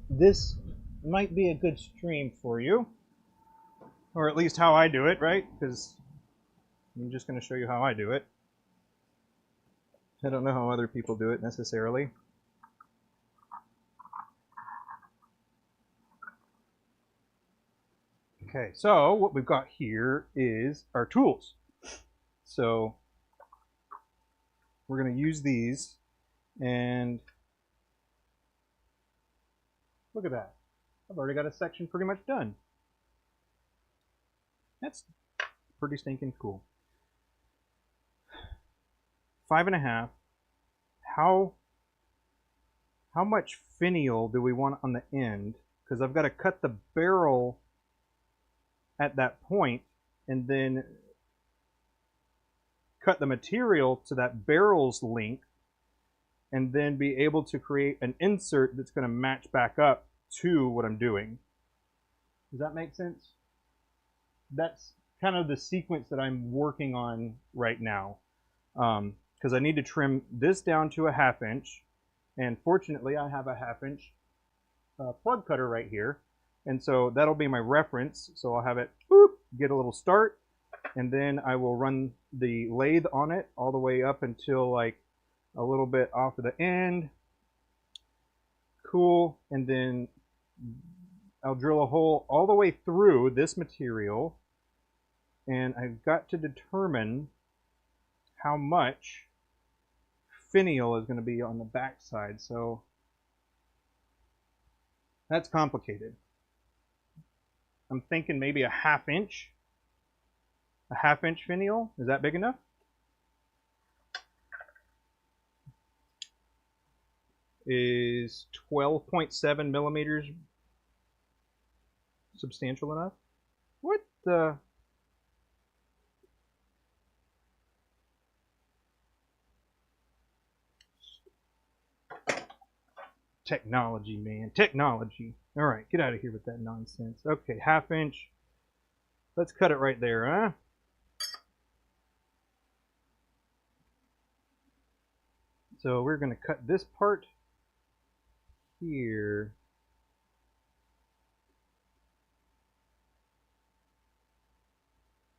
this might be a good stream for you, or at least how I do it, right? Because I'm just going to show you how I do it. I don't know how other people do it necessarily. Okay, so what we've got here is our tools. So we're going to use these, and look at that. I've already got a section pretty much done. That's pretty stinking cool. 5.5. How much finial do we want on the end? Because I've got to cut the barrel at that point and then cut the material to that barrel's length and then be able to create an insert that's going to match back up to what I'm doing. Does that make sense? That's kind of the sequence that I'm working on right now. Because I need to trim this down to a 1/2-inch, and fortunately I have a 1/2-inch plug cutter right here, and so that'll be my reference. So I'll have it get a little start, and then I will run the lathe on it all the way up until like a little bit off of the end. Cool. And then I'll drill a hole all the way through this material, and I've got to determine how much finial is going to be on the back side. So that's complicated. I'm thinking maybe a 1/2-inch. A 1/2-inch finial. Is that big enough? Is 12.7 millimeters substantial enough? What the? Technology, man. Technology. All right, get out of here with that nonsense. Okay, 1/2-inch. Let's cut it right there, huh? So we're going to cut this part here.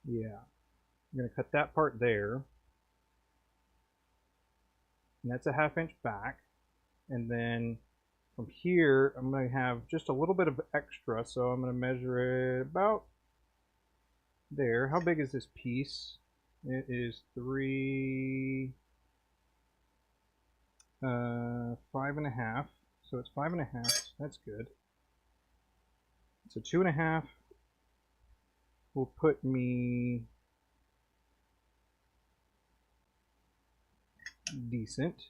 Yeah. I'm going to cut that part there. And that's a 1/2-inch back. And then from here, I'm going to have just a little bit of extra. So I'm going to measure it about there. How big is this piece? It is 5.5. So it's 5.5. That's good. So 2.5 will put me decent.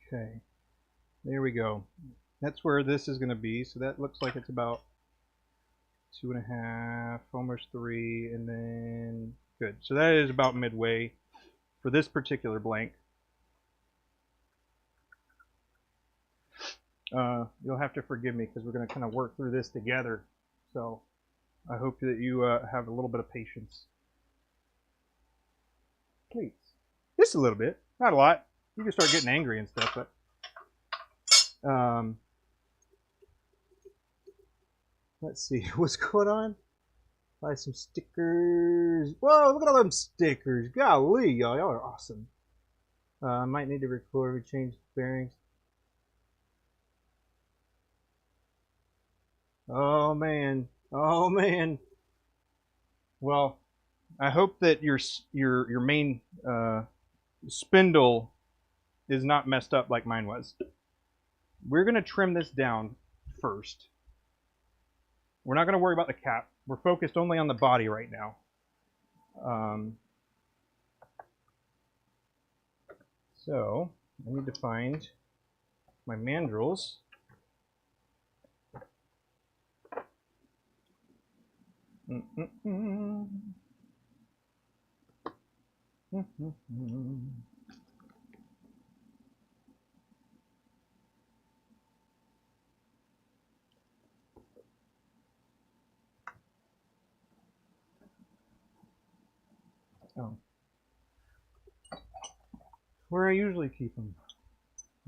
Okay, there we go. That's where this is going to be. So that looks like it's about 2.5, almost 3, and then good. So that is about midway for this particular blank. You'll have to forgive me because we're going to kind of work through this together. So I hope that you have a little bit of patience. Please. Just a little bit. Not a lot. You can start getting angry and stuff, but let's see what's going on. Buy some stickers. Whoa, look at all them stickers. Golly, y'all are awesome. I might need to record. We change the bearings. Oh man. Oh man. Well, I hope that your main spindle is not messed up like mine was. we're going to trim this down first. We're not going to worry about the cap. We're focused only on the body right now. So I need to find my mandrels. Oh. Where I usually keep them.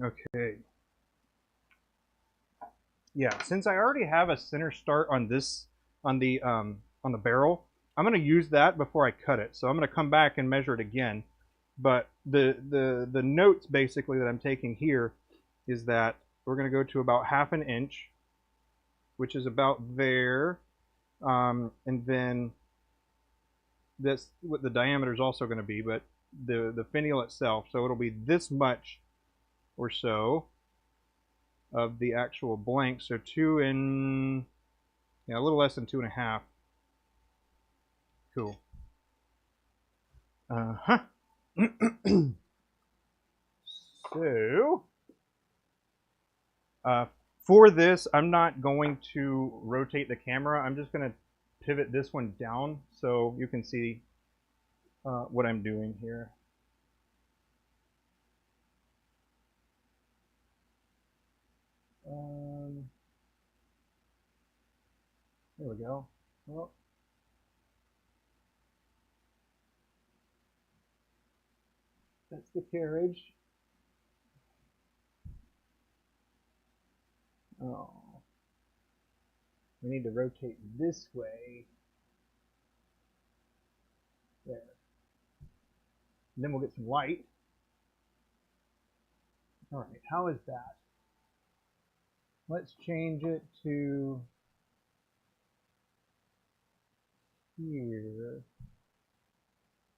Okay. Yeah, since I already have a center start on this, on the barrel, I'm going to use that before I cut it. So I'm going to come back and measure it again. But the notes basically that I'm taking here is that we're going to go to about 1/2 inch, which is about there. And then this, what the diameter is also going to be, but the finial itself. So it'll be this much or so of the actual blank. So 2 and, yeah, a little less than 2.5. Cool. So, for this, I'm not going to rotate the camera. I'm just going to pivot this one down so you can see what I'm doing here. There we go. Well, that's the carriage. Oh, we need to rotate this way. There. And then we'll get some light. All right, how is that? Let's change it to here.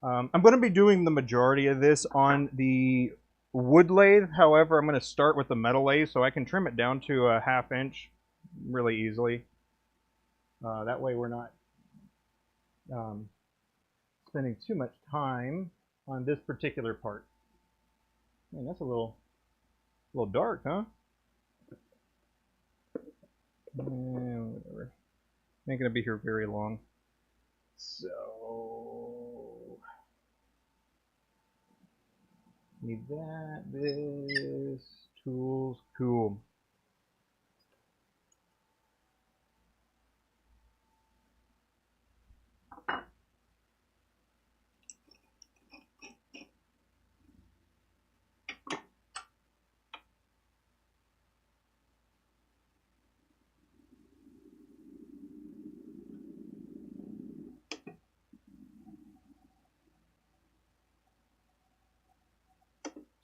I'm going to be doing the majority of this on the wood lathe. However, I'm going to start with the metal lathe so I can trim it down to 1/2 inch really easily. That way we're not spending too much time on this particular part. Man, that's a little dark, huh? Whatever. Ain't gonna be here very long. So need that, this, tools, cool.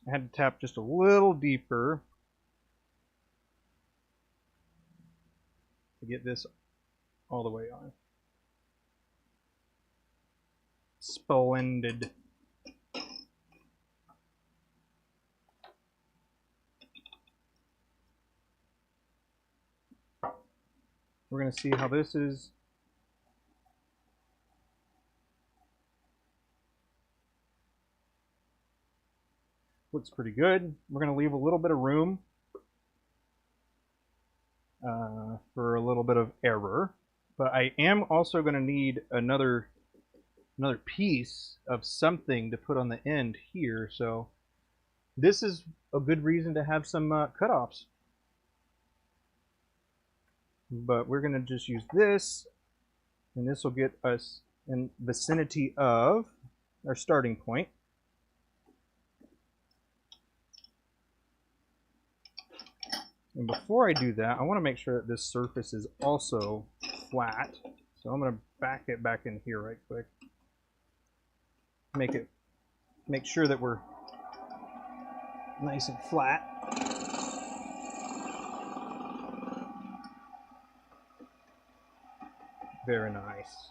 I had to tap just a little deeper to get this all the way on. Splendid. We're going to see how this is. Looks pretty good. We're going to leave a little bit of room for a little bit of error. But I am also going to need another piece of something to put on the end here. So this is a good reason to have some cutoffs. But we're going to just use this, and this will get us in vicinity of our starting point. And before I do that, I want to make sure that this surface is also flat. So I'm going to back it back in here right quick. Make sure that we're nice and flat. Very nice.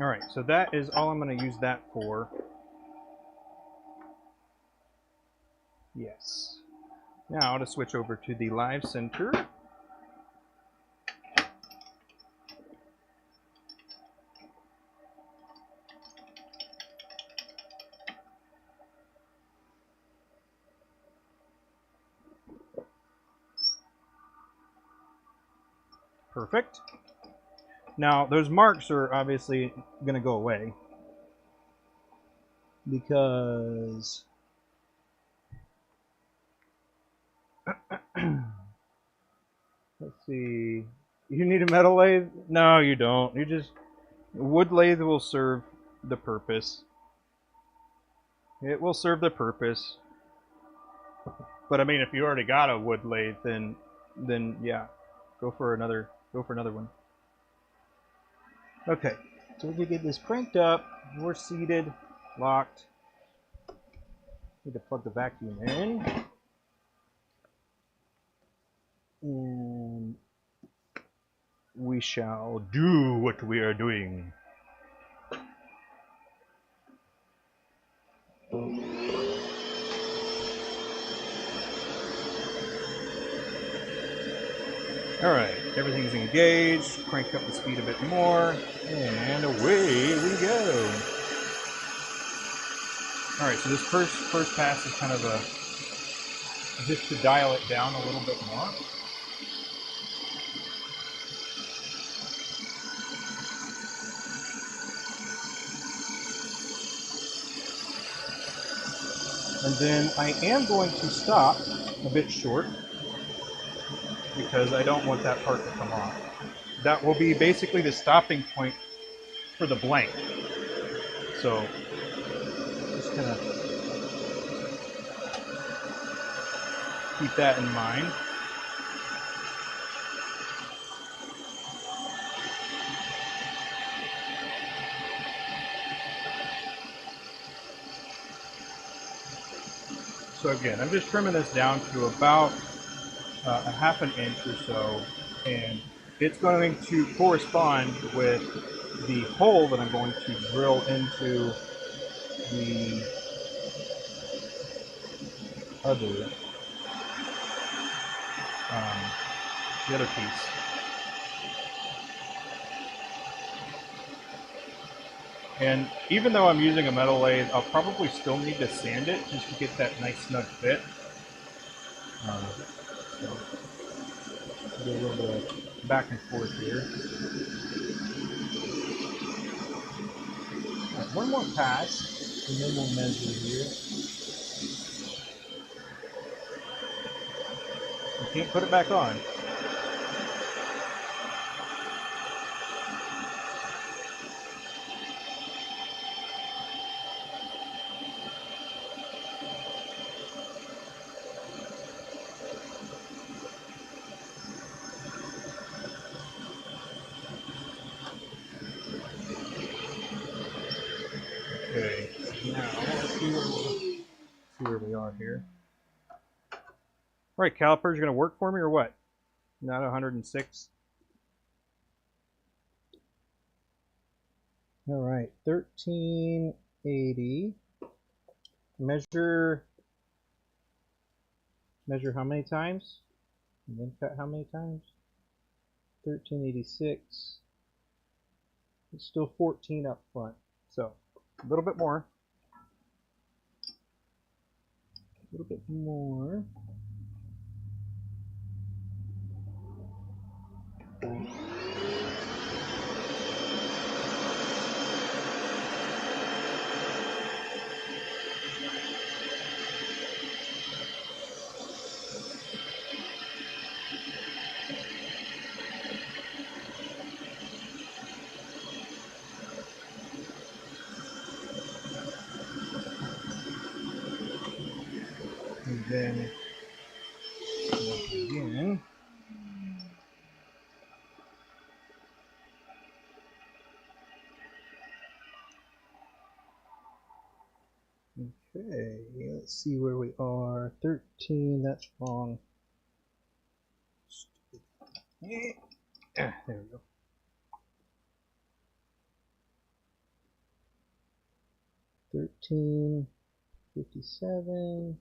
All right, so that is all I'm going to use that for. Yes. Now to switch over to the live center. Perfect. Now, those marks are obviously going to go away because let's see. You need a metal lathe? No, you don't. You just wood lathe will serve the purpose. It will serve the purpose. But I mean, if you already got a wood lathe, then yeah, go for another one. Okay, so we get this cranked up. We're seated, locked. Need to plug the vacuum in. And we shall do what we are doing. Alright, everything's engaged. Crank up the speed a bit more. And away we go. Alright, so this first pass is kind of just to dial it down a little bit more. And then I am going to stop a bit short because I don't want that part to come off. That will be basically the stopping point for the blank. So just kind of keep that in mind. So again, I'm just trimming this down to about a half an inch or so, and it's going to correspond with the hole that I'm going to drill into the other piece. And even though I'm using a metal lathe, I'll probably still need to sand it just to get that nice snug fit. So do a little bit of back and forth here. All right, one more pass, and then we'll measure here. You can't put it back on. Okay, now let's see where we are here. All right, calipers, you gonna work for me or what? Not 106. All right, 1380. Measure how many times? And then cut how many times? 1386. It's still 14 up front, so a little bit more. A little bit more. And then again. Okay, let's see where we are. 13, that's wrong. There we go. 1357.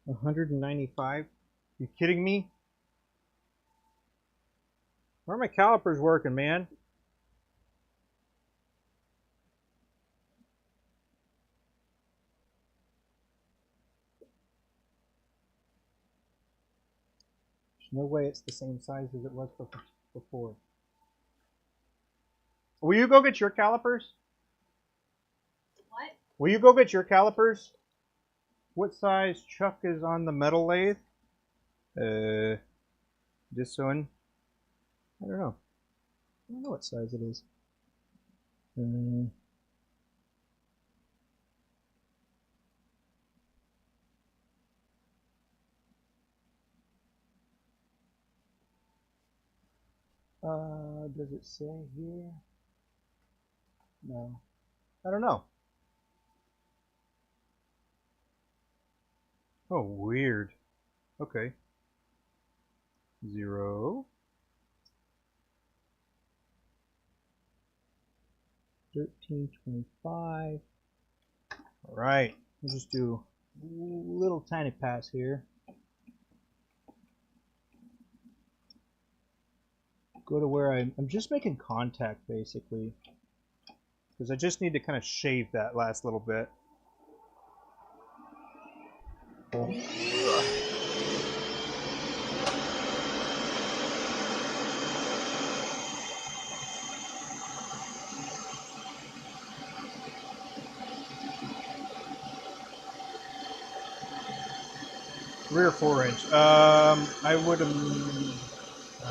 195. You kidding me? Where are my calipers working, man? There's no way it's the same size as it was before. Will you go get your calipers? What? Will you go get your calipers? What size chuck is on the metal lathe? This one? I don't know. I don't know what size it is. Does it say here? No. I don't know. Oh, weird. Okay. 0. 1325. All right. We'll just do a little tiny pass here. Go to where I'm just making contact basically, because I just need to kind of shave that last little bit. Cool. Three or 4 inch. I would. I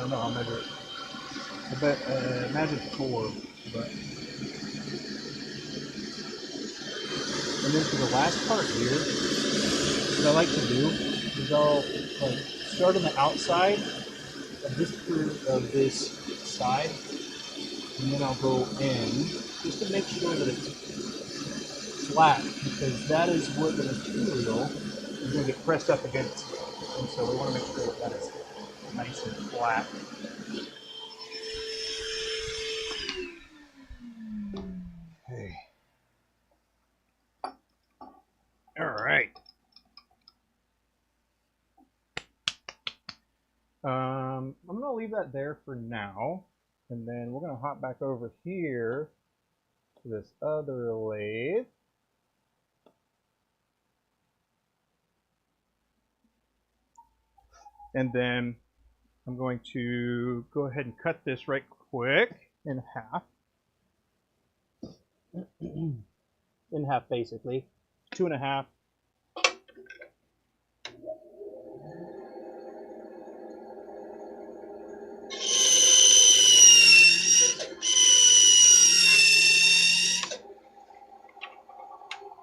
don't know. I'll measure it. I bet. Imagine 4, but. And then for the last part here, what I like to do is I'll like start on the outside of this side, and then I'll go in just to make sure that it's flat, because that is what the material is going to get pressed up against, and so we want to make sure that is nice and flat. Okay. All right. I'm going to leave that there for now, and then we're going to hop back over here to this other lathe. And then I'm going to go ahead and cut this right quick in half. In half, basically. 2.5.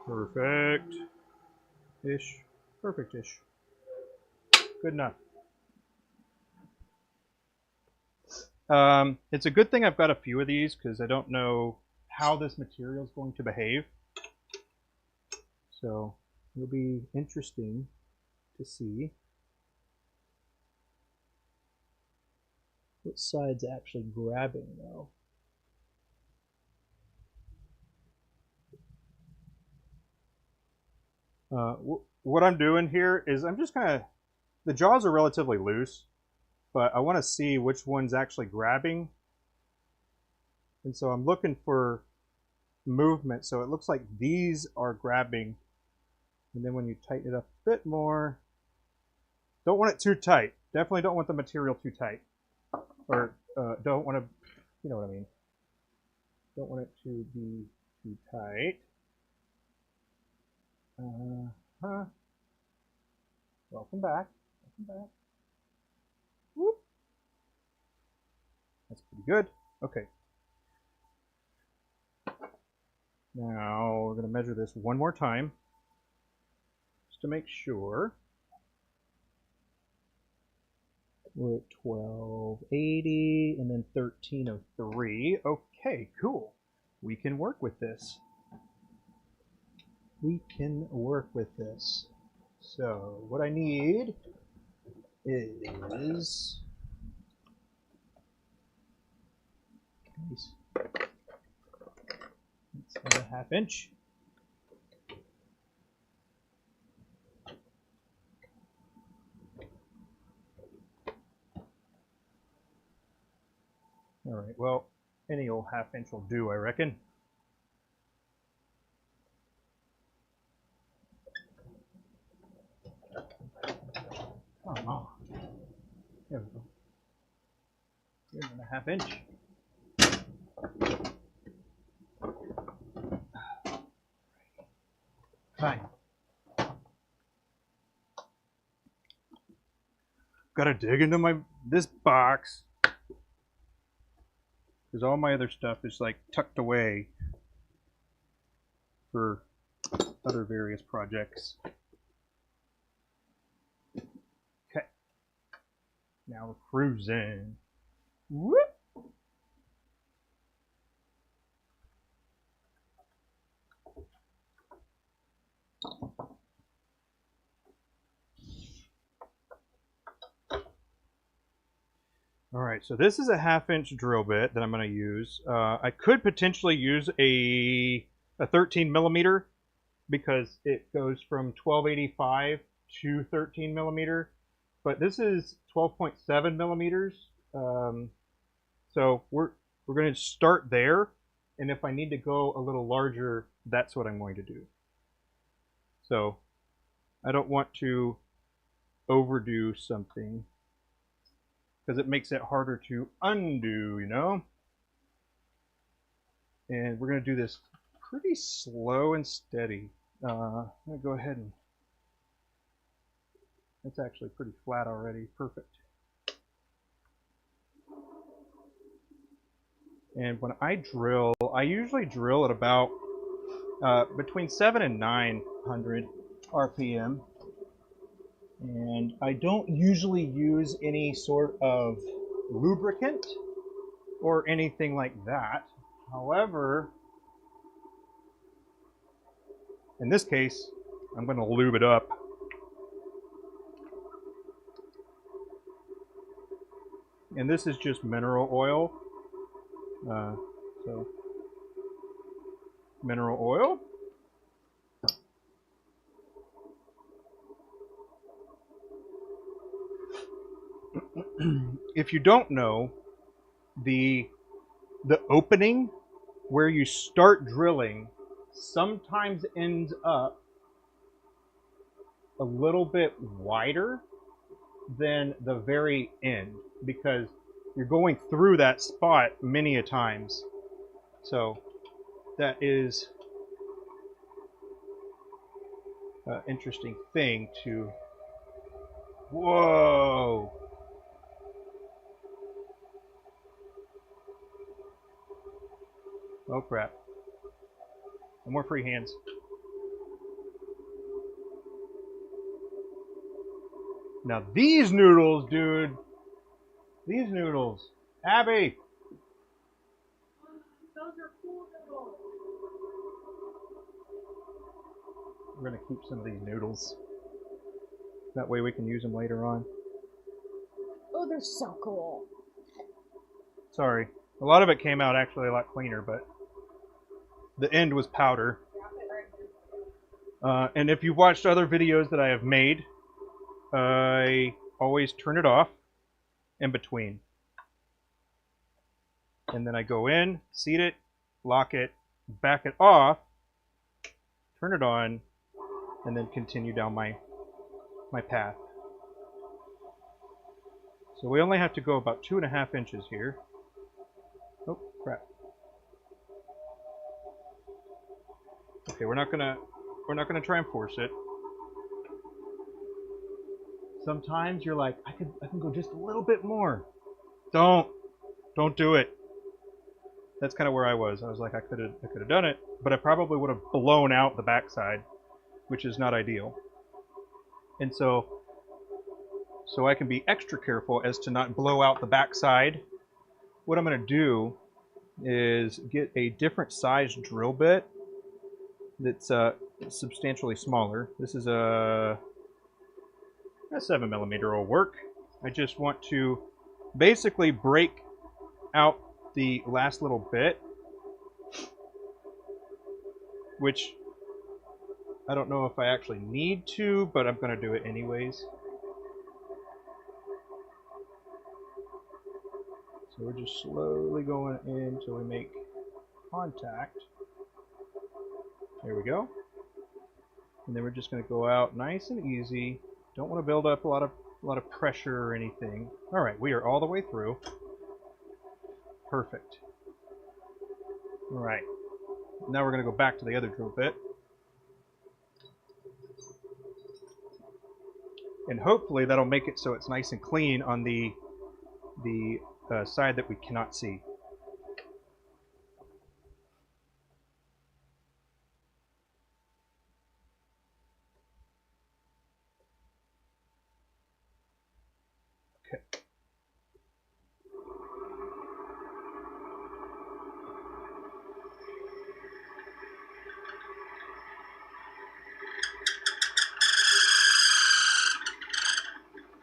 Perfect-ish. Perfect-ish. Good enough. It's a good thing I've got a few of these, because I don't know how this material is going to behave. So it'll be interesting to see what side's actually grabbing though. What I'm doing here is I'm just kind of, the jaws are relatively loose, but I want to see which one's actually grabbing. And so I'm looking for movement. So it looks like these are grabbing. And then when you tighten it up a bit more, don't want it too tight. Definitely don't want the material too tight. Or don't want to, you know what I mean. Don't want it to be too tight. Welcome back. Welcome back. Whoop. That's pretty good. Okay. Now we're going to measure this one more time, just to make sure. We're at 1280 and then 1303. Okay, cool. We can work with this. We can work with this. So what I need is It's a 1/2 inch. All right, well, any old 1/2 inch will do, I reckon. Oh, there we go. Here's a 1/2 inch. Fine. Gotta dig into this box, because all my other stuff is like tucked away for other various projects. Okay. Now we're cruising. Whoop. All right, so this is a 1/2 inch drill bit that I'm going to use. I could potentially use a 13 millimeter because it goes from 1285 to 13 millimeter, but this is 12.7 millimeters. So we're going to start there, and if I need to go a little larger, that's what I'm going to do. So I don't want to overdo something, because it makes it harder to undo, you know? And we're going to do this pretty slow and steady. I'm going to go ahead and... It's actually pretty flat already. Perfect. And when I drill, I usually drill at about between 700 and 900 RPM. And I don't usually use any sort of lubricant or anything like that. However, in this case, I'm going to lube it up. And this is just mineral oil. So, mineral oil. If you don't know, the opening where you start drilling sometimes ends up a little bit wider than the very end, because you're going through that spot many a times. So that is an interesting thing to... Whoa! Oh crap. No more free hands. Now these noodles, dude. These noodles. Abby! Those are cool noodles. We're going to keep some of these noodles. That way we can use them later on. Oh, they're so cool. Sorry. A lot of it came out actually a lot cleaner, but the end was powder. And if you've watched other videos that I have made, I always turn it off in between. And then I go in, seat it, lock it, back it off, turn it on, and then continue down my path. So we only have to go about 2.5 inches here. Oh, crap. Okay, we're not gonna try and force it. Sometimes you're like, I can go just a little bit more. Don't do it. That's kind of where I was. I was like, I could have done it, but I probably would have blown out the backside, which is not ideal. And so I can be extra careful as to not blow out the backside. What I'm going to do is get a different size drill bit that's substantially smaller. This is a 7 millimeter will work. I just want to basically break out the last little bit which I don't know if I actually need to, but I'm going to do it anyways. So we're just slowly going in until we make contact. There we go. And then we're just going to go out nice and easy. Don't want to build up a lot of pressure or anything. All right, we are all the way through. Perfect. All right. Now we're going to go back to the other drill bit. And hopefully that'll make it so it's nice and clean on the side that we cannot see. Okay.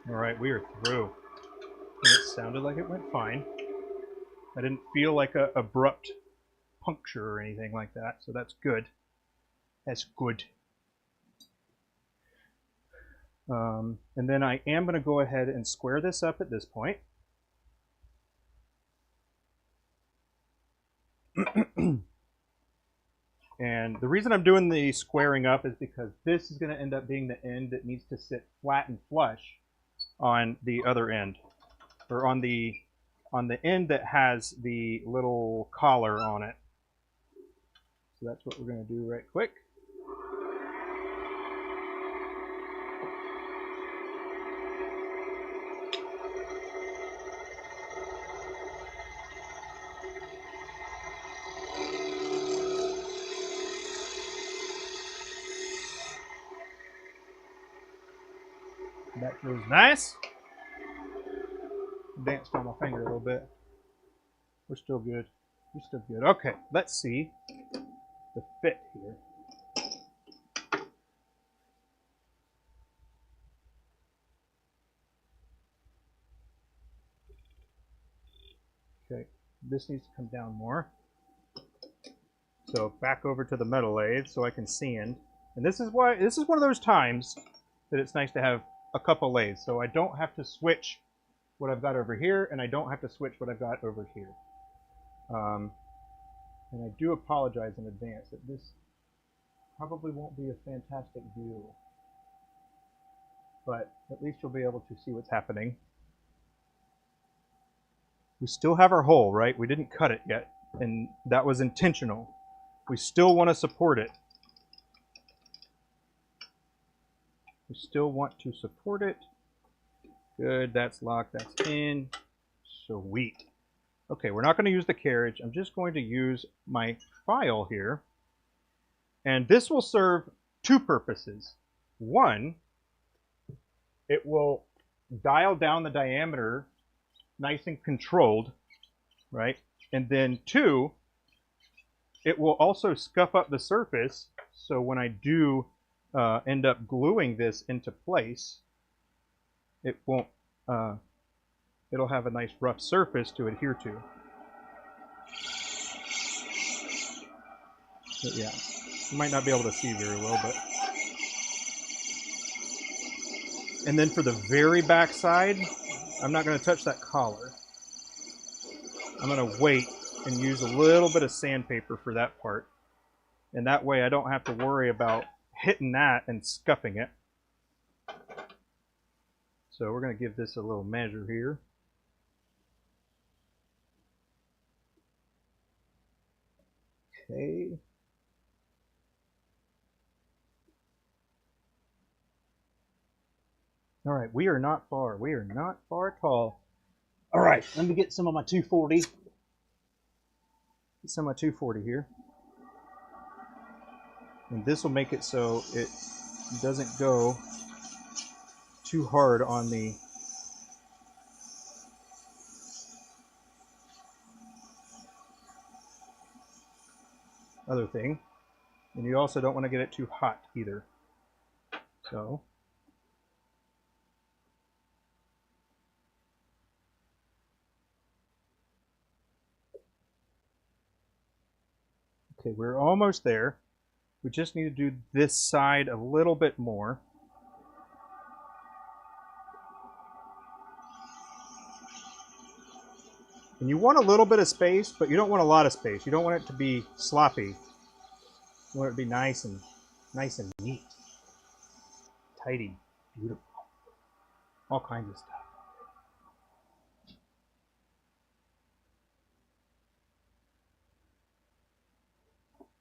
All right, we are through. And it sounded like it went fine. I didn't feel like a abrupt puncture or anything like that, so that's good. That's good. And then I am going to go ahead and square this up at this point. And the reason I'm doing the squaring up is because this is going to end up being the end that needs to sit flat and flush on the other end, or on the end that has the little collar on it. So that's what we're going to do right quick. That feels nice. Danced on my finger a little bit. We're still good. We're still good. Okay, let's see the fit here. Okay, this needs to come down more. So back over to the metal lathe so I can sand. And this is one of those times that it's nice to have a couple lathes, so I don't have to switch what I've got over here, and I don't have to switch what I've got over here. And I do apologize in advance that this probably won't be a fantastic view, but at least you'll be able to see what's happening. We still have our hole, right? We didn't cut it yet, and that was intentional. We still want to support it. We still want to support it. Good, that's locked, that's in. Sweet. Okay, we're not going to use the carriage. I'm just going to use my file here. And this will serve two purposes. One, it will dial down the diameter nice and controlled, right? And then two, it will also scuff up the surface, so when I do end up gluing this into place, it won't, it'll have a nice rough surface to adhere to. But yeah, you might not be able to see very well, but. And then for the very back side, I'm not going to touch that collar. I'm going to wait and use a little bit of sandpaper for that part. And that way I don't have to worry about hitting that and scuffing it. So we're going to give this a little measure here. Okay. All right, we are not far. We are not far at all. All right, let me get some of my 240. Get some of my 240 here. And this will make it so it doesn't go too hard on the other thing. And you also don't want to get it too hot either. So okay, we're almost there. We just need to do this side a little bit more. And you want a little bit of space, but you don't want a lot of space. You don't want it to be sloppy. You want it to be nice and neat, tidy, beautiful, all kinds of stuff.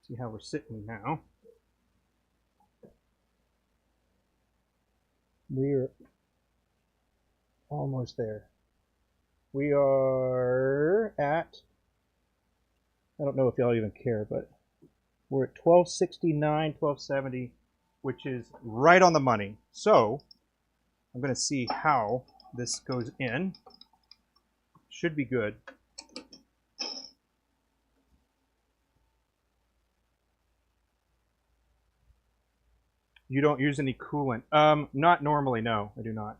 See how we're sitting now. We're almost there. We are at, I don't know if y'all even care, but we're at 1269, 1270, which is right on the money. So I'm going to see how this goes in. Should be good. You don't use any coolant? Not normally, no, I do not.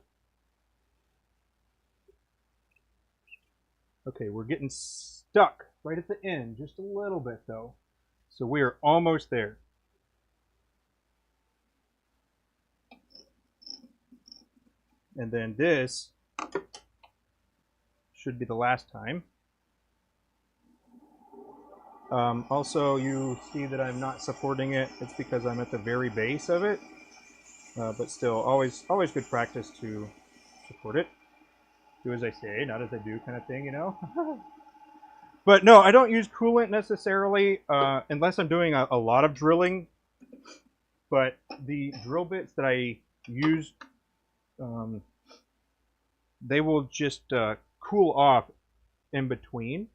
Okay, we're getting stuck right at the end, just a little bit though. So we are almost there. And then this should be the last time. Also, you see that I'm not supporting it. It's because I'm at the very base of it. But still, always good practice to support it. Do as I say, not as I do kind of thing, you know? But no, I don't use coolant necessarily unless I'm doing a lot of drilling. But the drill bits that I use, they will just cool off in between.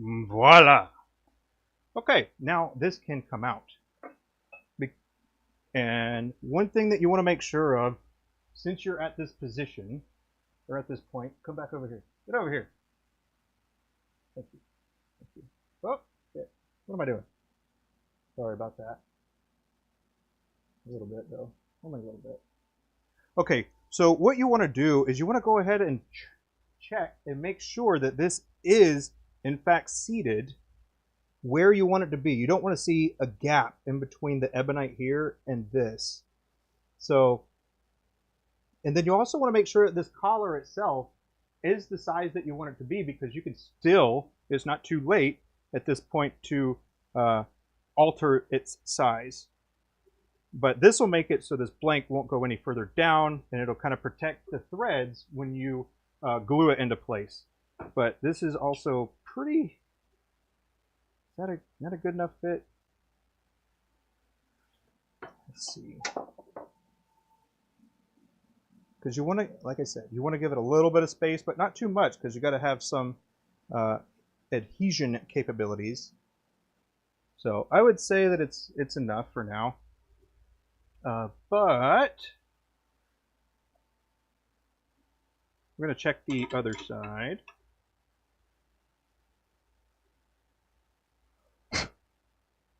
Voila! Okay, now this can come out. And one thing that you want to make sure of, since you're at this position, or at this point, come back over here. Get over here. Thank you. Thank you. Oh, shit. What am I doing? Sorry about that. A little bit, though. Only a little bit. Okay, so what you want to do is you want to go ahead and check and make sure that this is, in fact, seated where you want it to be. You don't want to see a gap in between the ebonite here and this. So, and then you also want to make sure that this collar itself is the size that you want it to be, because you can still, it's not too late at this point to alter its size. But this will make it so this blank won't go any further down, and it'll kind of protect the threads when you glue it into place. But this is also pretty, is that a good enough fit? Let's see. Because you want to, like I said, you want to give it a little bit of space, but not too much, because you got to have some adhesion capabilities. So I would say that it's enough for now. But we're going to check the other side.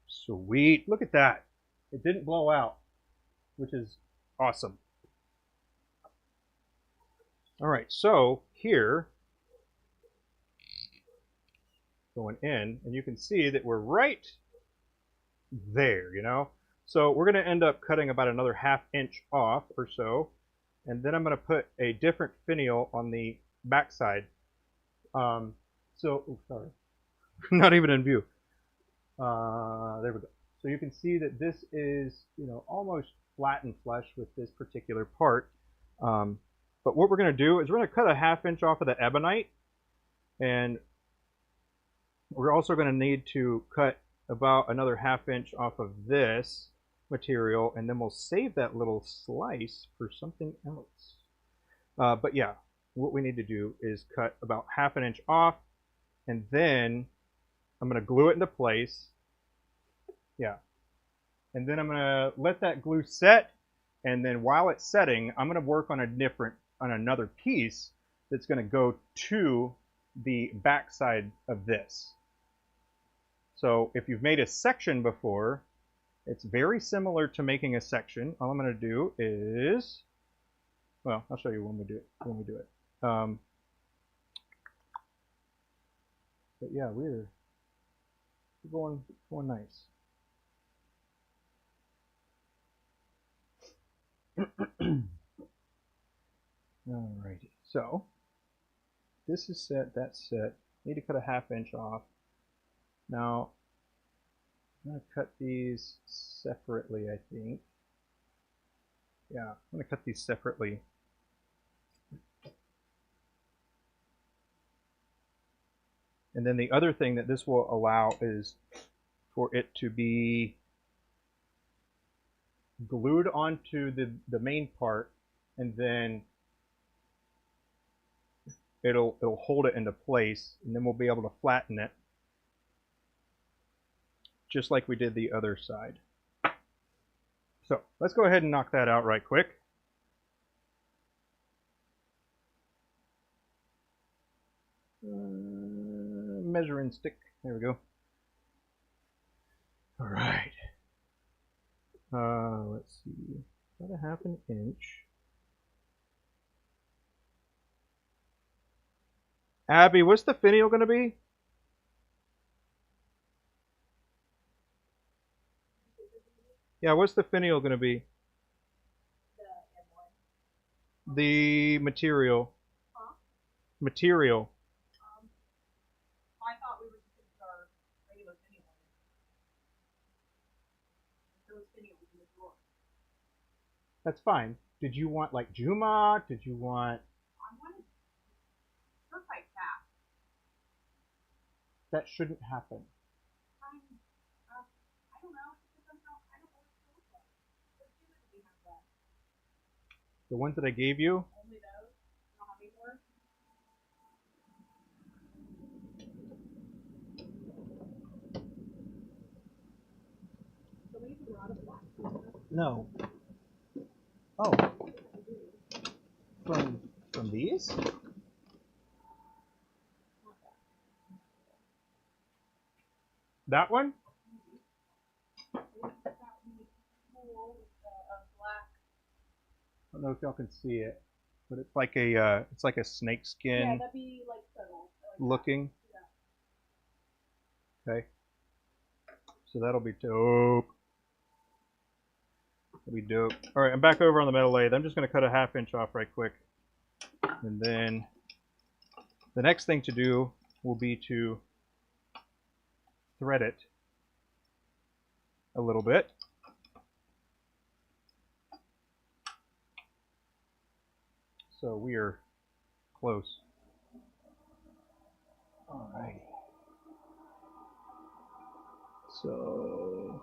Sweet. Look at that. It didn't blow out, which is awesome. All right, so here, going in, and you can see that we're right there, you know? So we're going to end up cutting about another ½ inch off or so, and then I'm going to put a different finial on the back side. Oh, sorry, not even in view. There we go. So you can see that this is, you know, almost flat and flush with this particular part. But what we're going to do is we're going to cut a ½ inch off of the ebonite, and we're also going to need to cut about another ½ inch off of this material, and then we'll save that little slice for something else. But yeah, what we need to do is cut about ½ an inch off, and then I'm going to glue it into place. Yeah. And then I'm going to let that glue set, and then while it's setting, I'm going to work on another piece that's going to go to the back side of this. So if you've made a section before, it's very similar to making a section. All I'm going to do is, well, I'll show you when we do it. But yeah, we're going nice. Alrighty, so this is set, that's set. Need to cut a 1/2 inch off. Now, I'm going to cut these separately, I think. Yeah, I'm going to cut these separately. And then the other thing that this will allow is for it to be glued onto the main part, and then it'll hold it into place, and then we'll be able to flatten it just like we did the other side. So let's go ahead and knock that out right quick. Measuring stick. There we go. All right. Let's see. About a 1/2 inch. Abby, what's the finial going to be? Yeah, what's the finial going to be? The material. Huh? Material. I thought we were just going to start regular finial. There was finial in the drawer. That's fine. Did you want like Juma? Did you want? I wanted perfect cap. That shouldn't happen. I don't know. I don't know what it looks like. What Juma do we have left? The ones that I gave you? Only those? You don't have any more? So we need a lot of black. No. Oh. From these? That one? I don't know if y'all can see it, but it's like a snake skin. Yeah, that'd be like subtle. Looking. Yeah. Okay. So that'll be dope. That'll be dope. All right, I'm back over on the metal lathe. I'm just going to cut a 1/2 inch off right quick. And then the next thing to do will be to thread it a little bit. So we are close. All right. So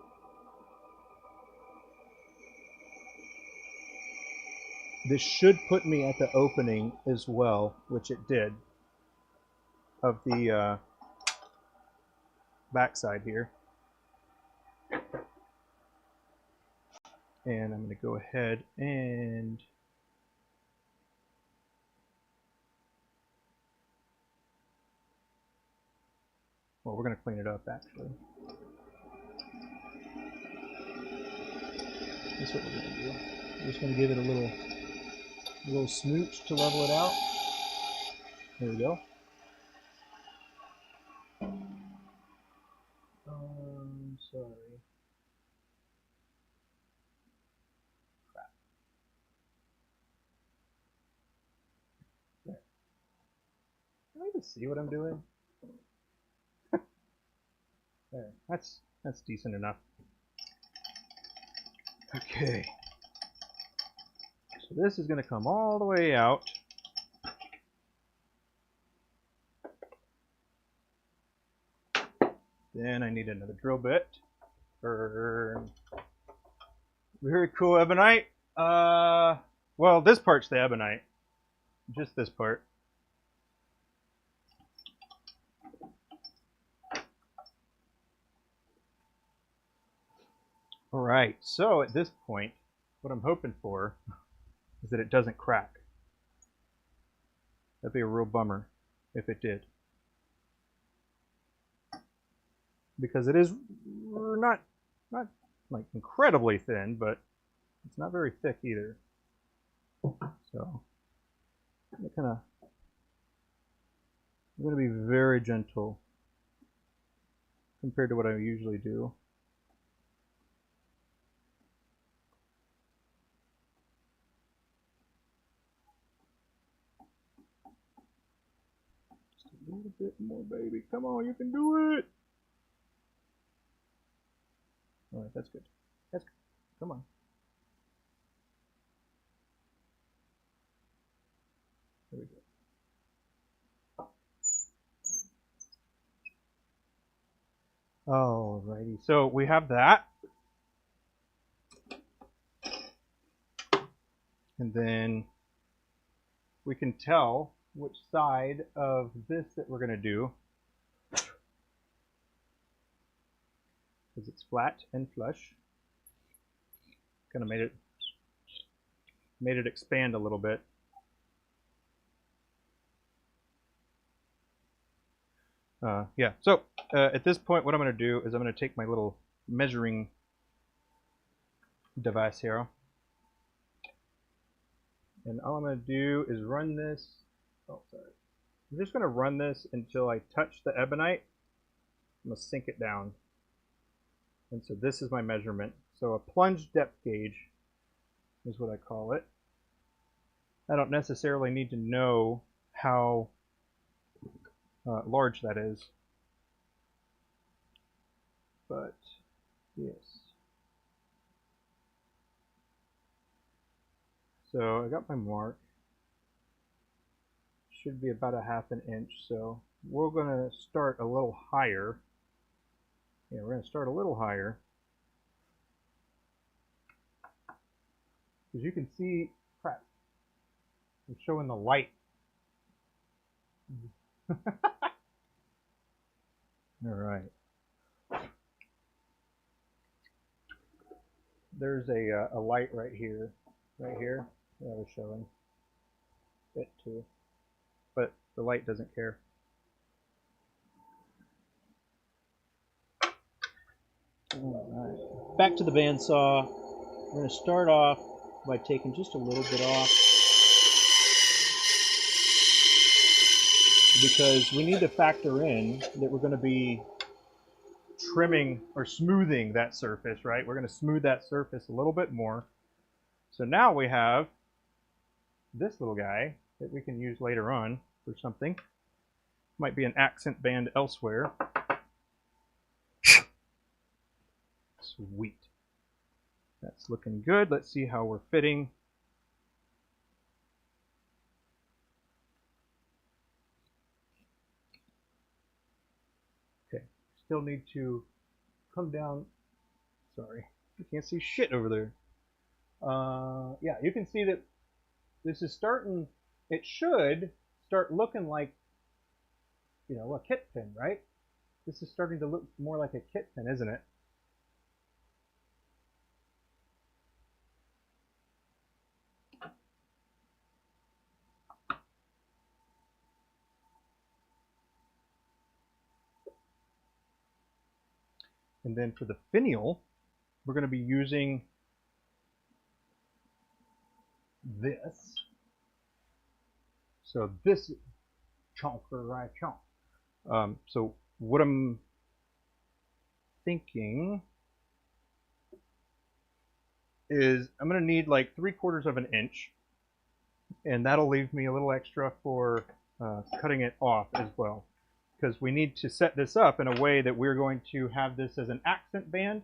this should put me at the opening as well, which it did, of the backside here. And I'm going to go ahead and well, we're going to clean it up actually. That's what we're going to do. We're just going to give it a little smooch to level it out. There we go. Sorry. Crap. There. Can I even see what I'm doing? There. That's decent enough. Okay. So this is going to come all the way out. Then I need another drill bit. Very cool ebonite. Well, this part's the ebonite. Just this part. All right, so at this point, what I'm hoping for is that it doesn't crack. That'd be a real bummer if it did. Because it is not like incredibly thin, but it's not very thick either. So I'm going to be very gentle compared to what I usually do. Just a little bit more, baby. Come on, you can do it. All right, that's good. That's good. Come on. There we go. Alrighty, so we have that. And then we can tell which side of this that we're going to do. Because it's flat and flush. Kind of made it expand a little bit. Yeah, so at this point what I'm going to do is I'm going to take my little measuring device here, and all I'm going to do is run this. Oh, sorry. I'm just going to run this until I touch the ebonite. I'm going to sink it down, and so this is my measurement. So a plunge depth gauge is what I call it. I don't necessarily need to know how large that is, but yes. So I got my mark. Should be about a ½ inch. So we're going to start a little higher. Yeah, we're going to start a little higher. As you can see, crap, I'm showing the light. All right. There's a light right here that I was showing it too, but the light doesn't care. All right. Back to the bandsaw. We're going to start off by taking just a little bit off, because we need to factor in that we're going to be trimming or smoothing that surface, right? We're going to smooth that surface a little bit more. So now we have this little guy that we can use later on for something. Might be an accent band elsewhere. Sweet. That's looking good. Let's see how we're fitting. Okay, still need to come down. Sorry, you can't see shit over there. Yeah, you can see that this is starting, it should start looking like, you know, a kit pin, right? This is starting to look more like a kit pin, isn't it? And then for the finial, we're going to be using this. So this chonker right chonk. So what I'm thinking is I'm going to need like 3/4 of an inch, and that'll leave me a little extra for cutting it off as well, because we need to set this up in a way that we're going to have this as an accent band,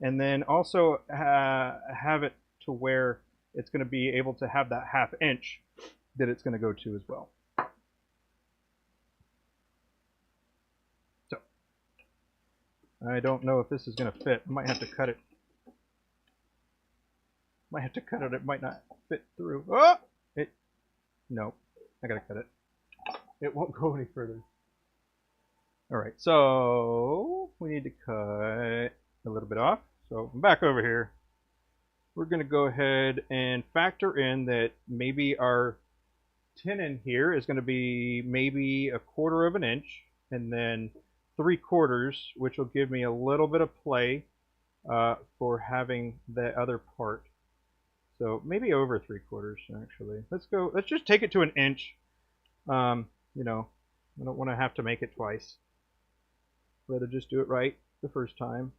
and then also have it to where it's going to be able to have that ½ inch that it's going to go to as well. So I don't know if this is going to fit. I might have to cut it. Might have to cut it. It might not fit through. Oh! Nope. I gotta cut it. It won't go any further. Alright, so we need to cut a little bit off. So I'm back over here. We're going to go ahead and factor in that maybe our tenon here is going to be maybe 1/4 of an inch, and then 3/4, which will give me a little bit of play for having the other part. So maybe over 3/4 actually. Let's just take it to 1 inch. You know, I don't want to have to make it twice. rather just do it right the first time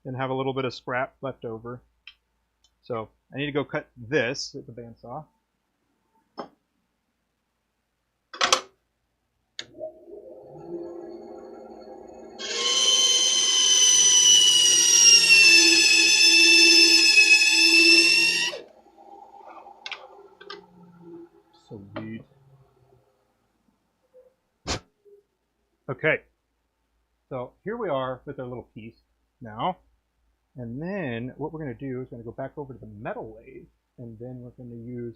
and have a little bit of scrap left over. So I need to go cut this with the bandsaw. Sweet. Okay, so here we are with our little piece now. And then what we're going to do is going to go back over to the metal lathe, and then we're going to use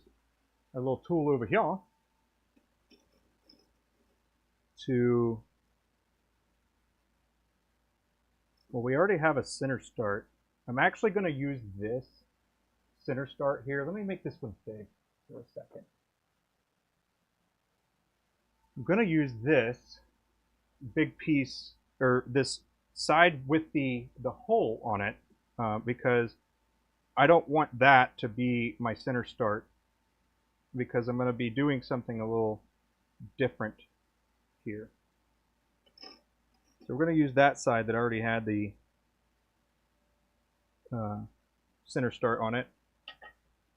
our little tool over here to, well, we already have a center start. I'm actually going to use this center start here. Let me make this one big for a second. I'm going to use this big piece, or this side with the hole on it, because I don't want that to be my center start, because I'm going to be doing something a little different here. So we're going to use that side that already had the center start on it,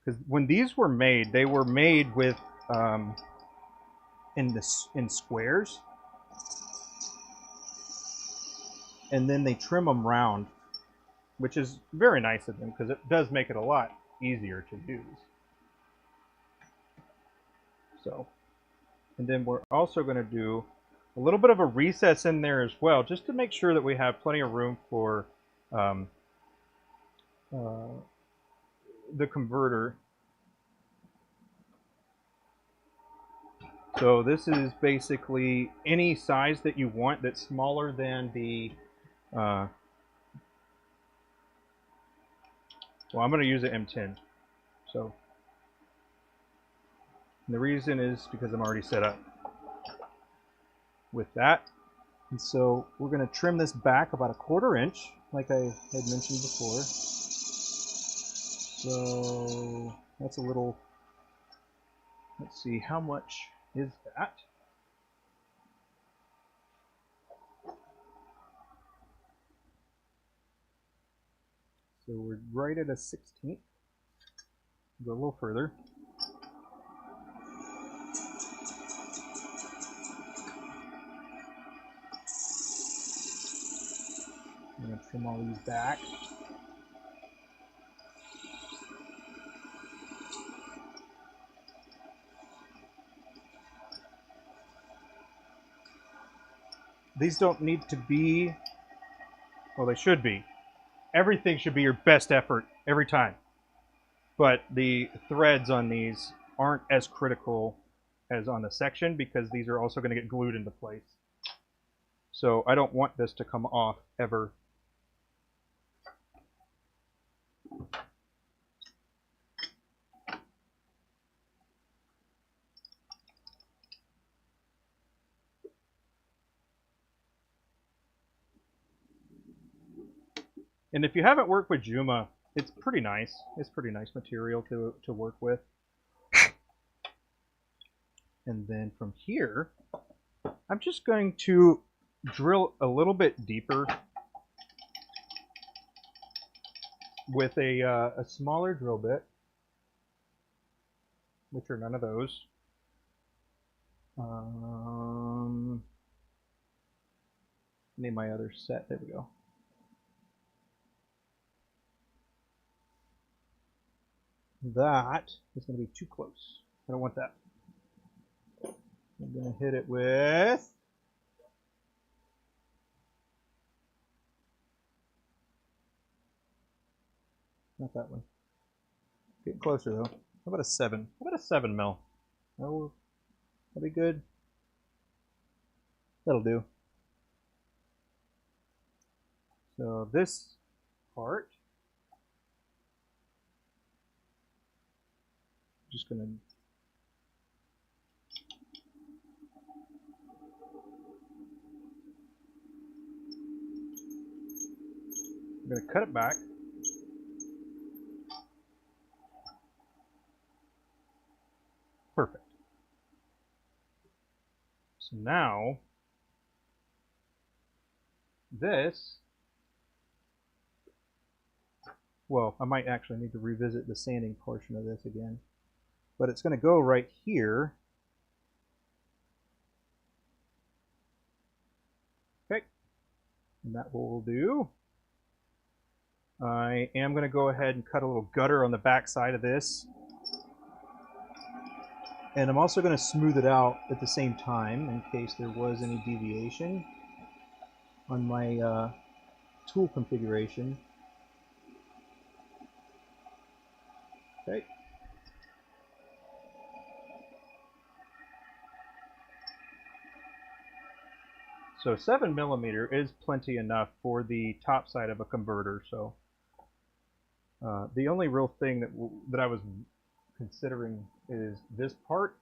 because when these were made, they were made with in squares, and then they trim them round, which is very nice of them because it does make it a lot easier to use. So, and then we're also going to do a little bit of a recess in there as well, just to make sure that we have plenty of room for the converter. So this is basically any size that you want that's smaller than the well, I'm going to use an M10. So the reason is because I'm already set up with that. And so we're going to trim this back about 1/4 inch, like I had mentioned before. So that's a little, let's see, how much is that? So we're right at a 16th. Go a little further. I'm going to trim all these back. These don't need to be, well, they should be. Everything should be your best effort every time. But the threads on these aren't as critical as on the section, because these are also going to get glued into place. So I don't want this to come off ever. And if you haven't worked with Juma, it's pretty nice. It's pretty nice material to work with. And then from here, I'm just going to drill a little bit deeper with a smaller drill bit, which are none of those. Need my other set. There we go. That is going to be too close. I don't want that. I'm going to hit it with not that one. Get closer though. How about a 7? How about a 7 mil? Oh, that'll be good. That'll do. So this part, just gonna I'm gonna cut it back. Perfect. So now this, well, I might actually need to revisit the sanding portion of this again, but it's going to go right here. Okay, and that will do. I am going to go ahead and cut a little gutter on the back side of this. And I'm also going to smooth it out at the same time in case there was any deviation on my tool configuration. Okay. So 7mm is plenty enough for the top side of a converter. So the only real thing that I was considering is this part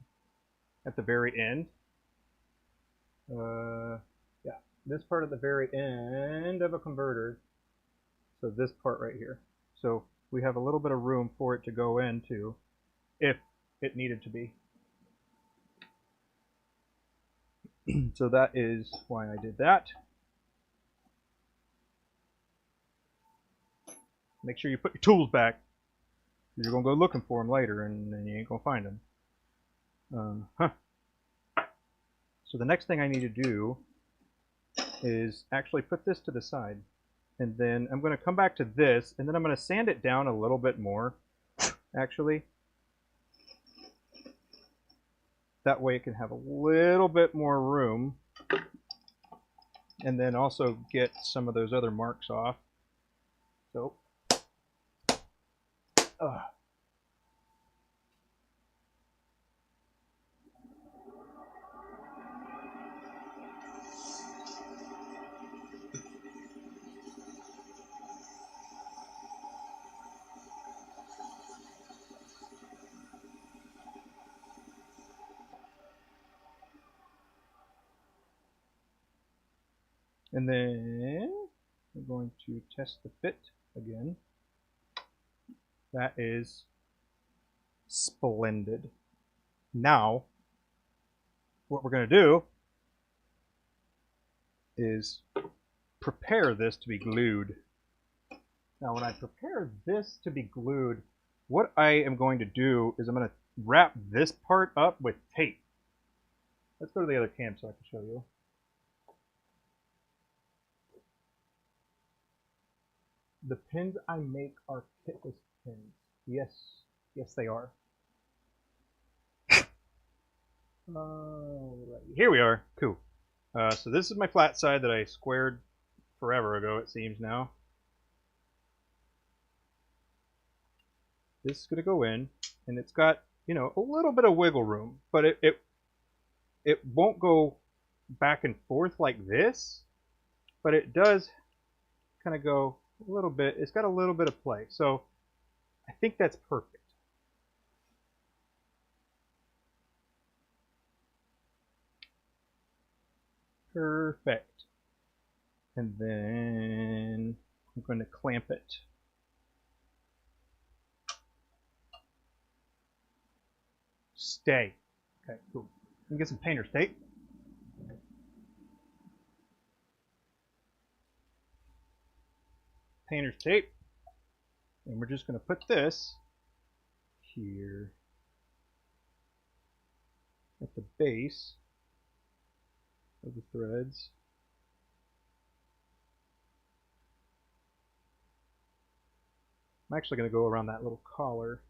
at the very end. Yeah, this part at the very end of a converter. So this part right here. So we have a little bit of room for it to go into if it needed to be. So that is why I did that. Make sure you put your tools back. You're going to go looking for them later, and then you ain't going to find them. So the next thing I need to do is actually put this to the side. And then I'm going to come back to this, and then I'm going to sand it down a little bit more, actually. That way it can have a little bit more room. And then also get some of those other marks off. So, and then I'm going to test the fit again. That is splendid. Now, what we're going to do is prepare this to be glued. Now, when I prepare this to be glued, what I am going to do is I'm going to wrap this part up with tape. Let's go to the other cam so I can show you. The pins I make are kitless pins. Yes, yes they are. Here we are. Cool. So this is my flat side that I squared forever ago, it seems now. This is going to go in, and it's got, you know, a little bit of wiggle room, but it won't go back and forth like this, but it does kind of go a little bit. It's got a little bit of play, so I think that's perfect. Perfect. And then I'm going to clamp it. Stay. Okay, cool. Let me get some painter's tape. Painter's tape. And we're just going to put this here at the base of the threads. I'm actually going to go around that little collar.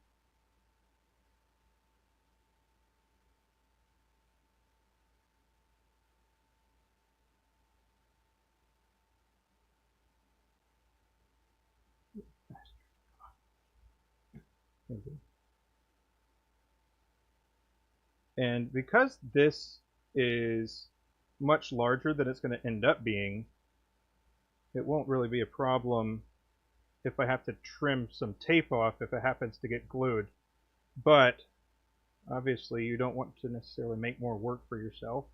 And because this is much larger than it's going to end up being, it won't really be a problem if I have to trim some tape off if it happens to get glued. But obviously you don't want to necessarily make more work for yourself.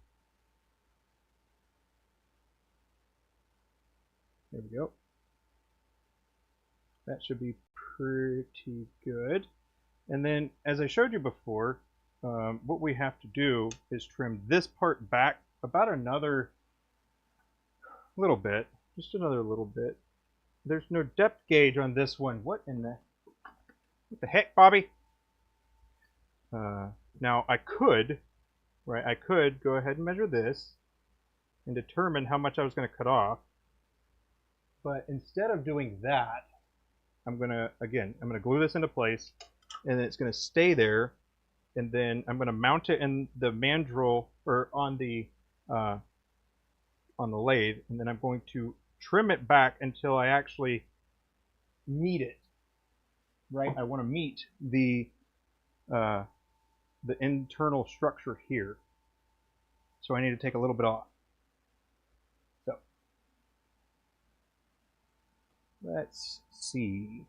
There we go. That should be pretty good. And then, as I showed you before, what we have to do is trim this part back about another little bit, Just another little bit. There's no depth gauge on this one. What the heck, Bobby? Now I could, right? I could go ahead and measure this and determine how much I was going to cut off. But instead of doing that, I'm going to glue this into place, and it's going to stay there. And then I'm going to mount it in the mandrel, or on the lathe, and then I'm going to trim it back until I actually meet it. Right? I want to meet the internal structure here. So I need to take a little bit off. So let's see.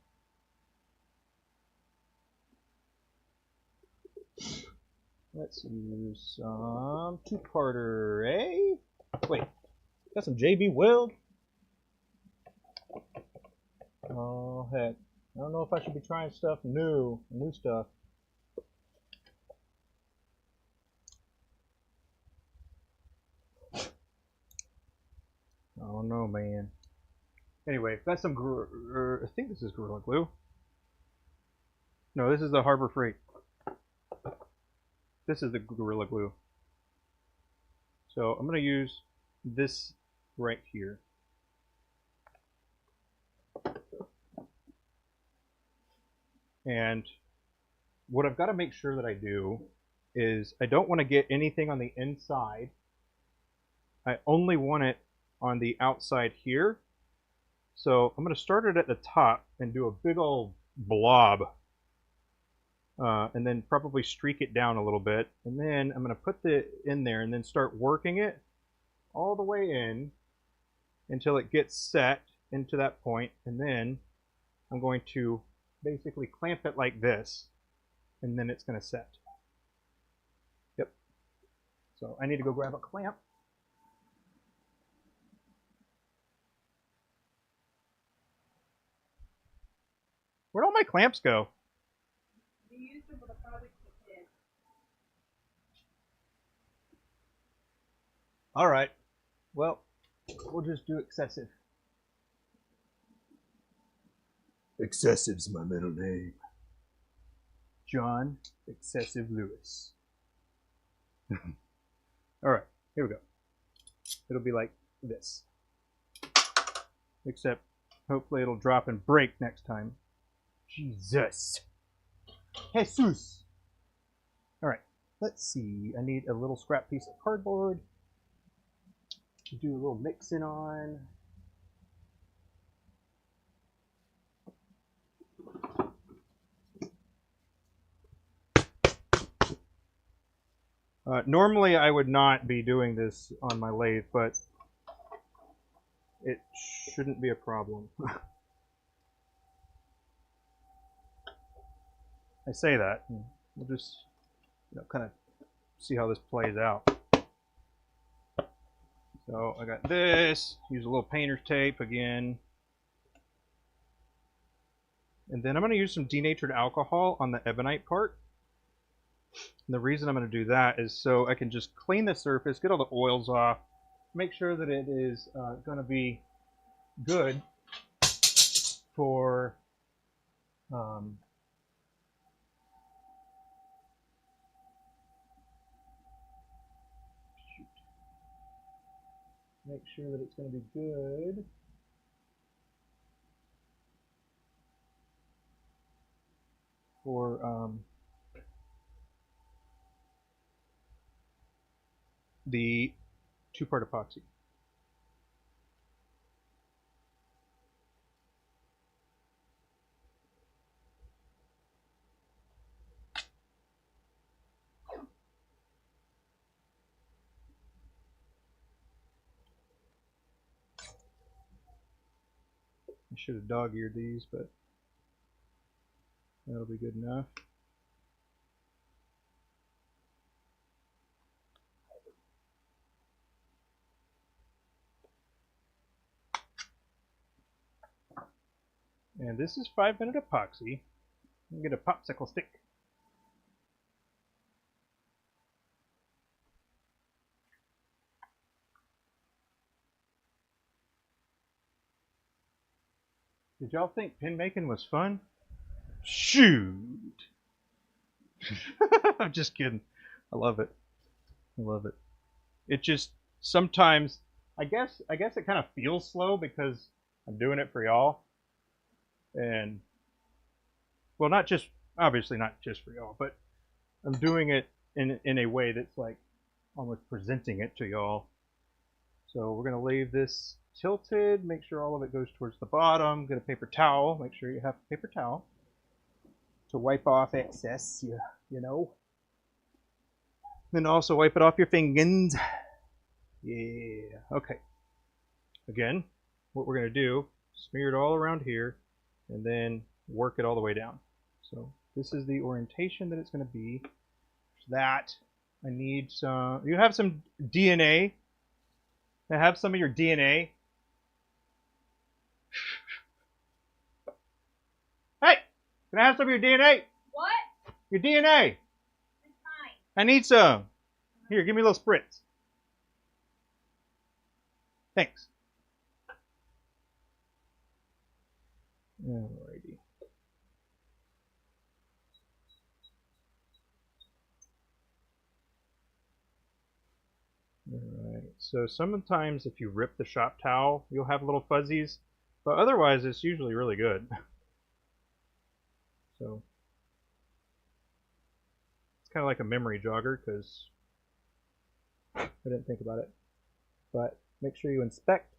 Let's use some two-parter, eh? Wait, got some JB Weld? Oh, heck. I don't know if I should be trying stuff new stuff. Oh no, man. Anyway, that's some, I think this is Gorilla Glue. No, this is the Harbor Freight. This is the Gorilla Glue. So I'm going to use this right here. And what I've got to make sure that I do is I don't want to get anything on the inside. I only want it on the outside here. So I'm going to start it at the top and do a big old blob. And then probably streak it down a little bit. And then I'm going to put it in there and then start working it all the way in until it gets set into that point. And then I'm going to basically clamp it like this. And then it's going to set. Yep. So I need to go grab a clamp. Where'd all my clamps go? All right. Well, we'll just do excessive. Excessive's my middle name. John Excessive Lewis. All right, here we go. It'll be like this. Except, hopefully it'll drop and break next time. Jesus. Jesus. All right, let's see. I need a little scrap piece of cardboard to do a little mixing on. Normally I would not be doing this on my lathe, but it shouldn't be a problem. I say that, and we'll just kind of see how this plays out. So I got this, use a little painter's tape again. And then I'm going to use some denatured alcohol on the ebonite part. And the reason I'm going to do that is so I can just clean the surface, get all the oils off, make sure that it is going to be good for make sure that it's going to be good for the two-part epoxy. I should have dog-eared these, but that'll be good enough. And this is 5-minute epoxy. I'm going to get a popsicle stick. Did y'all think pin making was fun? Shoot. I'm just kidding. I love it. I love it. It just sometimes, I guess it kind of feels slow because I'm doing it for y'all. And well, not just, obviously not just for y'all, but I'm doing it in a way that's like almost presenting it to y'all. So we're gonna leave this tilted, make sure all of it goes towards the bottom. Get a paper towel, make sure you have a paper towel to wipe off excess, you know. Then also wipe it off your fingers. Yeah, okay. Again, what we're gonna do, smear it all around here and then work it all the way down. So this is the orientation that it's gonna be. That I need some, you have some DNA. I have some of your DNA. Hey, can I have some of your DNA? What? Your DNA. It's fine. I need some. Here, give me a little spritz. Thanks. Alrighty. Alright, so sometimes if you rip the shop towel, you'll have little fuzzies, but otherwise it's usually really good. So it's kind of like a memory jogger because I didn't think about it. But make sure you inspect.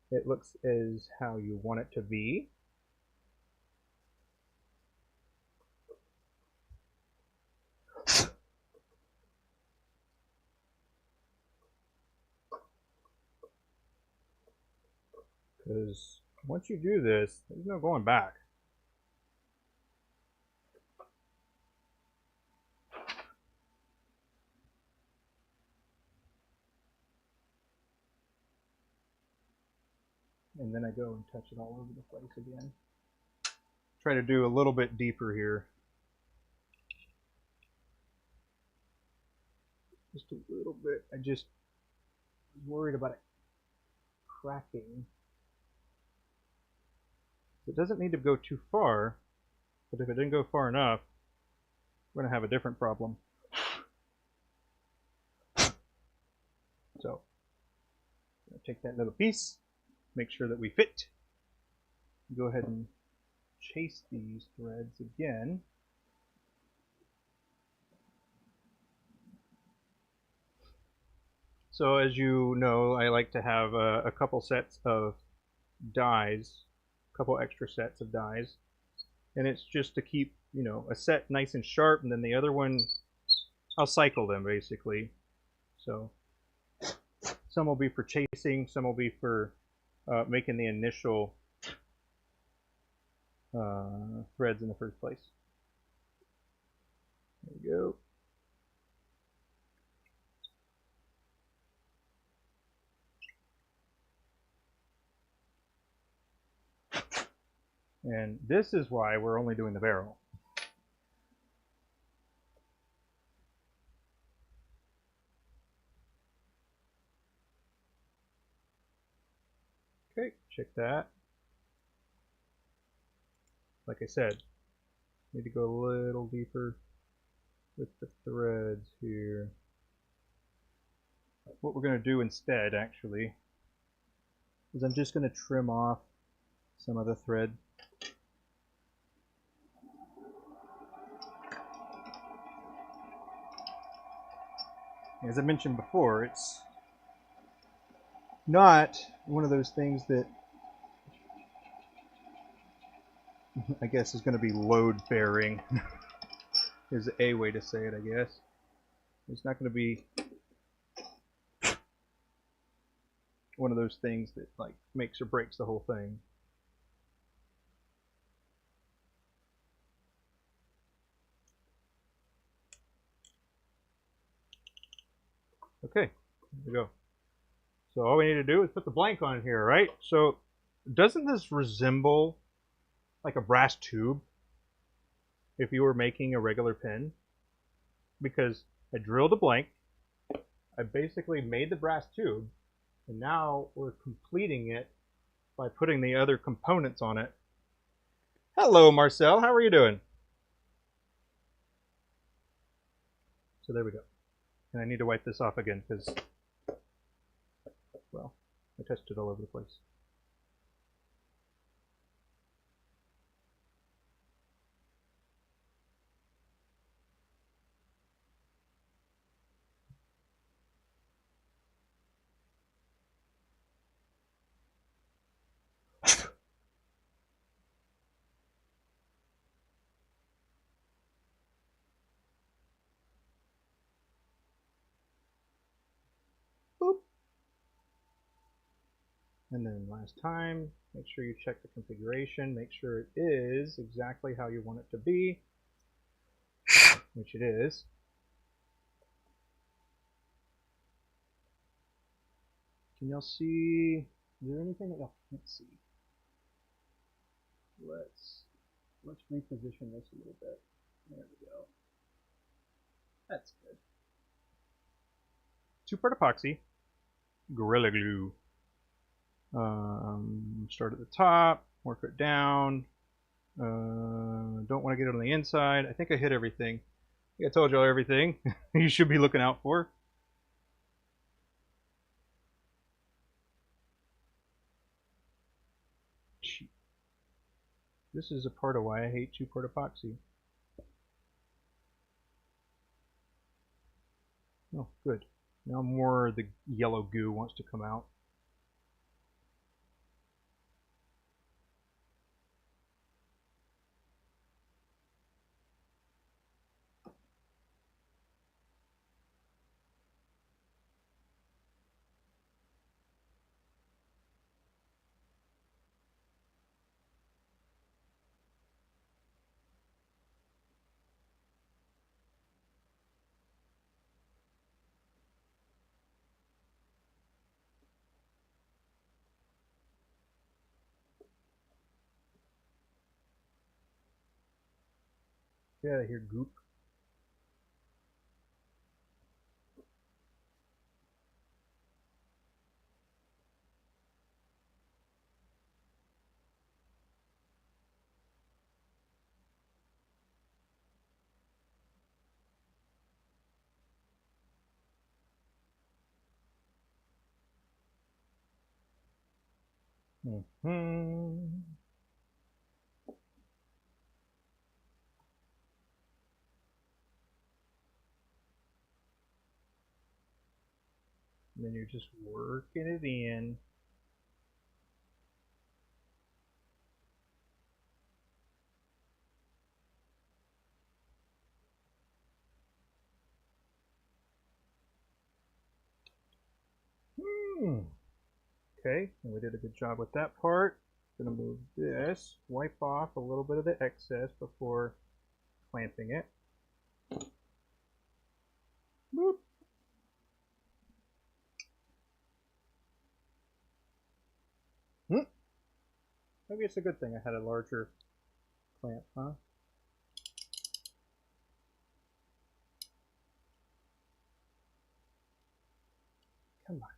It looks as how you want it to be. Because once you do this, there's no going back. And then I go and touch it all over the place again. Try to do a little bit deeper here. Just a little bit. I just was worried about it cracking. It doesn't need to go too far, but if it didn't go far enough, we're going to have a different problem. So, I'm going to take that little piece, make sure that we fit. Go ahead and chase these threads again. So as you know, I like to have a couple sets of dies, a couple extra sets of dies, and it's just to keep, you know, a set nice and sharp, and then the other one, I'll cycle them basically. So some will be for chasing, some will be for making the initial threads in the first place. There we go. And this is why we're only doing the barrel. Okay, check that. Like I said, need to go a little deeper with the threads here. What we're going to do instead, actually, is I'm just going to trim off some of the thread. As I mentioned before, it's not one of those things that I guess is going to be load bearing is a way to say it, I guess. It's not going to be one of those things that like makes or breaks the whole thing. Okay, here we go. So all we need to do is put the blank on here, right? So doesn't this resemble like a brass tube if you were making a regular pin? Because I drilled a blank, I basically made the brass tube, and now we're completing it by putting the other components on it Hello, Marcel. How are you doing? So there we go. And I need to wipe this off again because, well, I touched it all over the place. Boop. And then last time, make sure you check the configuration, make sure it is exactly how you want it to be, which it is. Can y'all see? Is there anything that y'all can't see? Let's reposition this a little bit. There we go. That's good. Two-part epoxy, Gorilla Glue. Start at the top, work it down. Don't want to get it on the inside. I think I hit everything. I think I told y'all everything you should be looking out for. This is a part of why I hate two-part epoxy. Oh, good. Now more of the yellow goo wants to come out. Get out of here, goop. And then you're just working it in. Okay, and we did a good job with that part. Gonna move this, wipe off a little bit of the excess before clamping it. Boop. Maybe it's a good thing I had a larger clamp, huh? Come on.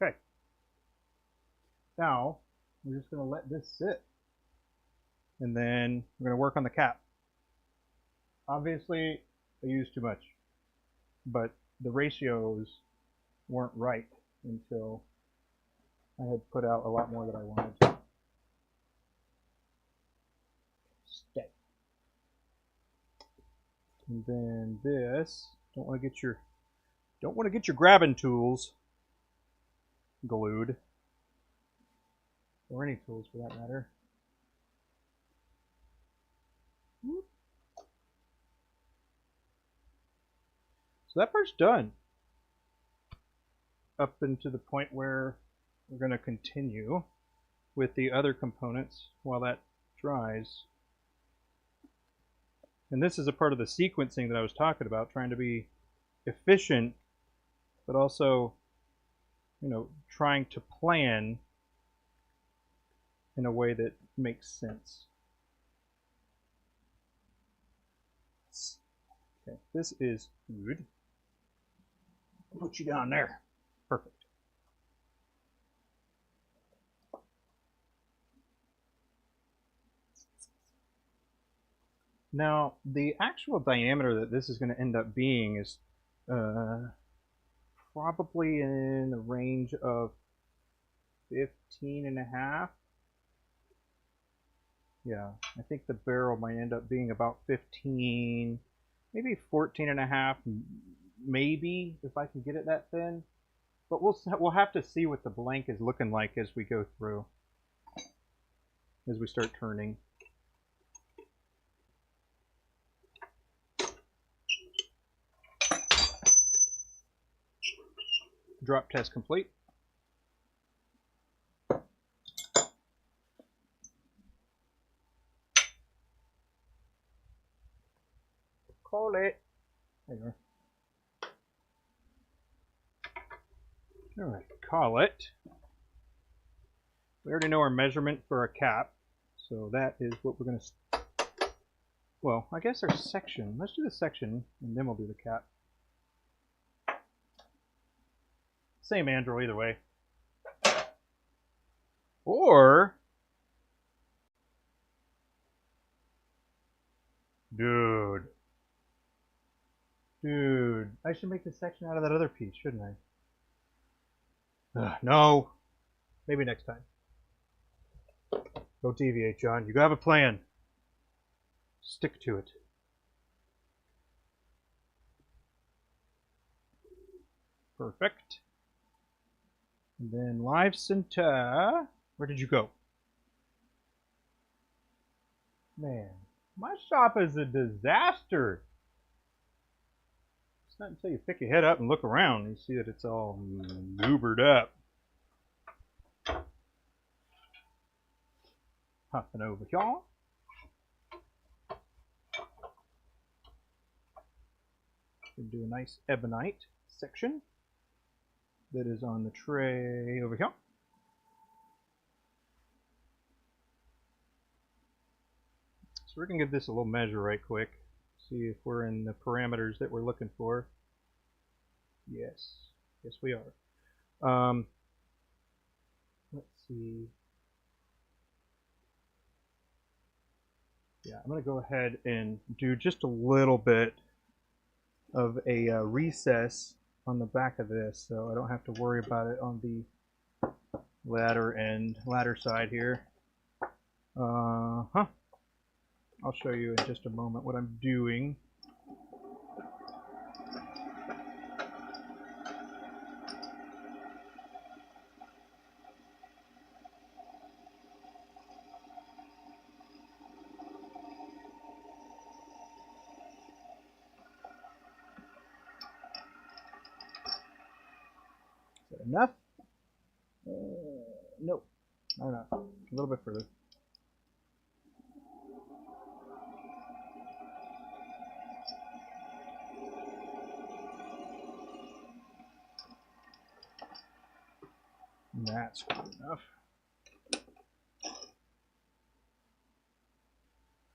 Okay. Now, we're just going to let this sit. And then we're going to work on the cap. Obviously, I used too much. But the ratios weren't right until I had put out a lot more than I wanted to. Stay. And then this, don't want to get your grabbing tools glued, or any tools for that matter. So that part's done. Up into the point where we're going to continue with the other components while that dries. And this is a part of the sequencing that I was talking about, trying to be efficient, but also, you know, trying to plan in a way that makes sense. Okay, this is good. I'll put you down there. Perfect. Now, the actual diameter that this is going to end up being is probably in the range of 15.5. Yeah, I think the barrel might end up being about 15, maybe 14.5, maybe if I can get it that thin. But we'll have to see what the blank is looking like as we go through, as we start turning. Drop test complete. Call it. There you are. All right, call it. We already know our measurement for our cap, so that is what we're going to. Well, I guess our section. Let's do the section, and then we'll do the cap. Same Andrew either way. Or, dude, I should make the section out of that other piece, shouldn't I? No, maybe next time. Don't deviate, John. You have a plan. Stick to it. Perfect. And then Live Center. Where did you go? Man, my shop is a disaster. It's not until you pick your head up and look around and you see that it's all goobered up. Hopping over here. Do a nice ebonite section that is on the tray over here. So we're going to give this a little measure right quick. See if we're in the parameters that we're looking for. Yes. Yes, we are. Let's see. Yeah, I'm going to go ahead and do just a little bit of a recess on the back of this, so I don't have to worry about it on the ladder side here. I'll show you in just a moment what I'm doing. Is that enough? Nope, not enough. A little bit further. That's good enough.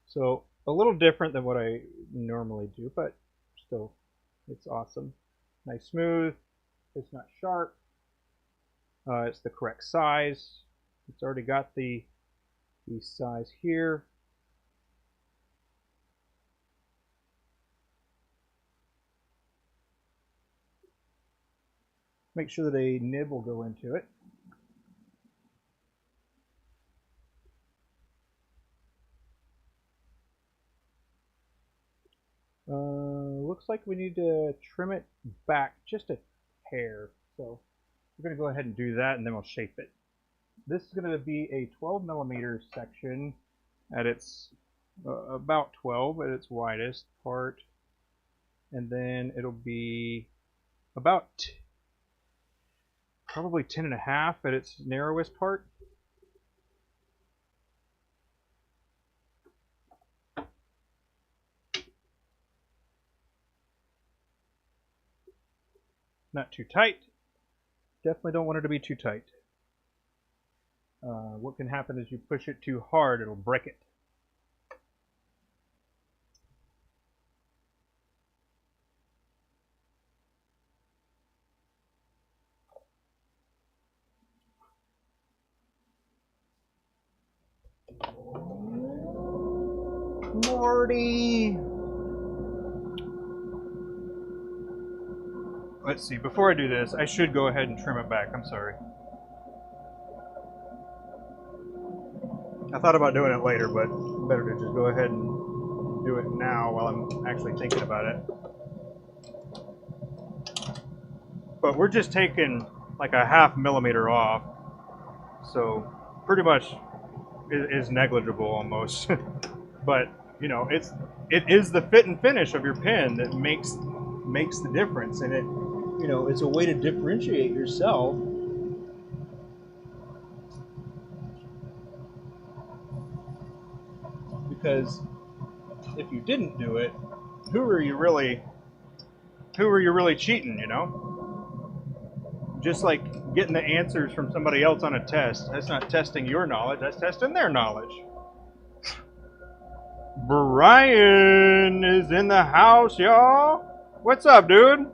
So a little different than what I normally do, but still, it's awesome. Nice smooth. It's not sharp. It's the correct size. It's already got the size here. Make sure that a nib will go into it. Looks like we need to trim it back just a hair. So we're going to go ahead and do that, and then we'll shape it. This is going to be a 12mm section at its about 12 at its widest part, and then it'll be about probably 10.5 at its narrowest part. Not too tight. Definitely don't want it to be too tight. What can happen is you push it too hard, it'll break it. Morty. Let's see, before I do this, I should go ahead and trim it back. I'm sorry. I thought about doing it later, but better to just go ahead and do it now while I'm actually thinking about it. But we're just taking like a 0.5 millimeter off, so pretty much is negligible almost. But you know, it is the fit and finish of your pen that makes the difference, and it, you know, it's a way to differentiate yourself. Because if you didn't do it, who are you really cheating, you know? Just like getting the answers from somebody else on a test. That's not testing your knowledge, that's testing their knowledge. Brian is in the house, y'all. What's up, dude?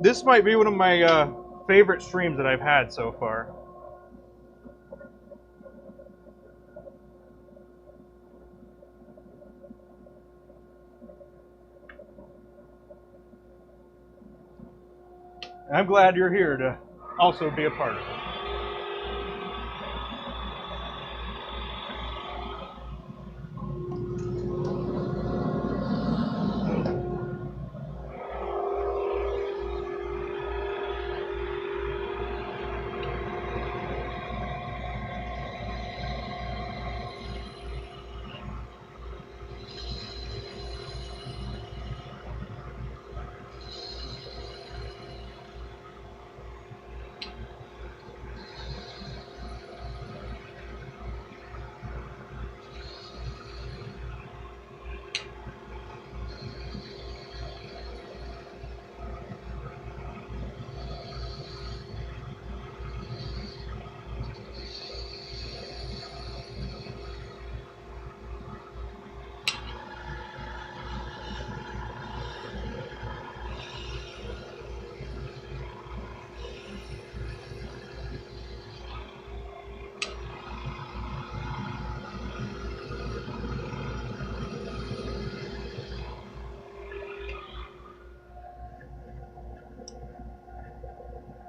This might be one of my favorite streams that I've had so far. I'm glad you're here to also be a part of it.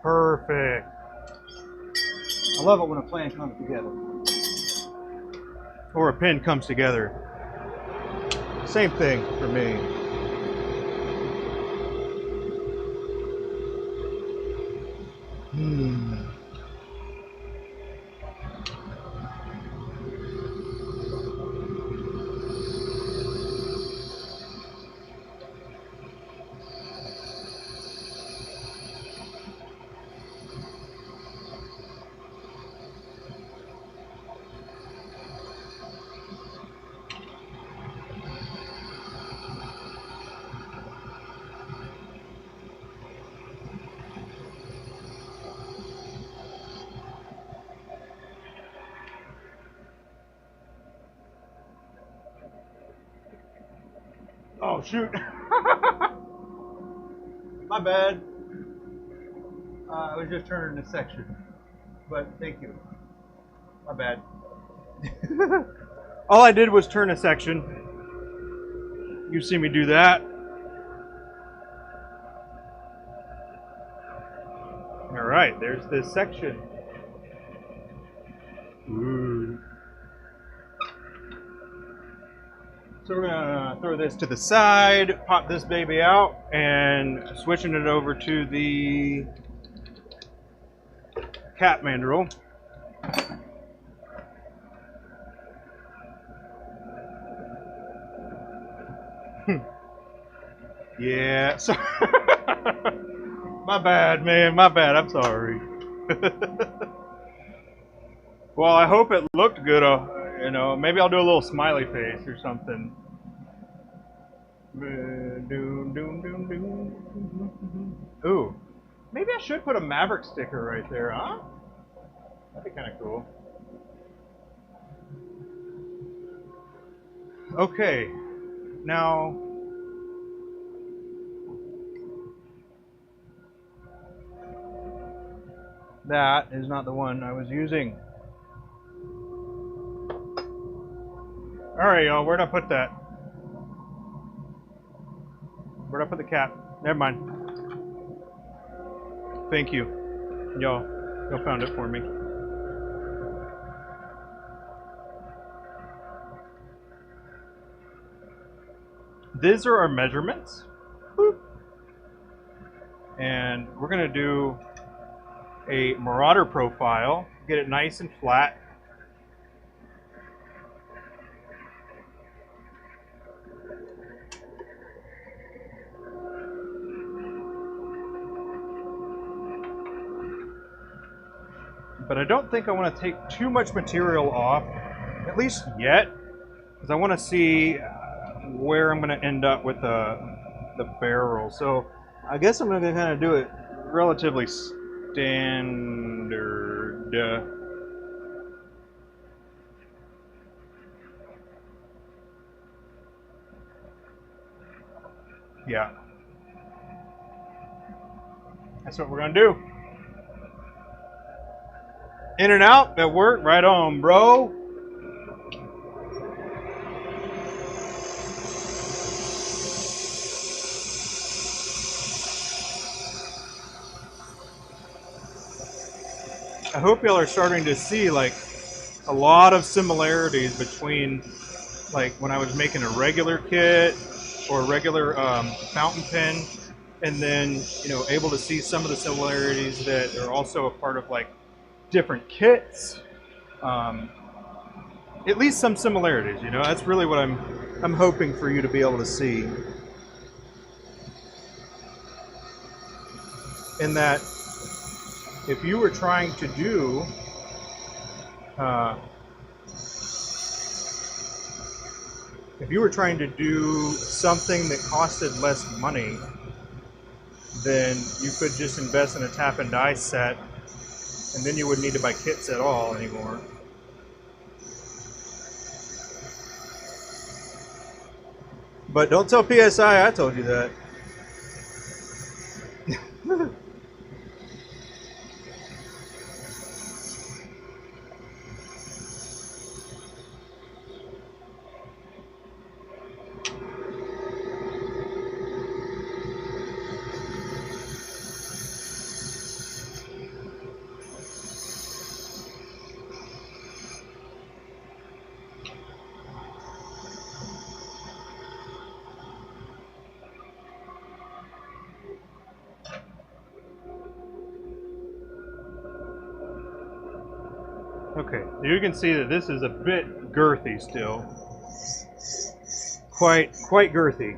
Perfect. I love it when a plan comes together. Or a pen comes together. Same thing for me. Oh, shoot. My bad. I was just turning the section. But thank you. My bad. All I did was turn a section. You see me do that. All right, there's this section. Ooh. So we're gonna throw this to the side, pop this baby out, and switching it over to the cat mandrel. Yeah, so my bad, man, my bad, I'm sorry. Well, I hope it looked good, you know, maybe I'll do a little smiley face or something. Ooh, maybe I should put a Maverick sticker right there, huh? That'd be kind of cool. Okay, now that is not the one I was using. Alright, y'all, where'd I put that? Where'd I put the cap? Never mind. Thank you. Y'all found it for me. These are our measurements. Boop. And we're going to do a Marauder profile, get it nice and flat. But I don't think I want to take too much material off, at least yet, because I want to see where I'm going to end up with the barrel. So I guess I'm going to kind of do it relatively standard. Yeah. That's what we're going to do. In and out, that worked. Right on, bro. I hope y'all are starting to see like a lot of similarities between like when I was making a regular kit or a regular fountain pen, and then able to see some of the similarities that are also a part of like different kits. At least some similarities, that's really what I'm hoping for you to be able to see. In that if you were trying to do something that costed less money, then you could just invest in a tap and die set, and then you wouldn't need to buy kits at all anymore. But don't tell PSI I told you that. Okay, you can see that this is a bit girthy still. Quite girthy.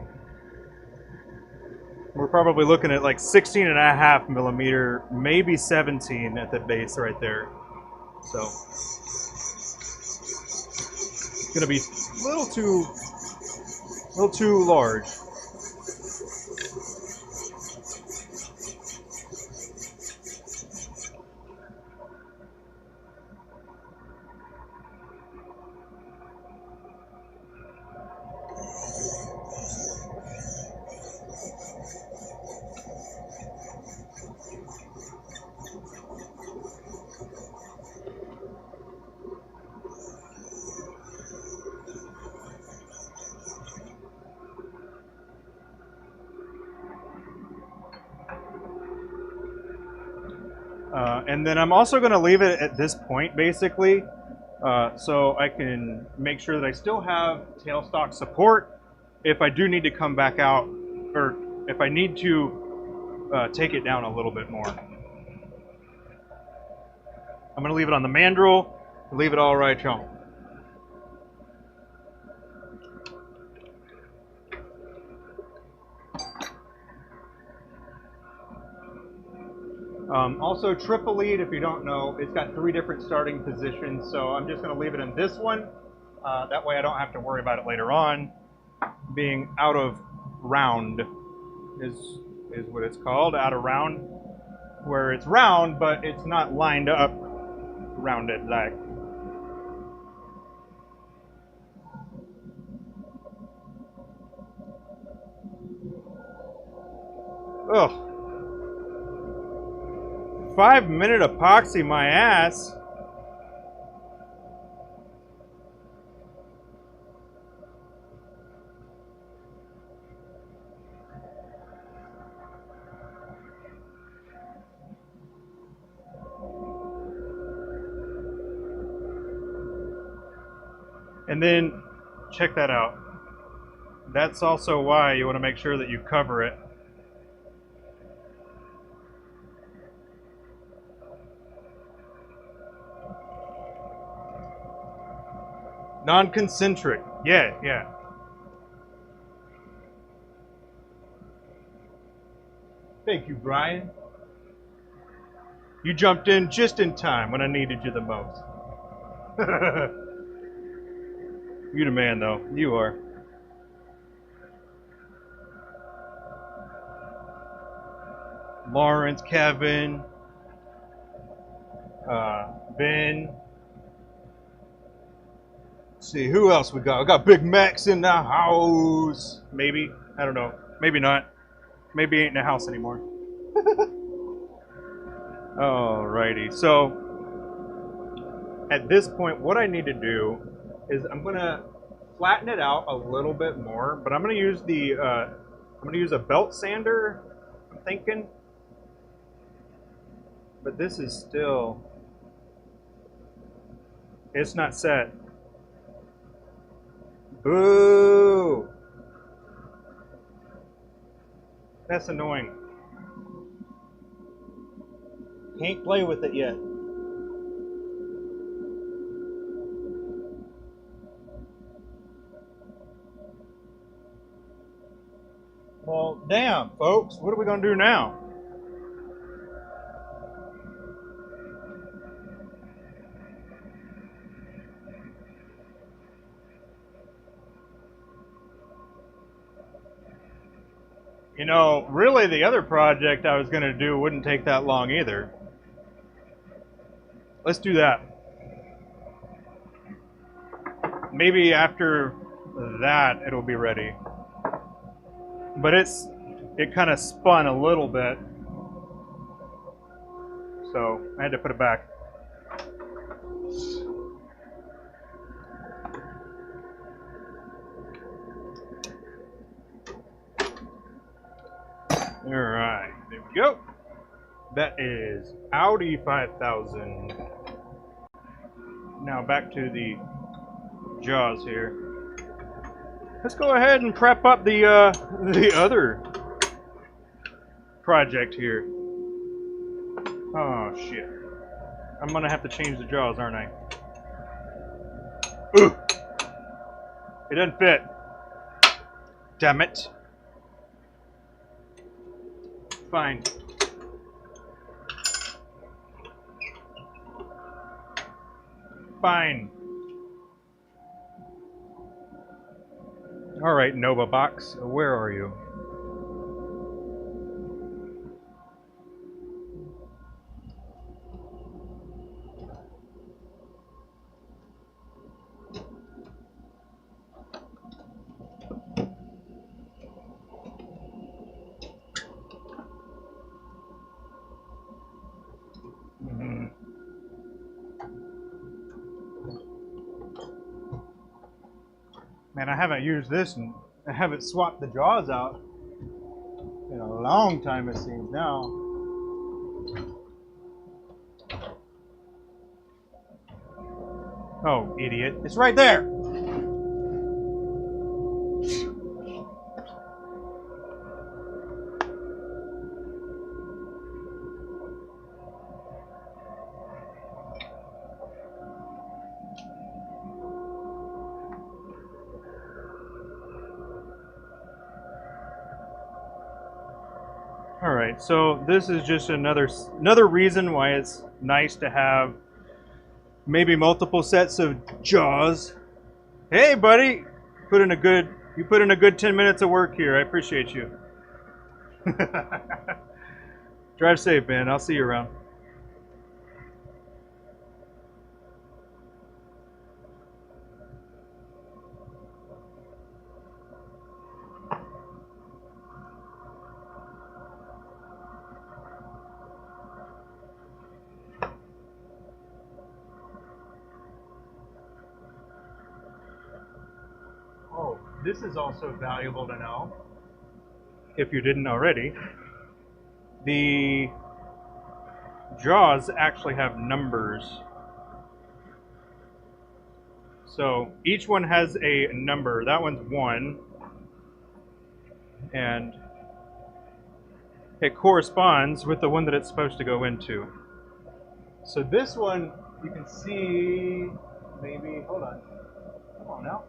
We're probably looking at like 16.5 millimeter, maybe 17 at the base right there. So it's gonna be a little too large. And then I'm also going to leave it at this point, basically, so I can make sure that I still have tailstock support if I do need to come back out, or if I need to take it down a little bit more. I'm going to leave it on the mandrel, leave it all right, y'all. Also, triple lead, if you don't know, it's got 3 different starting positions, so I'm just going to leave it in this one. That way I don't have to worry about it later on. Being out of round is what it's called, out of round, where it's round, but it's not lined up rounded like. Ugh. 5-minute epoxy my ass. And then check that out. That's also why you want to make sure that you cover it. Non-concentric. Yeah, yeah. Thank you, Brian. You jumped in just in time when I needed you the most. You the man, though. You are. Lawrence, Kevin, Ben. Let's see, who else we got? We got Big Max in the house. Maybe. I don't know. Maybe not. Maybe he ain't in the house anymore. Alrighty. So, at this point, what I need to do is I'm going to flatten it out a little bit more, but I'm going to use the I'm going to use a belt sander, I'm thinking. But this is still, it's not set. Boo! That's annoying. Can't play with it yet. Well, damn, folks, what are we going to do now? You know, really the other project I was going to do wouldn't take that long either. Let's do that. Maybe after that it'll be ready. But it kind of spun a little bit. So I had to put it back. Alright, there we go. That is Audi 5000. Now back to the jaws here. Let's go ahead and prep up the other project here. Oh shit. I'm gonna have to change the jaws, aren't I? Ooh! It doesn't fit. Damn it. Fine. Fine. All right, Nova Box, where are you? Man, I haven't used this and I haven't swapped the jaws out in a long time, it seems now. Oh, idiot. It's right there! Alright, so this is just another reason why it's nice to have maybe multiple sets of jaws. Hey buddy, you put in a good 10 minutes of work here. I appreciate you. Drive safe, man. I'll see you around. This is also valuable to know, if you didn't already. The jaws actually have numbers. So each one has a number. That one's 1. And it corresponds with the one that it's supposed to go into. So this one, you can see, maybe, hold on. Come on now.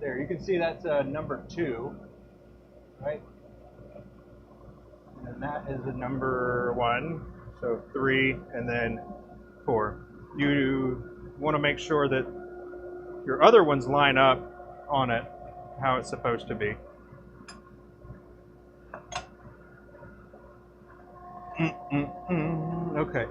There, you can see that's number 2, right? And that is the number 1. So 3 and then 4. You want to make sure that your other ones line up on it how it's supposed to be. Okay.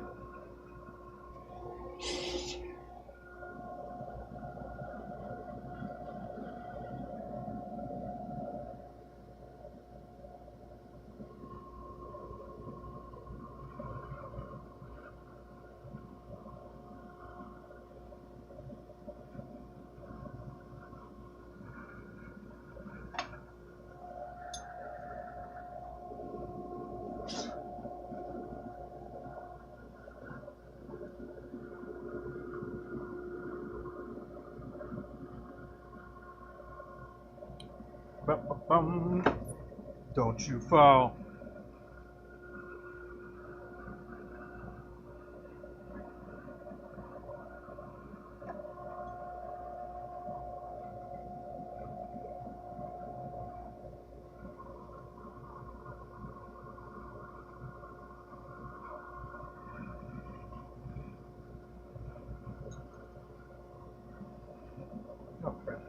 Bum. Don't you fall. Oh, crap.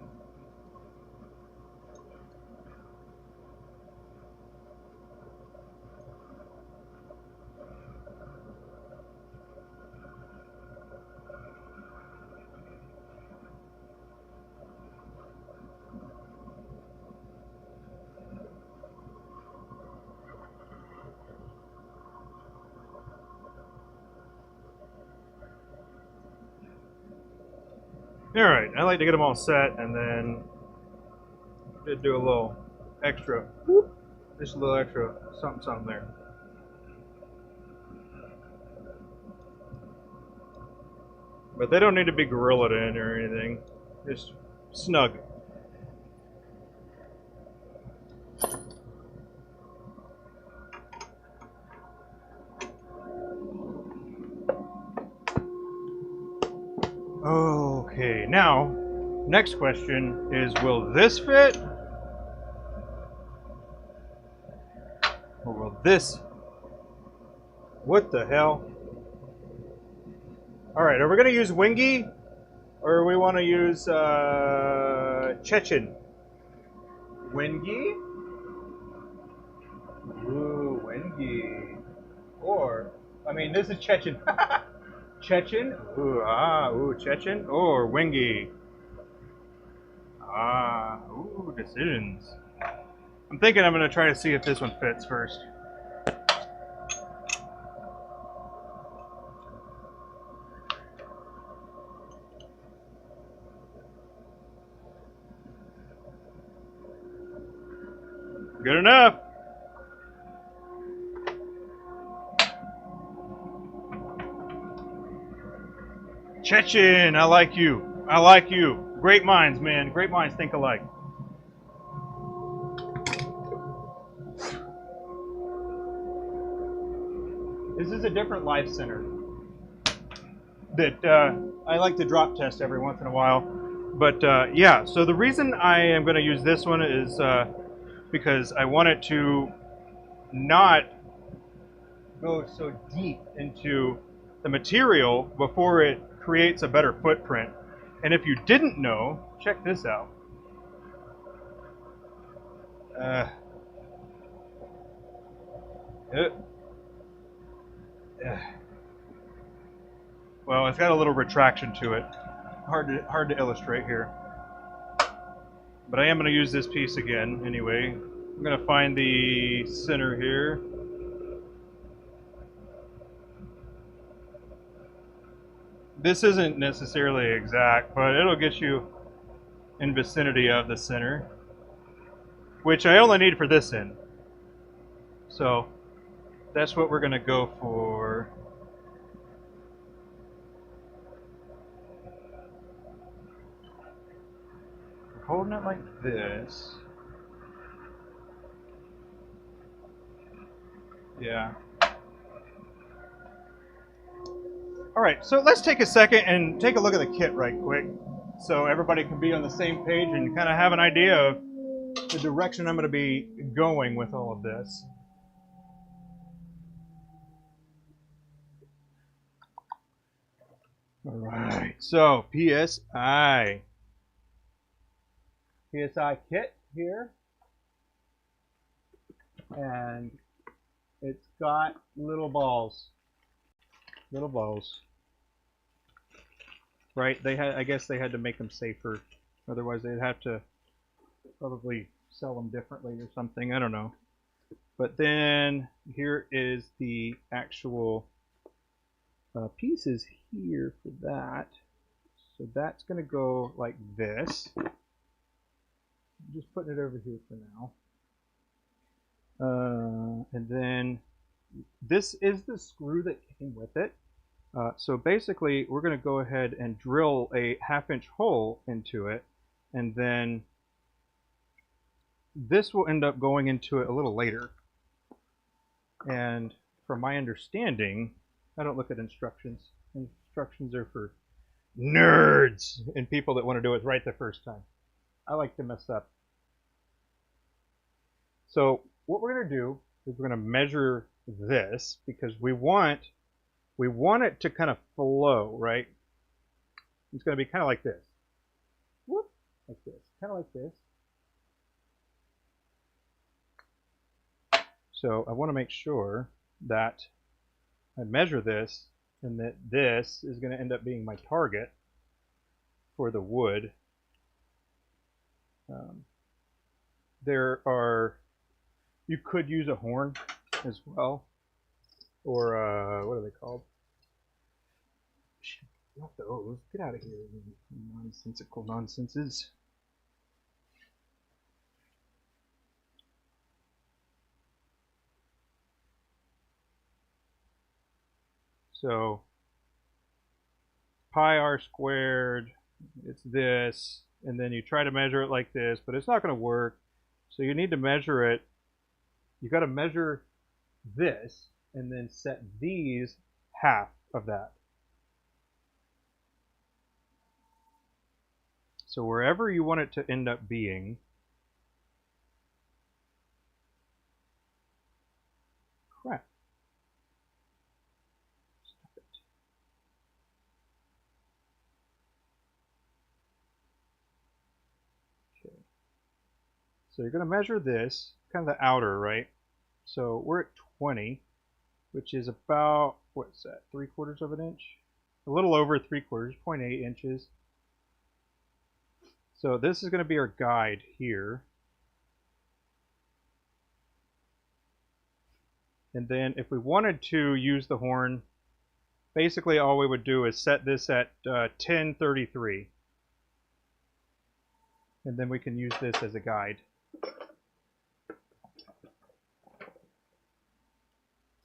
Alright, I like to get them all set and then did do a little extra, just a little extra something there. But they don't need to be gorillaed in or anything, just snug. Okay, now, next question is, will this fit? Or will this? What the hell? Alright, are we going to use Wingy? Or we want to use Chechen? Wingy? Ooh, Wingy. Or, I mean, this is Chechen. Chechen? Ooh, Chechen. Or Wingy. Ooh, decisions. I'm thinking I'm going to try to see if this one fits first. Good enough. Chechen, I like you. I like you. Great minds, man. Great minds think alike. This is a different life center that I like to drop test every once in a while. But yeah, so the reason I am going to use this one is because I want it to not go so deep into the material before it creates a better footprint. And if you didn't know, check this out. Well, it's got a little retraction to it. Hard to illustrate here. But I am going to use this piece again anyway. I'm going to find the center here. This isn't necessarily exact, but it'll get you in vicinity of the center, which I only need for this end. So that's what we're going to go for. holding it like this. Yeah. All right, so let's take a second and take a look at the kit right quick so everybody can be on the same page and kind of have an idea of the direction I'm going to be going with all of this. All right, so PSI kit here, and it's got little balls, right? I guess they had to make them safer, otherwise they'd have to probably sell them differently or something. I don't know. But then here is the actual pieces here for that. So that's going to go like this. I'm just putting it over here for now. And then this is the screw that came with it. So basically, we're going to go ahead and drill a 1/2-inch hole into it, and then this will end up going into it a little later. And from my understanding, I don't look at instructions. Instructions are for nerds and people that want to do it right the first time. I like to mess up. So what we're going to do is we're going to measure this because we want it to kind of flow, right? It's going to be kind of like this. Whoop, like this, kind of like this. So I want to make sure that I measure this and that this is going to end up being my target for the wood. You could use a horn as well, or what are they called? Not those. Get out of here, you nonsensical nonsenses. So pi r squared, it's this, and then you try to measure it like this, but it's not going to work. So you need to measure it. You got to measure this and then set these half of that. So wherever you want it to end up being, crap. Stop it. Okay. So you're going to measure this, kind of the outer, right? So we're at 20, which is about, what's that, 3/4 of an inch? A little over 3/4, 0.8 inches. So this is going to be our guide here. And then if we wanted to use the horn, basically all we would do is set this at 1033. And then we can use this as a guide.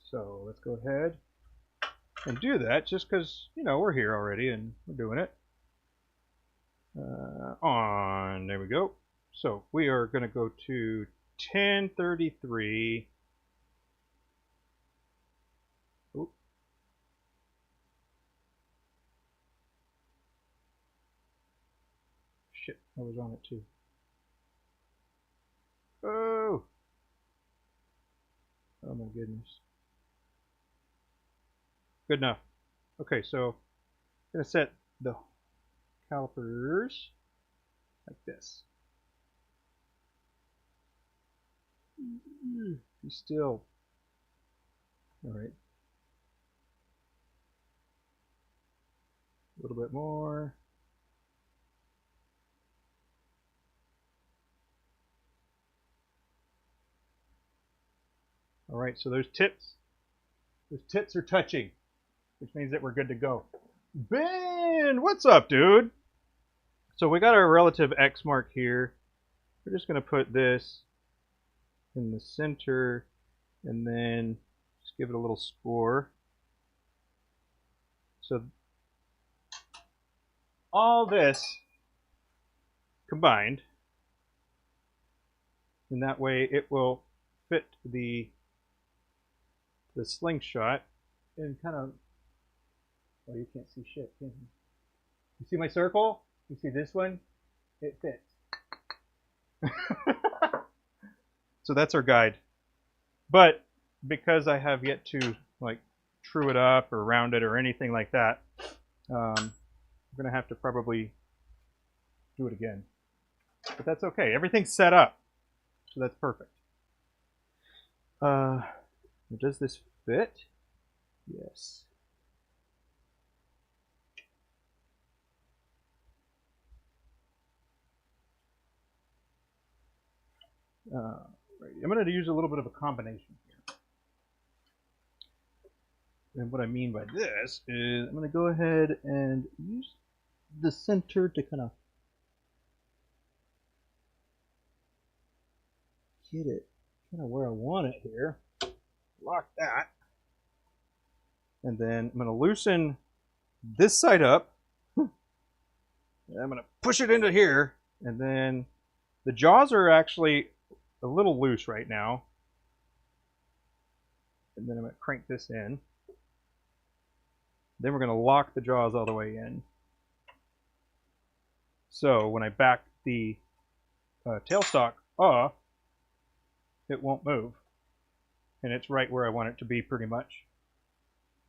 So let's go ahead and do that just because, you know, we're here already and we're doing it. There we go. So we are going to go to 1033. Oh. Shit, I was on it too. Oh! Oh my goodness. Good enough. Okay, so I'm going to set the calipers like this. Be still. All right. A little bit more. All right, so those tips are touching, which means that we're good to go. Ben, what's up, dude? So we got our relative X mark here. We're just going to put this in the center and then just give it a little score. So all this combined and that way it will fit the slingshot and kind of, well, you can't see shit, can you? You see my circle? You see this one? It fits. So that's our guide. But because I have yet to like true it up or round it or anything like that, I'm going to have to probably do it again. But that's okay. Everything's set up. So that's perfect. Does this fit? Yes. Right. I'm going to use a little bit of a combination here. And what I mean by this is I'm going to go ahead and use the center to kind of get it kind of where I want it here. Lock that. And then I'm going to loosen this side up. And I'm going to push it into here. And then the jaws are actually a little loose right now. And then I'm going to crank this in. Then we're going to lock the jaws all the way in. So when I back the tailstock off, it won't move. And it's right where I want it to be pretty much.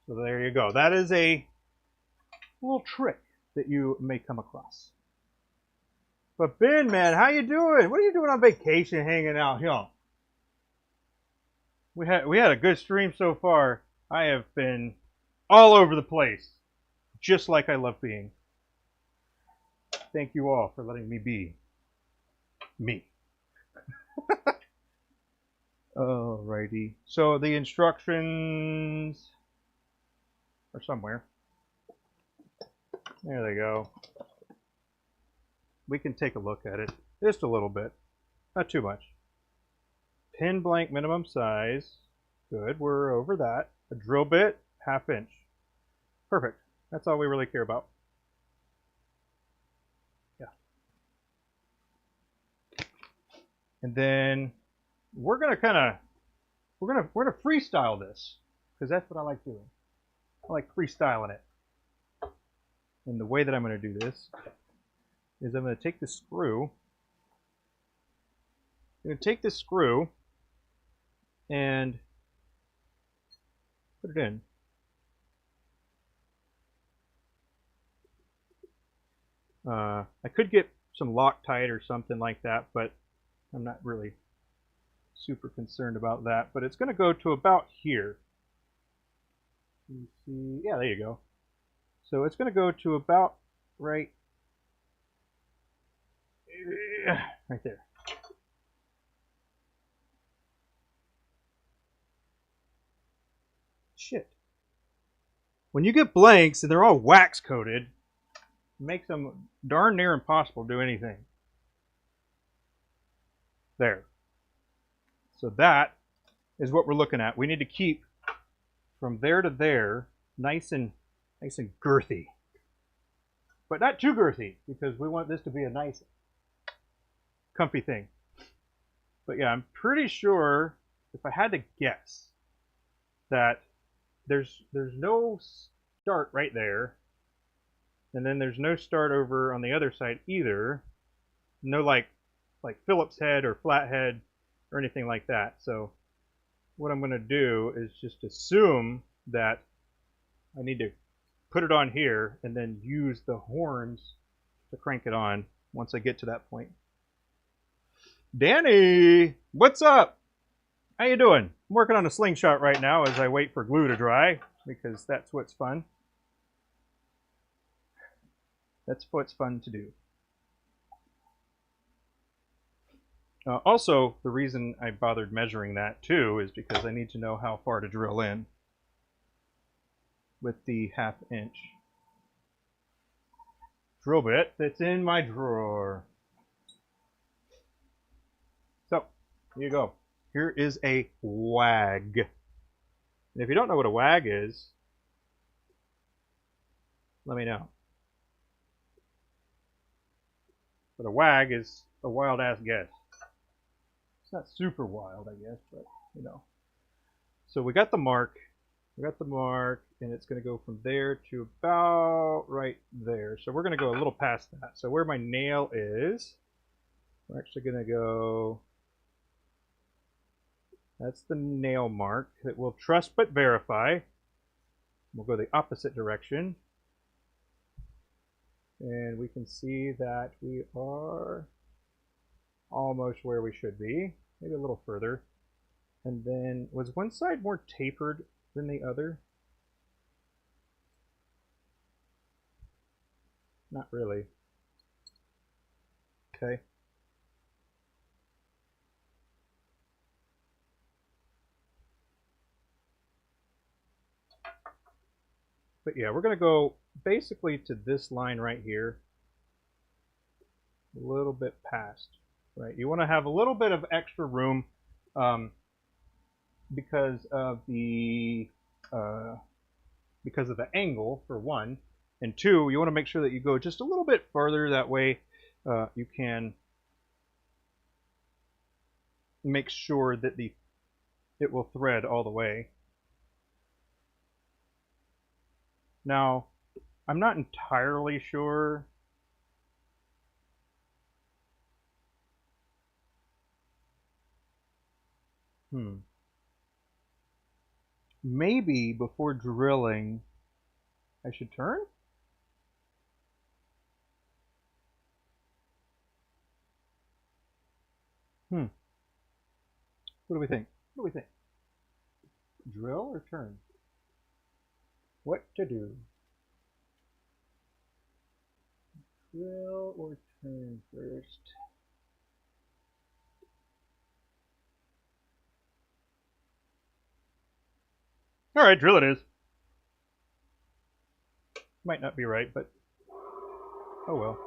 So there you go. That is a little trick that you may come across. But Ben, man, how you doing? What are you doing on vacation hanging out here? We had a good stream so far. I have been all over the place, just like I love being. Thank you all for letting me be me. Alrighty. So the instructions are somewhere. There they go. We can take a look at it just a little bit, not too much. Pin blank minimum size. Good, we're over that. A drill bit, 1/2 inch. Perfect. That's all we really care about. Yeah. And then we're gonna freestyle this because that's what I like doing. I like freestyling it. And the way that I'm gonna do this is I'm gonna take the screw. I'm gonna take this screw and put it in. I could get some Loctite or something like that, but I'm not really super concerned about that. But it's going to go to about here. You see, yeah, there you go. So it's going to go to about right there. Shit. When you get blanks and they're all wax coated, it makes them darn near impossible to do anything. There. So that is what we're looking at. We need to keep from there to there nice and girthy. But not too girthy, because we want this to be a nice comfy thing. But yeah, I'm pretty sure, if I had to guess, that there's no start right there, and then there's no start over on the other side either. No like Phillips head or flathead or anything like that. So what I'm going to do is just assume that I need to put it on here and then use the horns to crank it on once I get to that point. Danny, what's up? How you doing? I'm working on a slingshot right now as I wait for glue to dry, because that's what's fun. That's what's fun to do. Also, the reason I bothered measuring that too is because I need to know how far to drill in with the 1/2 inch drill bit that's in my drawer. So, here you go. Here is a wag. And if you don't know what a wag is, let me know. But a wag is a wild ass guess. It's not super wild, I guess, but you know. So we got the mark. We got the mark, and it's going to go from there to about right there. So we're going to go a little past that. So where my nail is, we're actually going to go. That's the nail mark that we'll trust but verify. We'll go the opposite direction. And we can see that we are almost where we should be. Maybe a little further. And then, was one side more tapered than the other? Not really. Okay. But yeah, we're going to go basically to this line right here. A little bit past. Right. You want to have a little bit of extra room because of the angle, for one. And two, you want to make sure that you go just a little bit further. That way you can make sure that it will thread all the way. Now, I'm not entirely sure. Maybe before drilling, I should turn? What do we think? What do we think? Drill or turn? What to do? Drill or turn first? All right, drill it is. Might not be right, but oh well.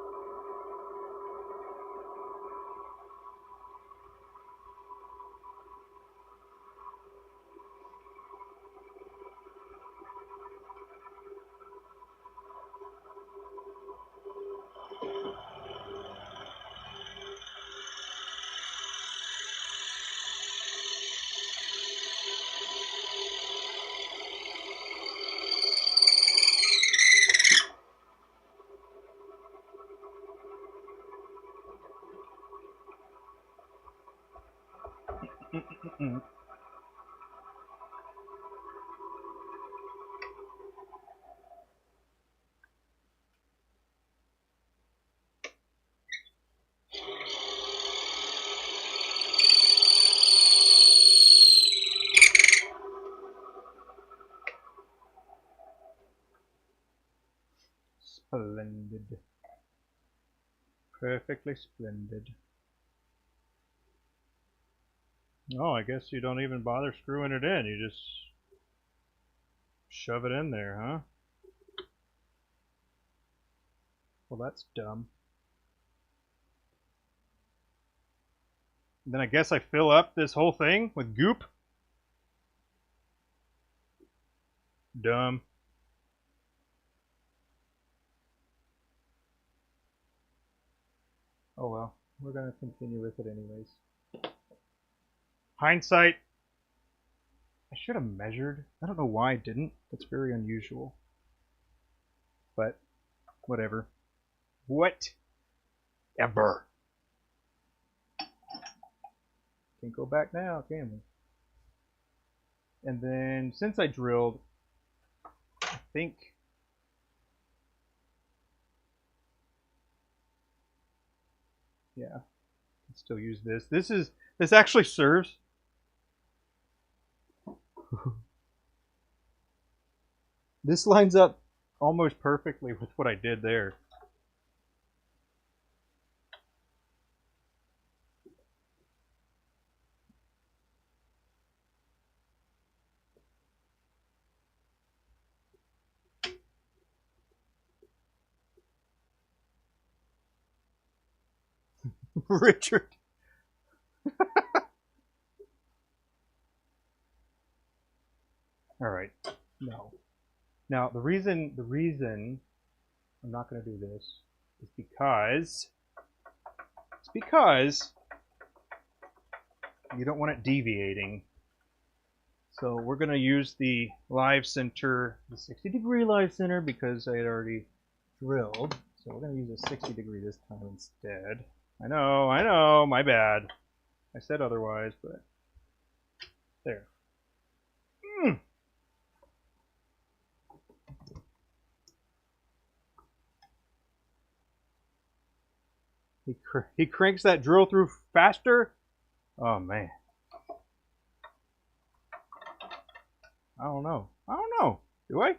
Splendid. Perfectly splendid. Oh, I guess you don't even bother screwing it in. You just shove it in there, huh? Well, that's dumb. Then I guess I fill up this whole thing with goop? Dumb. Oh well, we're going to continue with it anyways. Hindsight, I should have measured. I don't know why I didn't. That's very unusual. But, whatever. Whatever. Can't go back now, can we? And then, since I drilled, I think... Yeah, I can still use this. This actually serves. This lines up almost perfectly with what I did there. Richard. All right. No. Now the reason I'm not going to do this is because You don't want it deviating. So we're going to use the live center, the 60-degree live center, because I had already drilled. So we're going to use a 60-degree this time instead. I know, my bad. I said otherwise, but there. He cranks that drill through faster. Oh man. I don't know. Do I?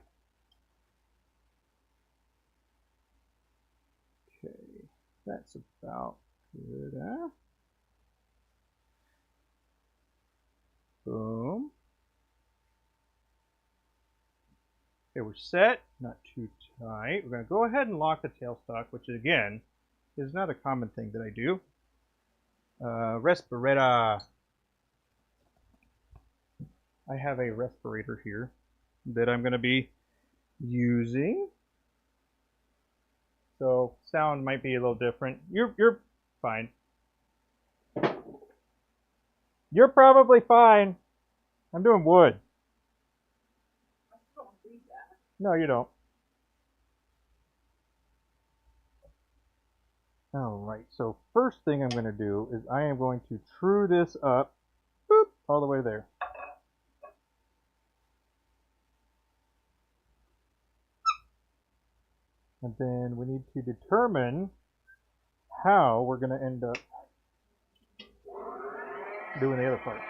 Okay, that's about good, huh? Boom. Okay, we're set. Not too tight. We're going to go ahead and lock the tailstock, which again is not a common thing that I do. Respirator. I have a respirator here that I'm going to be using. So sound might be a little different. You're fine. You're probably fine. I'm doing wood. No, you don't. Alright, so first thing I'm going to do is I am going to true this up, boop, all the way there. And then we need to determine how we're going to end up doing the other part.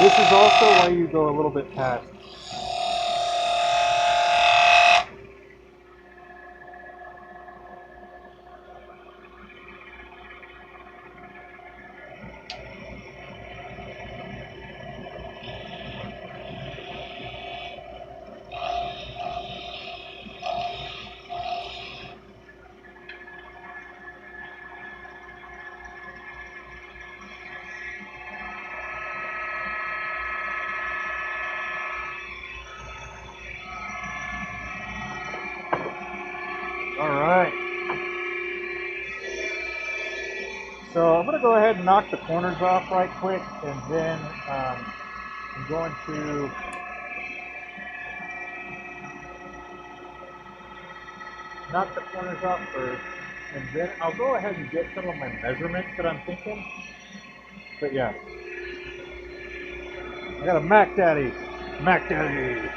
This is also why you go a little bit past. Alright. So I'm going to go ahead and knock the corners off right quick, and then I'm going to knock the corners off first, and then I'll go ahead and get some of my measurements that I'm thinking. But yeah. I got a Mac Daddy. Mac Daddy.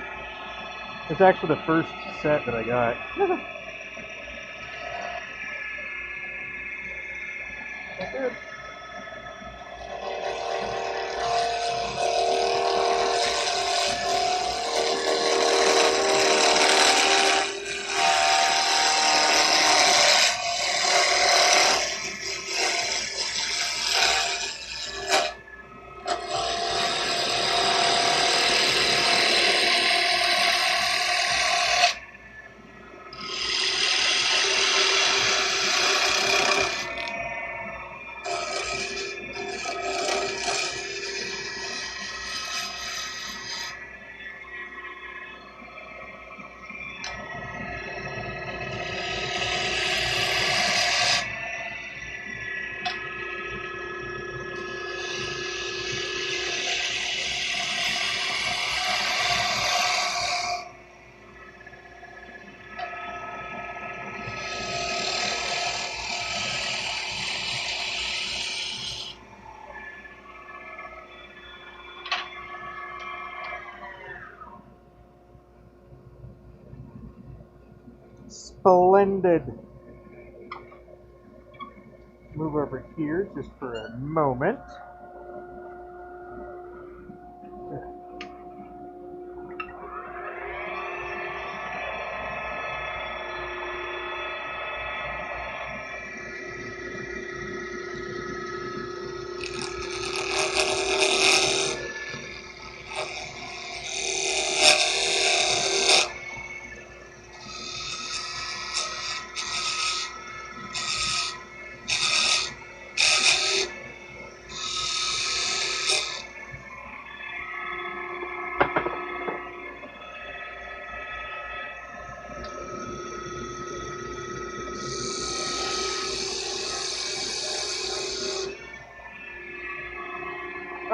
It's actually the first set that I got. Good. Splendid. Move over here just for a moment.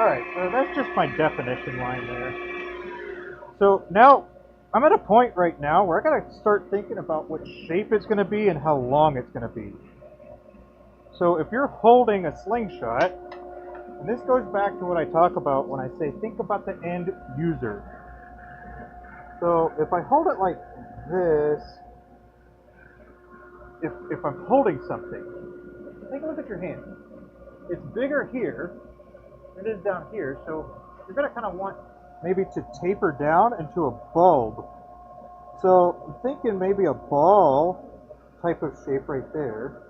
Alright, so that's just my definition line there. So now, I'm at a point right now where I gotta start thinking about what shape it's gonna be and how long it's gonna be. So if you're holding a slingshot, and this goes back to what I talk about when I say think about the end user. So if I hold it like this, if I'm holding something, take a look at your hand. It's bigger here than it is down here, so you're going to kind of want maybe to taper down into a bulb. So I'm thinking maybe a ball type of shape right there,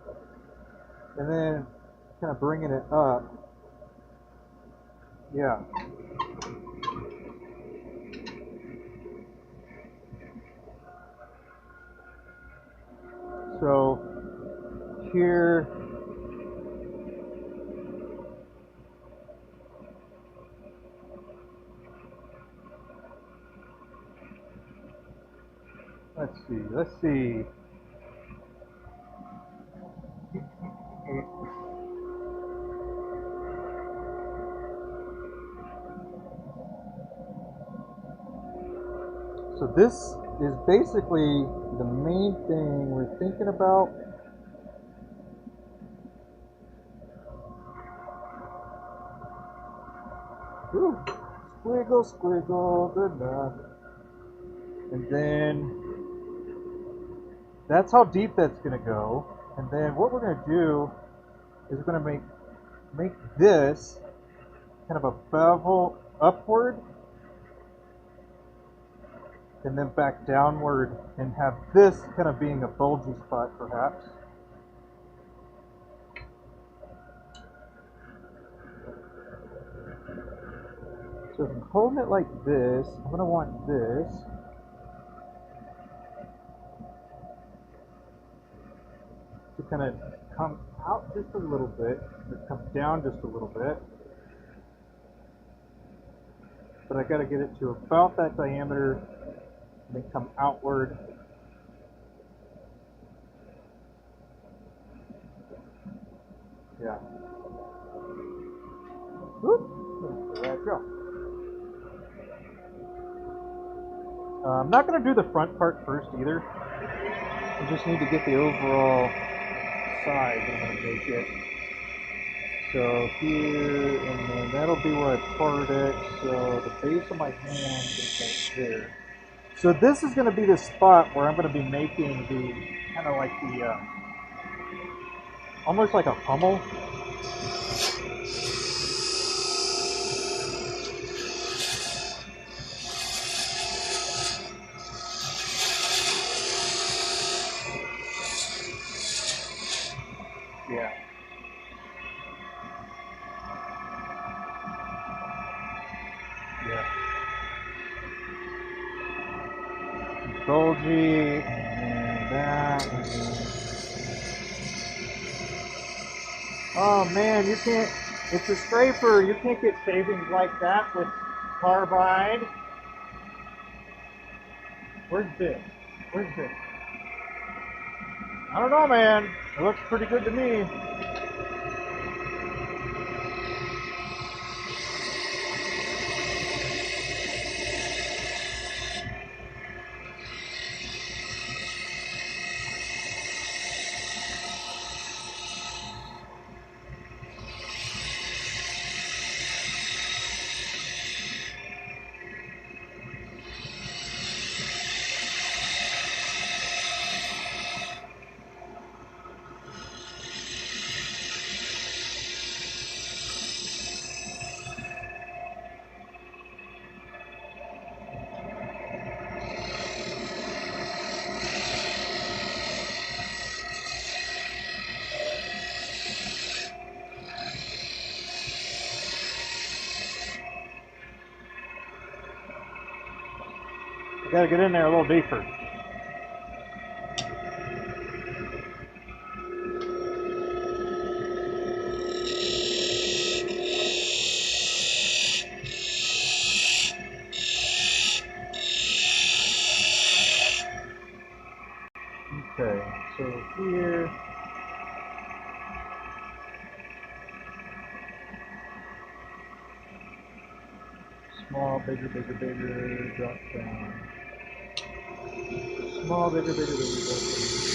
and then kind of bringing it up. Yeah. So here, let's see. So this is basically the main thing we're thinking about. Ooh, squiggle, squiggle, good enough. And then that's how deep that's going to go. And then what we're going to do is we're going to make this kind of a bevel upward and then back downward, and have this kind of being a bulgy spot perhaps. So if I'm holding it like this, I'm going to want this to kind of come out just a little bit, or come down just a little bit. But I got to get it to about that diameter and then come outward. Yeah. Whoop. There we go. I'm not going to do the front part first either. I just need to get the overall size I'm going to make it. So here, and then that'll be where I part it. So the base of my hand is right there. So this is going to be the spot where I'm going to be making the kind of like the almost like a pummel. Yeah. Yeah. Bulgy, and that, and then... Oh man, you can't, it's a scraper, you can't get shavings like that with Carbide. Where's this? Where's this? I don't know, man. It looks pretty good to me. You gotta get in there a little deeper. Okay, so here. Small, bigger, bigger, bigger, drop down. Small, bigger, bigger, bigger, drop down.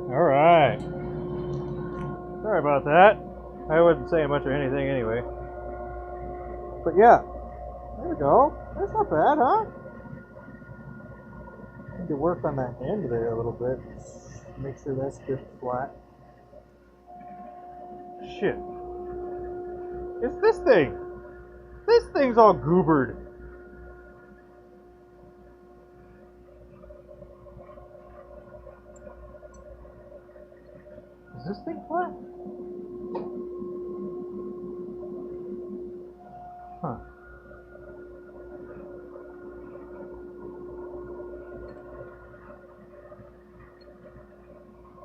Alright. Sorry about that. I wasn't saying much of anything anyway. But yeah, there we go. That's not bad, huh? Need to work on that end there a little bit. Make sure that's good flat. Shit. It's this thing! This thing's all goobered. Is this thing flat? Huh.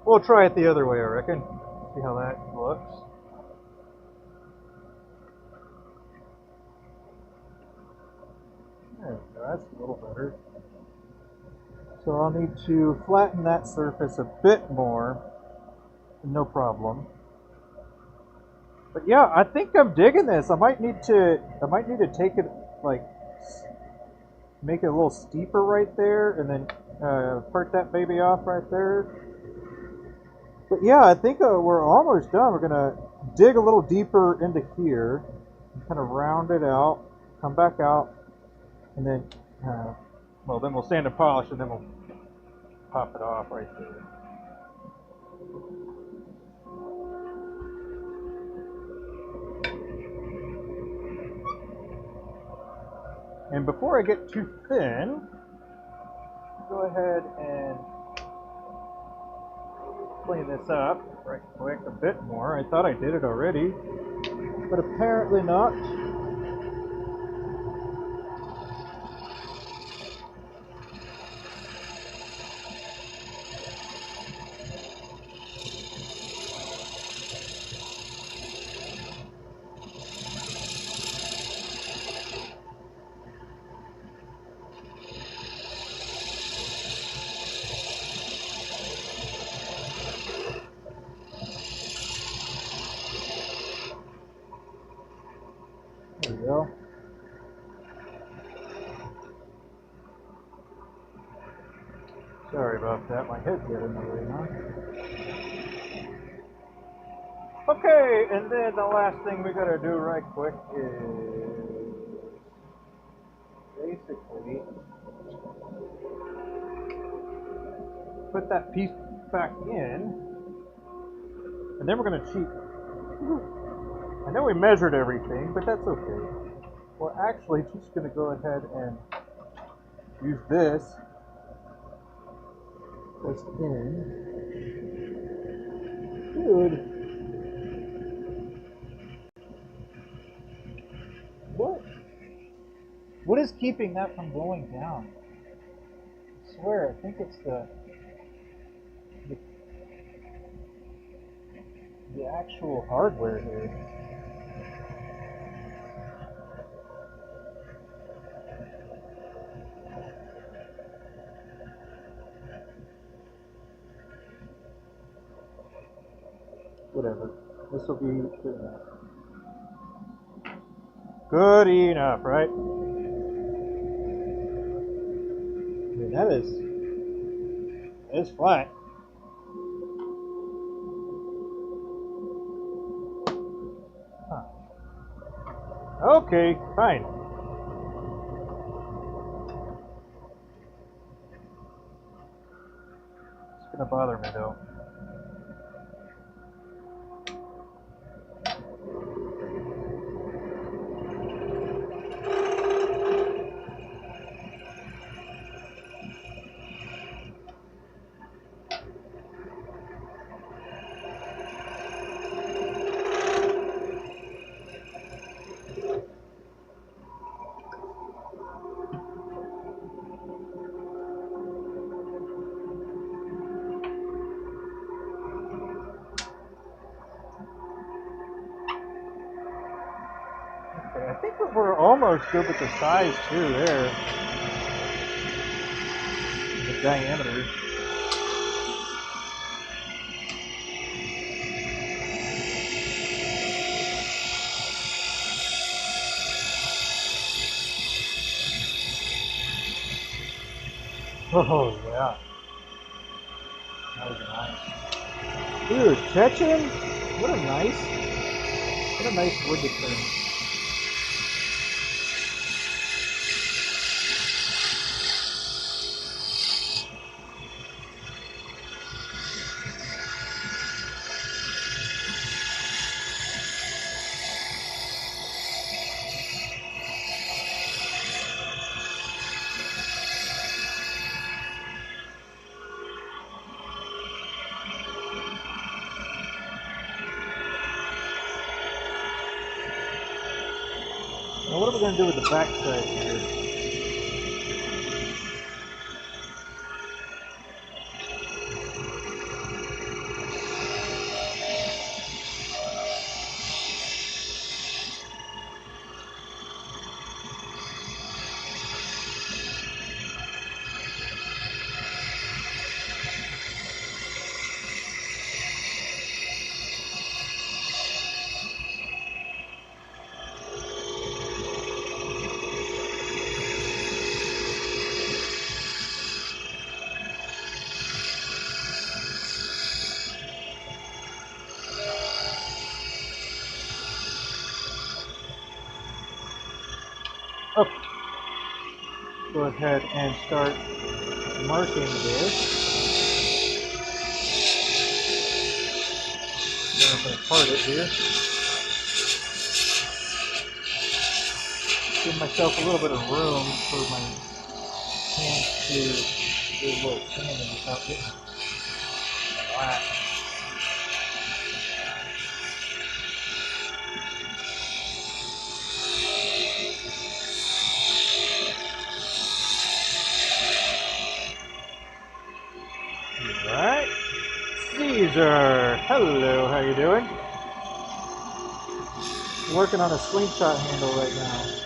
We'll try it the other way, I reckon. See how that looks. There we go. that's a little better. So I'll need to flatten that surface a bit more. No problem. But yeah, I think I'm digging this. I might need to take it, like, make it a little steeper right there, and then part that baby off right there. But yeah, I think we're almost done. We're gonna dig a little deeper into here, and kind of round it out, come back out, and then, well, then we'll sand and polish, and then we'll pop it off right there. And before I get too thin, go ahead and clean this up right quick a bit more. I thought I did it already, but apparently not. There we go. Sorry about that, my head's getting in the way now. Okay, and then the last thing we gotta do right quick is basically put that piece back in, and then we're gonna cheat. I know we measured everything, but that's okay. We're actually just going to go ahead and use this as in. Dude. What is keeping that from going down? I swear, I think it's the actual hardware here. Whatever. This will be good enough. Good enough, right? I mean, that is flat. Huh. Okay, fine. It's gonna bother me though. I think we're almost good with the size too there. The diameter. Oh yeah. That was nice. Dude, Chechen? What a nice wood to turn. Now what are we going to do with the back side here? go ahead and start marking this. Then I'm going to part it here. Give myself a little bit of room for my hands to do a little sanding without getting black. Alright. Caesar! Hello, how you doing? Working on a slingshot handle right now.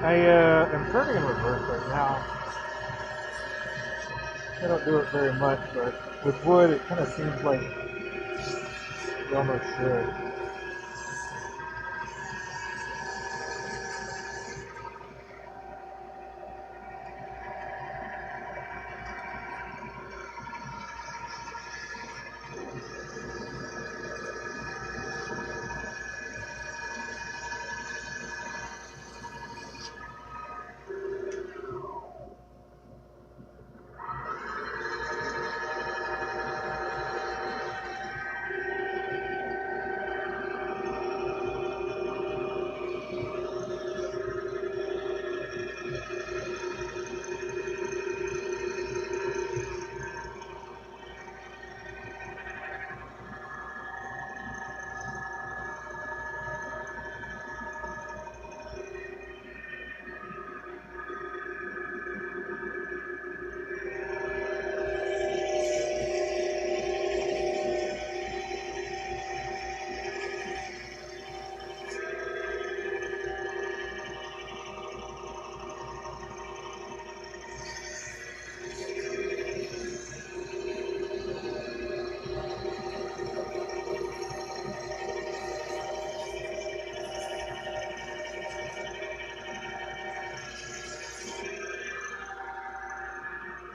I am turning in reverse right now. I don't do it very much, but with wood it kind of seems like you almost should.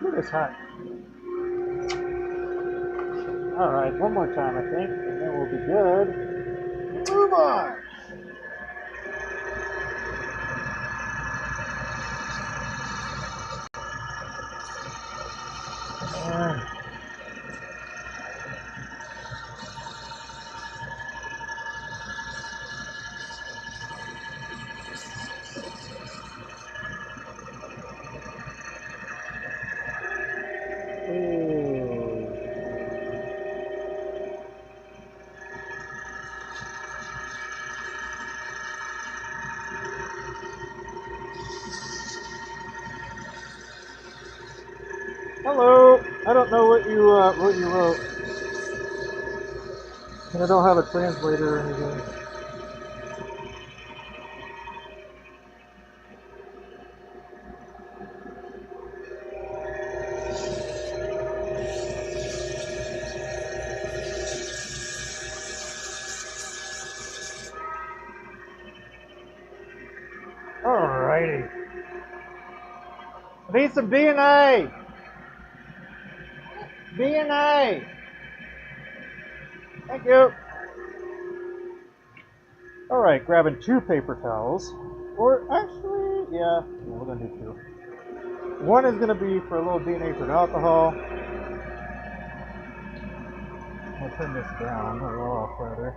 Look at this hot. Alright, one more time I think, and then we'll be good. Move on! Hello. I don't know what you wrote, and I don't have a translator or anything. Alrighty. I need some DNA. DNA. Thank you. Alright, grabbing 2 paper towels. Or actually, yeah, we're gonna do 2. One is gonna be for a little denatured alcohol. I'll turn this down, or off rather.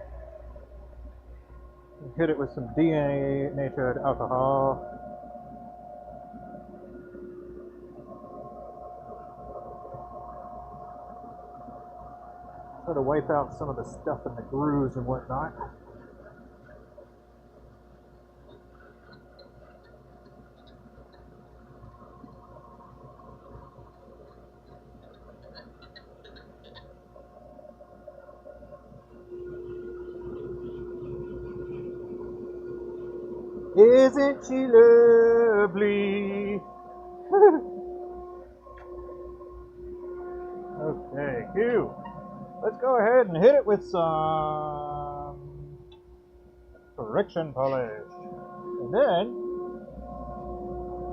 Hit it with some denatured alcohol. Try to wipe out some of the stuff in the grooves and whatnot. Isn't she lovely? Okay, Q. Let's go ahead and hit it with some friction polish. And then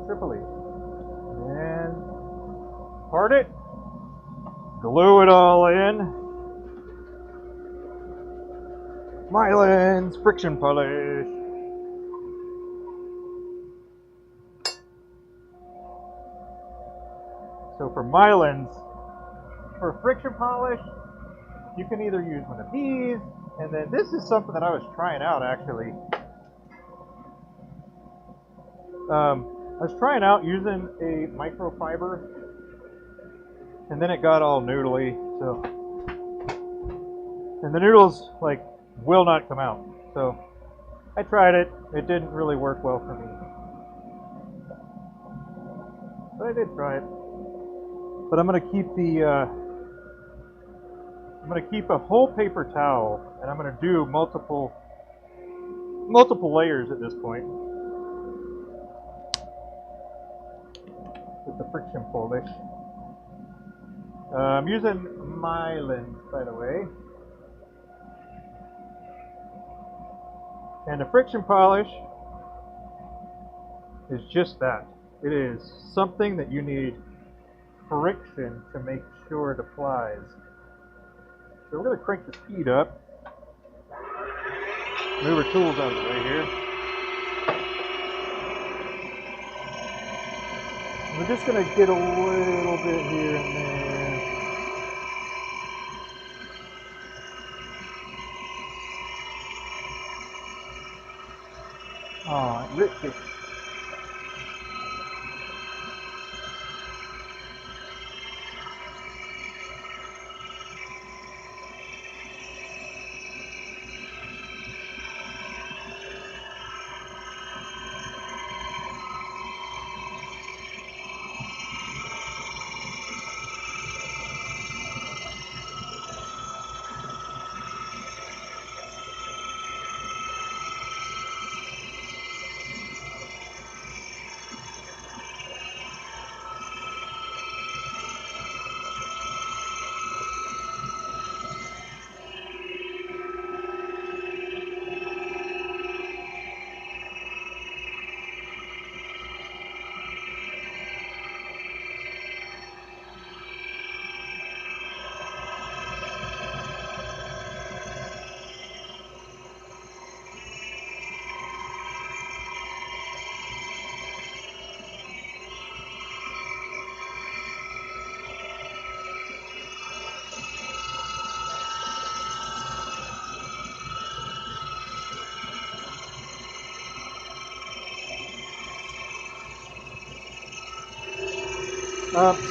triple E. And part it. Glue it all in. Mylan's friction polish. So for Mylan's, for friction polish, you can either use one of these, and then this is something that I was trying out actually. I was trying out using a microfiber, and then it got all noodly, so, and the noodles like will not come out. So I tried it. It didn't really work well for me, but I did try it. But I'm gonna keep the I'm gonna keep a whole paper towel, and I'm gonna do multiple layers at this point with the friction polish. I'm using Mylan's, by the way, and the friction polish is just that. It is something that you need friction to make sure it applies. So we're going to crank the speed up. Move our tools out of the way here. We're just going to get a little bit here and there. Oh, it ripped it.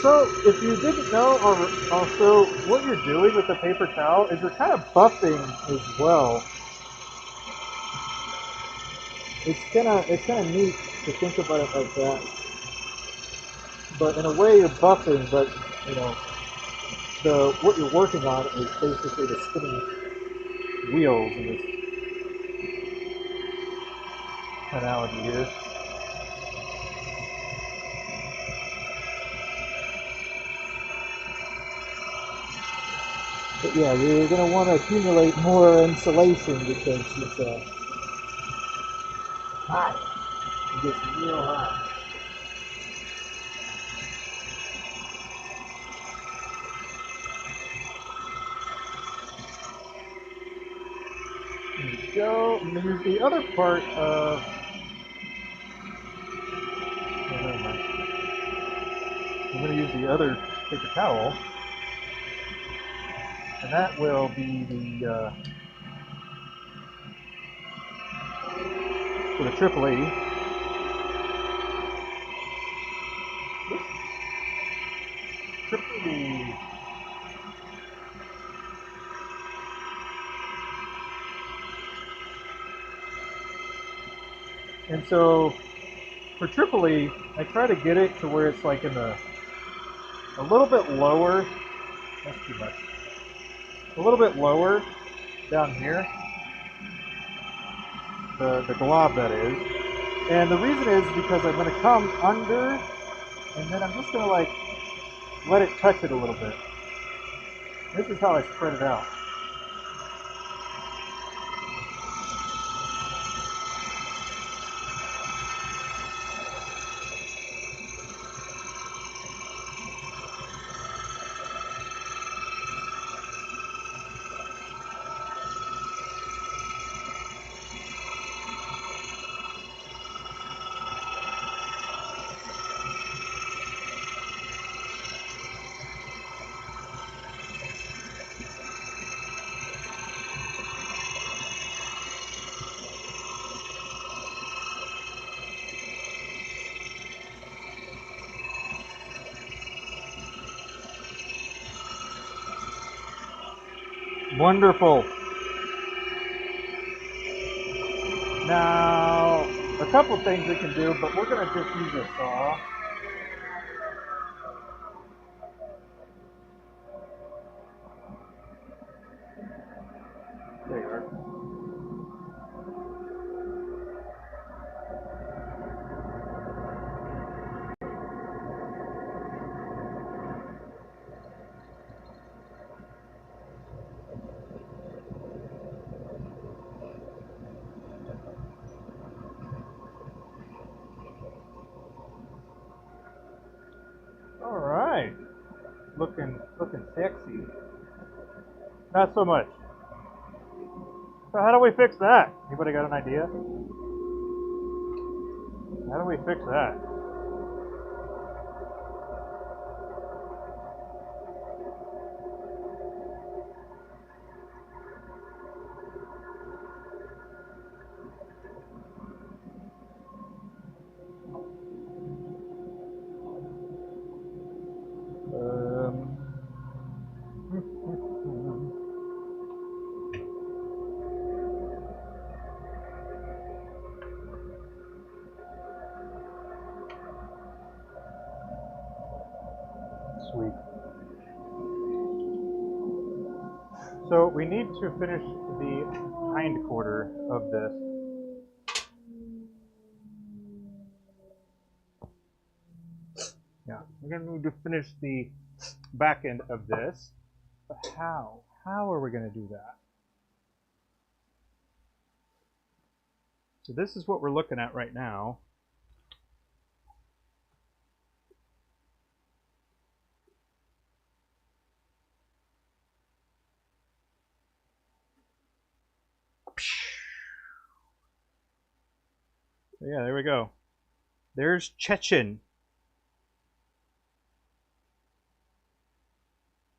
So, if you didn't know, also what you're doing with the paper towel is you're kind of buffing as well. It's kind of neat to think about it like that. but in a way you're buffing, but you know, what you're working on is basically the spinning wheels in this analogy here. But yeah, you're going to want to accumulate more insulation because it's hot. It gets real hot. There we go. And then here's the other part of... Oh, never mind. I'm going to use the other paper towel. And that will be the... for the AAA. AAA. And so for AAA, I try to get it to where it's like in the a little bit lower. That's too much. A little bit lower down here. The glob, that is. And the reason is because I'm going to come under, and then I'm just going to like let it touch it a little bit. This is how I spread it out. Wonderful. Now, a couple things we can do, but we're going to just use a saw. There you are. All right, looking sexy. Not so much. So how do we fix that? Anybody got an idea? How do we fix that? Sweet. So we need to finish the hind quarter of this. Yeah, we're going to need to finish the back end of this. But how? How are we going to do that? So this is what we're looking at right now. So yeah, there we go. There's Chechen.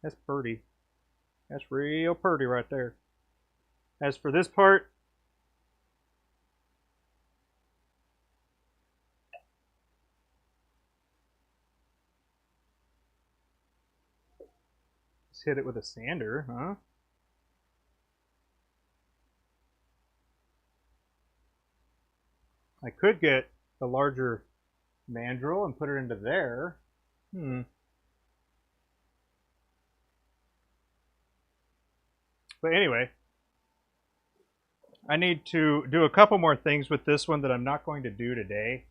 That's pretty. That's real pretty right there. As for this part, let's hit it with a sander, huh? I could get the larger mandrel and put it into there, But anyway, I need to do a couple more things with this one that I'm not going to do today.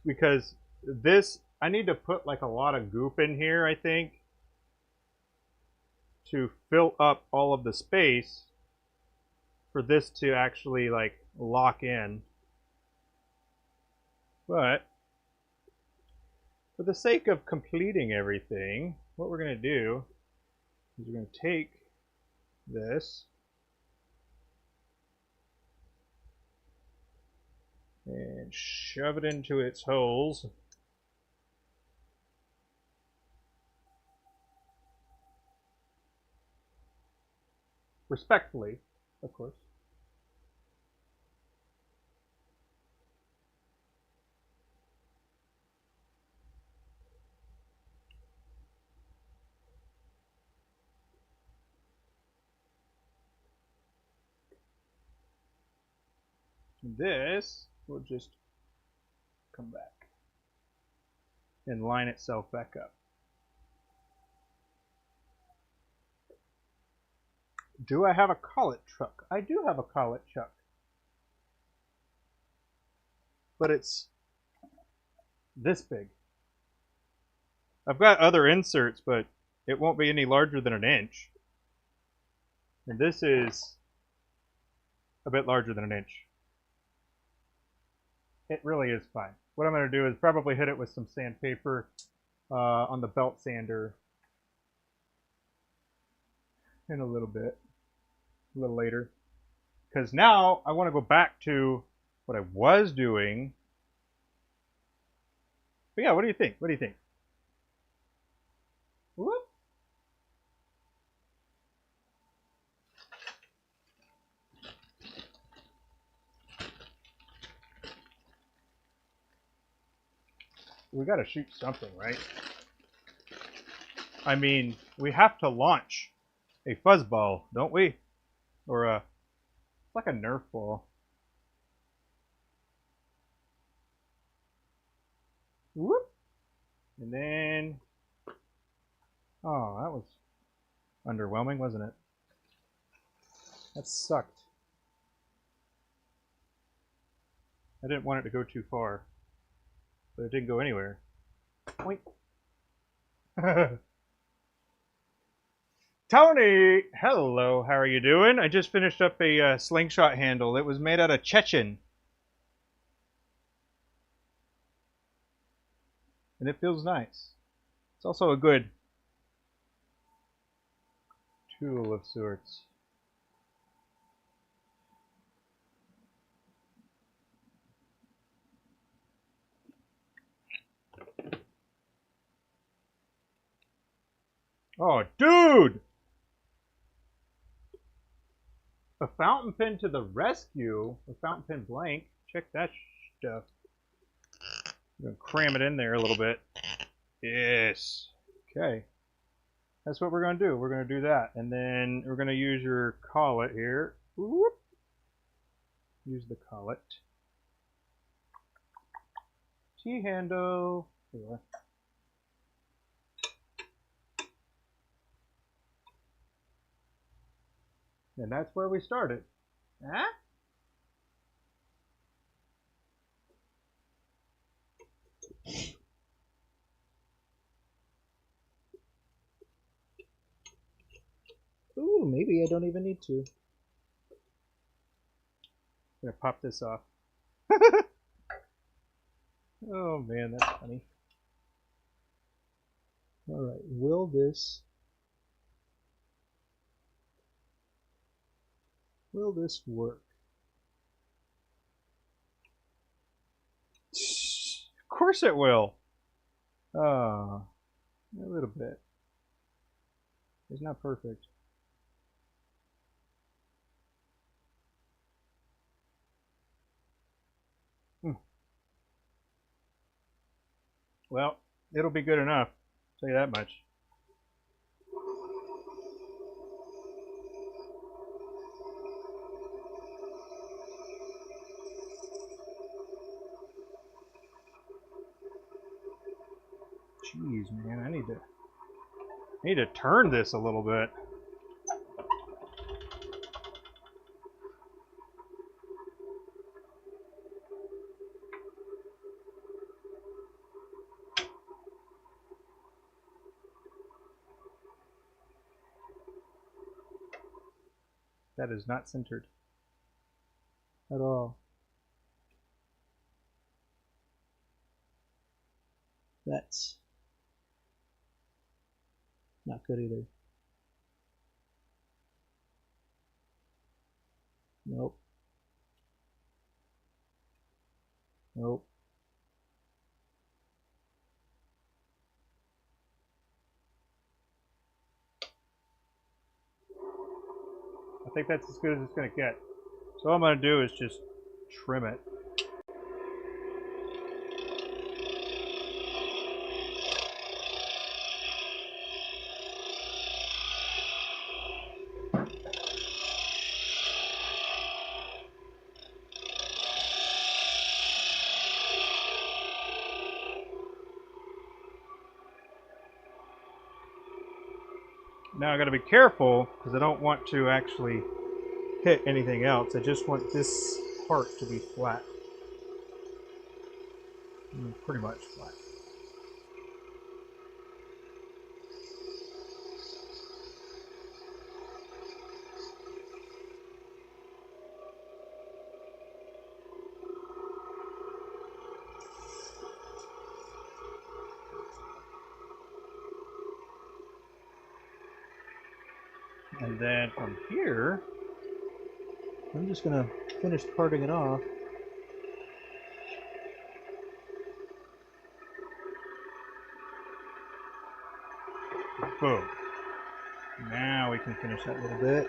Because this, I need to put like a lot of goop in here, I think, to fill up all of the space for this to actually like lock in. But for the sake of completing everything, what we're going to do is we're going to take this and shove it into its holes. Respectfully, of course. This will just come back and line itself back up. Do I have a collet chuck? I do have a collet chuck. But it's this big. I've got other inserts, but it won't be any larger than an inch. And this is a bit larger than an inch. It really is fine. What I'm going to do is probably hit it with some sandpaper on the belt sander in a little bit, a little later. Because now I want to go back to what I was doing. But yeah, what do you think? What do you think? Whoop. We got to shoot something, right? I mean, we have to launch a fuzzball, don't we? Or it's like a Nerf ball. Whoop. And then, oh, that was underwhelming, wasn't it? That sucked. I didn't want it to go too far, but it didn't go anywhere. Point. Tony, hello, how are you doing? I just finished up a slingshot handle. It was made out of Chechen. And it feels nice. It's also a good tool of sorts. Oh, dude! A fountain pen to the rescue. A fountain pen blank. Check that stuff. I'm going to cram it in there a little bit. Yes. Okay. That's what we're going to do. We're going to do that. And then we're going to use your collet here. Whoop. Use the collet. T-handle. Here. And that's where we started. Huh? Ooh, maybe I don't even need to. I'm gonna pop this off. Oh man, that's funny. Alright, will this work? Of course it will. A little bit. It's not perfect. Well, it'll be good enough. I'll tell you that much. Jeez, man, I need to turn this a little bit. That is not centered at all. That's not good either. Nope. Nope. I think that's as good as it's going to get. So all I'm going to do is just trim it. Now I got to be careful because I don't want to actually hit anything else. I just want this part to be flat. Pretty much flat. And then from here, I'm just going to finish parting it off. Boom. Now we can finish that little bit.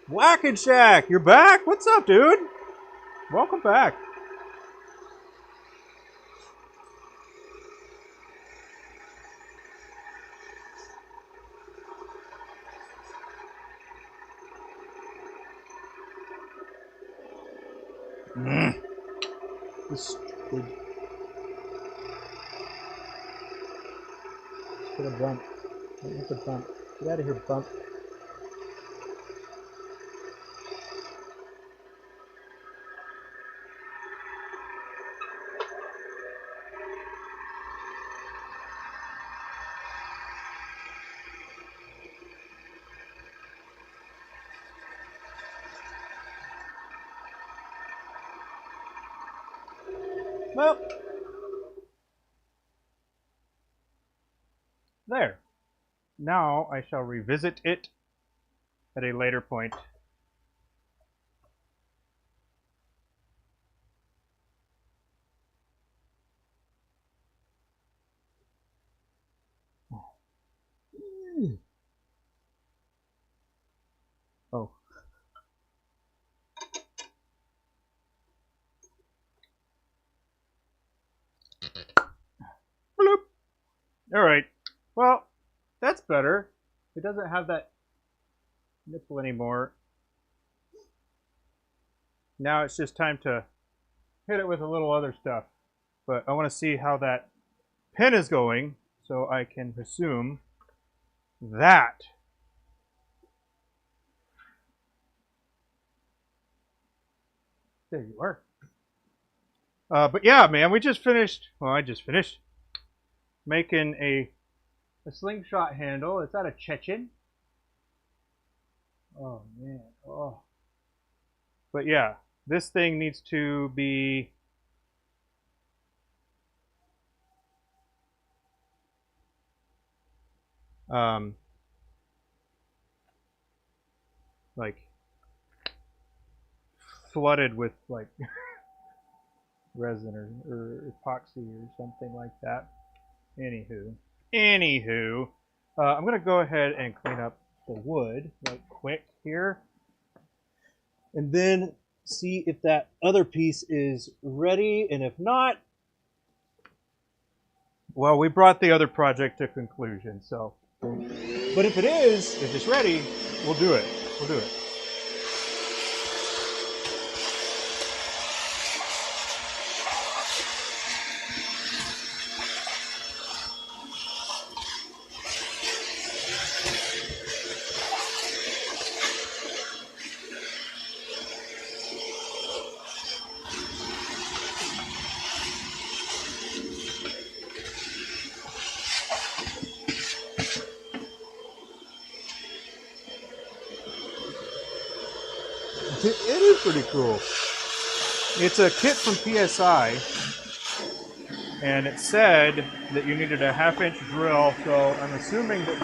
Whack and Shack, you're back? What's up, dude? Welcome back. This stupid. Let's get a bump. Don't hit the bump. Get out of here, bump. Well, there. Now I shall revisit it at a later point. Oh. Bloop. All right. Well, that's better. It doesn't have that nipple anymore. Now it's just time to hit it with a little other stuff. But I want to see how that pin is going so I can resume that. There you are. But yeah, man, we just finished. Well, I just finished making a slingshot handle. Is that a Chechen? Oh man. Oh. But yeah, this thing needs to be like flooded with like resin or epoxy or something like that. Anywho, I'm gonna go ahead and clean up the wood right quick here, and then see if that other piece is ready, and if not, well, we brought the other project to conclusion. So, but if it is, if it's ready, we'll do it. We'll do it. It is pretty cool. It's a kit from PSI, and it said that you needed a 1/2-inch drill, so I'm assuming that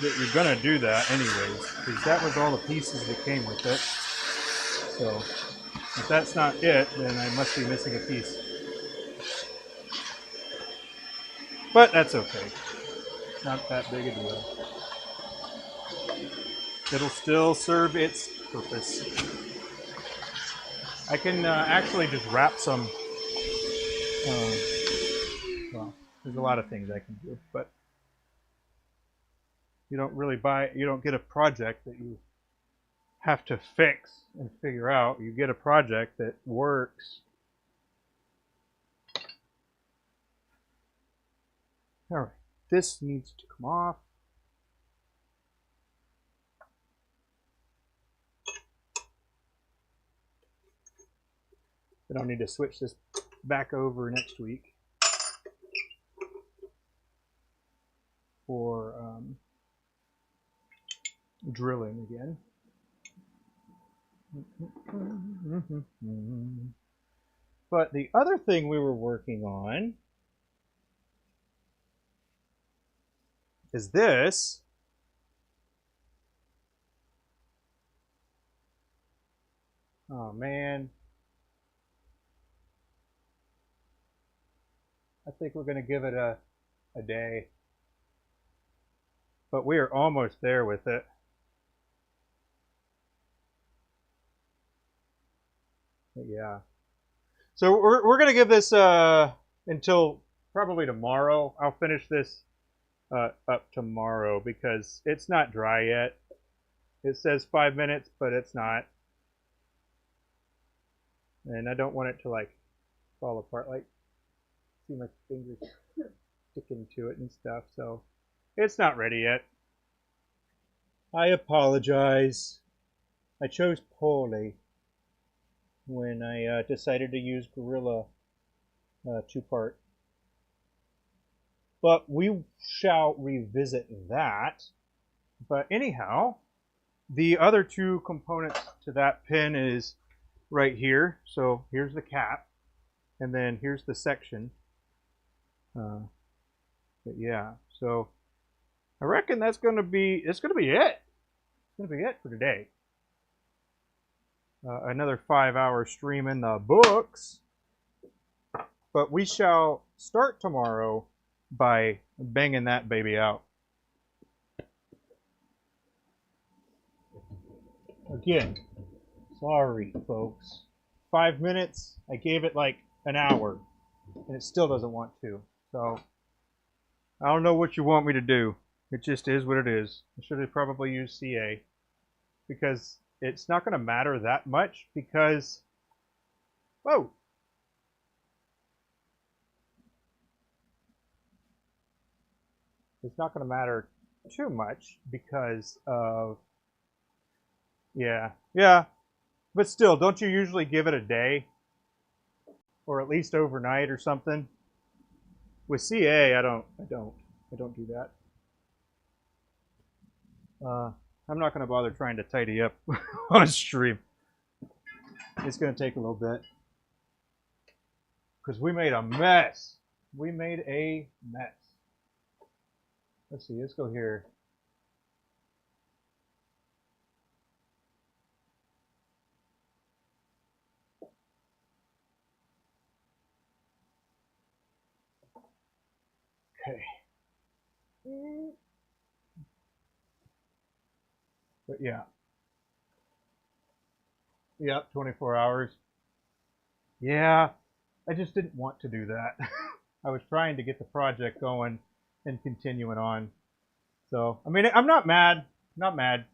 you're gonna do that anyways, because that was all the pieces that came with it. So if that's not it, then I must be missing a piece. But that's okay. Not that big a deal. It'll still serve its purpose. I can actually just wrap some. Well, there's a lot of things I can do, but you don't get a project that you have to fix and figure out. You get a project that works. All right, this needs to come off. Then I'll need to switch this back over next week for drilling again. But the other thing we were working on is this. Oh man. I think we're going to give it a day. But we are almost there with it. But yeah. So we're going to give this until probably tomorrow. I'll finish this up tomorrow because it's not dry yet. It says 5 minutes, but it's not. And I don't want it to like fall apart. Like, see my fingers sticking to it and stuff. So it's not ready yet. I apologize. I chose poorly when I decided to use Gorilla 2-part. But we shall revisit that. But anyhow, the other two components to that pin is right here. So here's the cap, and then here's the section. But yeah, so I reckon it's gonna be it. It's gonna be it for today. Another 5-hour stream in the books. But we shall start tomorrow by banging that baby out. Again, sorry folks. 5 minutes, I gave it like an hour, and it still doesn't want to. So, I don't know what you want me to do. It just is what it is. I should have probably used CA, because it's not going to matter that much because, whoa. It's not going to matter too much because of, yeah. But still, don't you usually give it a day? Or at least overnight or something? With CA, I don't do that. I'm not going to bother trying to tidy up on stream. It's going to take a little bit. Because we made a mess. We made a mess. Let's see, let's go here. Okay. But yeah. Yep, 24 hours. Yeah, I just didn't want to do that. I was trying to get the project going and continuing on. So, I mean, I'm not mad.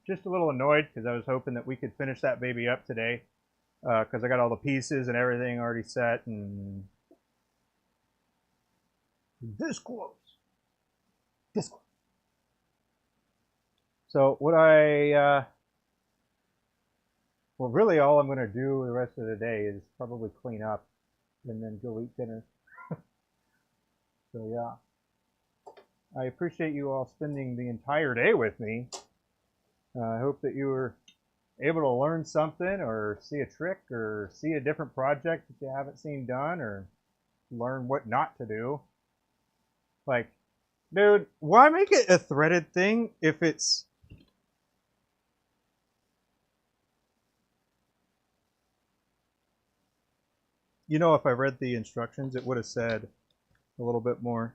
Just a little annoyed because I was hoping that we could finish that baby up today. Because I got all the pieces and everything already set and this close. This close. So what well, really all I'm going to do the rest of the day is probably clean up and then go eat dinner. So yeah. I appreciate you all spending the entire day with me. I hope that you were able to learn something or see a trick or see a different project that you haven't seen done or learn what not to do. Like, dude, why make it a threaded thing if it's... You know, if I read the instructions, it would have said a little bit more.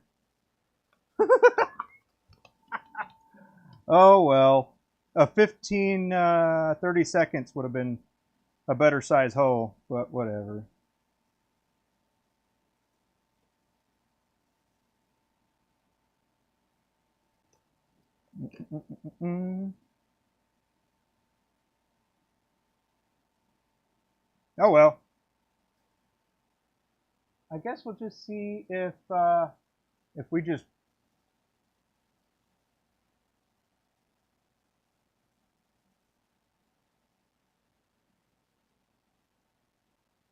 Oh, well. A 30 seconds would have been a better size hole, but whatever. Oh, well. I guess we'll just see if we just...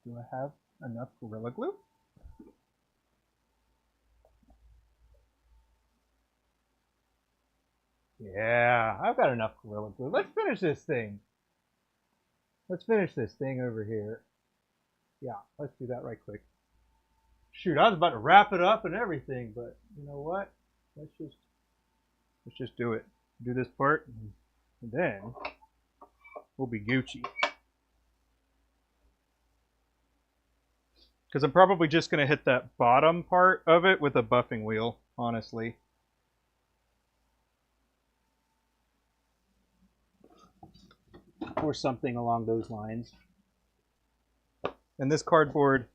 Do I have enough Gorilla Glue? Yeah, I've got enough Gorilla Glue. Let's finish this thing. Let's finish this thing over here. Yeah, let's do that right quick. Shoot, I was about to wrap it up and everything, but you know what? Let's just do it. Do this part, and then we'll be Gucci. Because I'm probably just going to hit that bottom part of it with a buffing wheel, honestly. Or something along those lines. And this cardboard,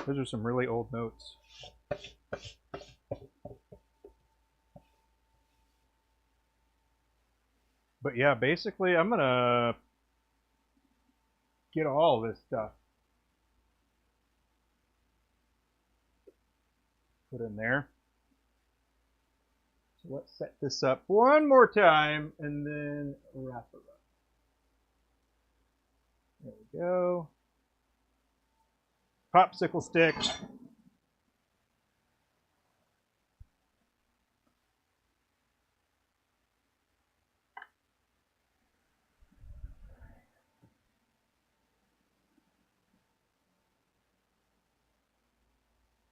those are some really old notes. But yeah, basically I'm gonna get all this stuff put in there. So let's set this up one more time and then wrap it up. There we go. Popsicle stick.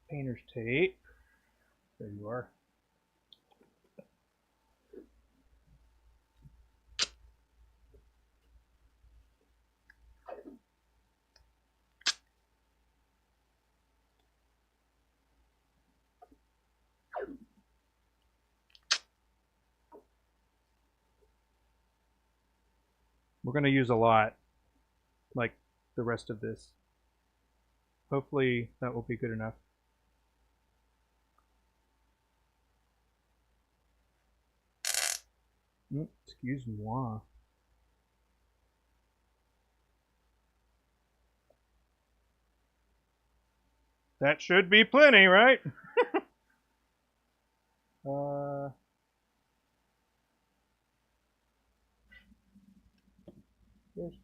Painter's tape. There you are. We're going to use a lot, like the rest of this. Hopefully that will be good enough. Excuse-moi. That should be plenty, right? There's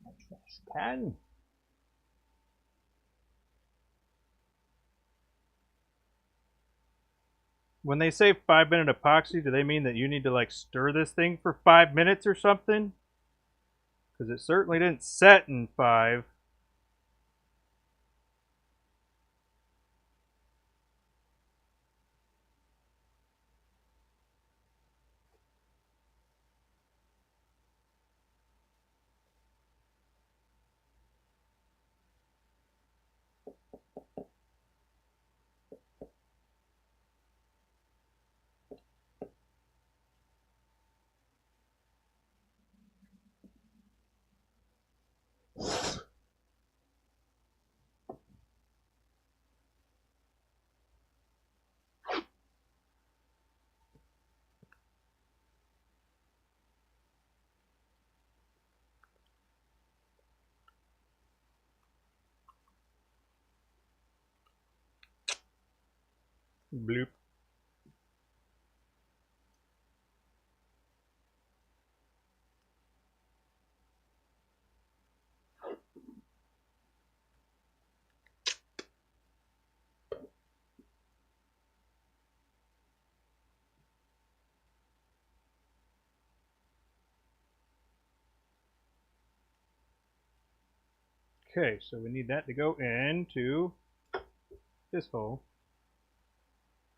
my trash can. When they say 5-minute epoxy, do they mean that you need to like stir this thing for 5 minutes or something? Because it certainly didn't set in 5. Bloop. Okay, so we need that to go into this hole.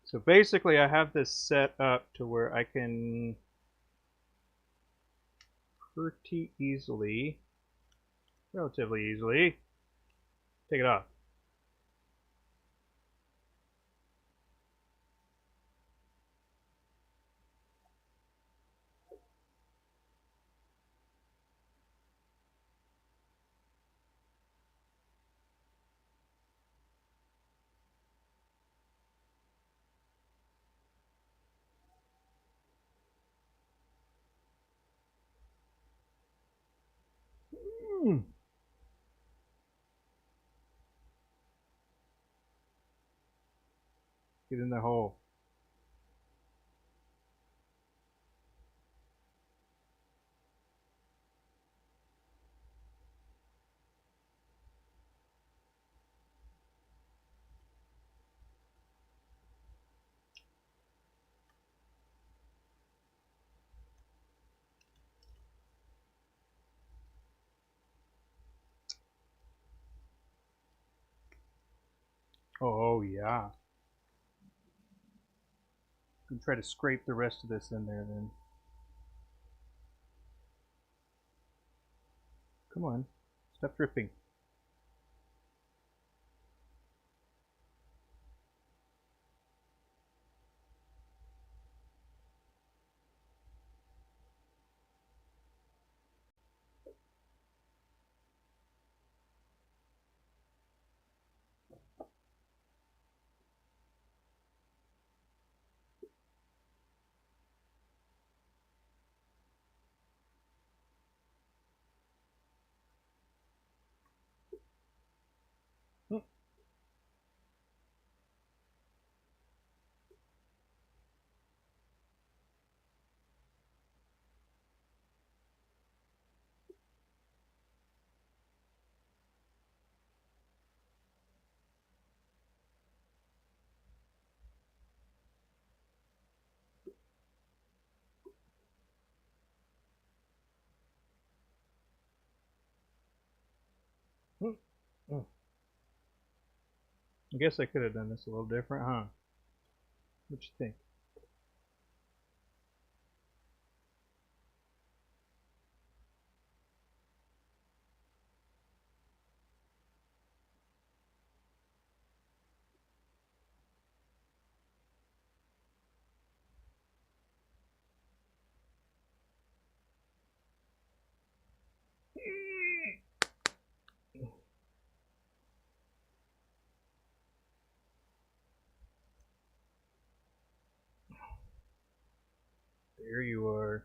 So basically I have this set up to where I can pretty easily, relatively easily, take it off. Get in the hole. Oh yeah. I'm try to scrape the rest of this in there then. Come on, stop dripping. I guess I could have done this a little different, huh? What you think? There you are.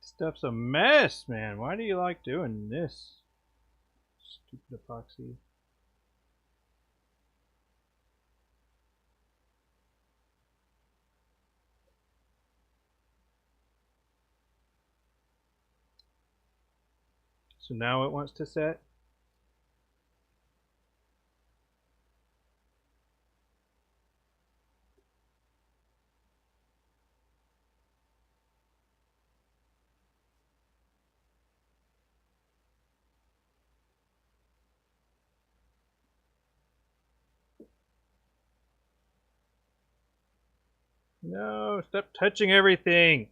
Stuff's a mess, man. Why do you like doing this? Stupid epoxy. So now it wants to set. No, stop touching everything.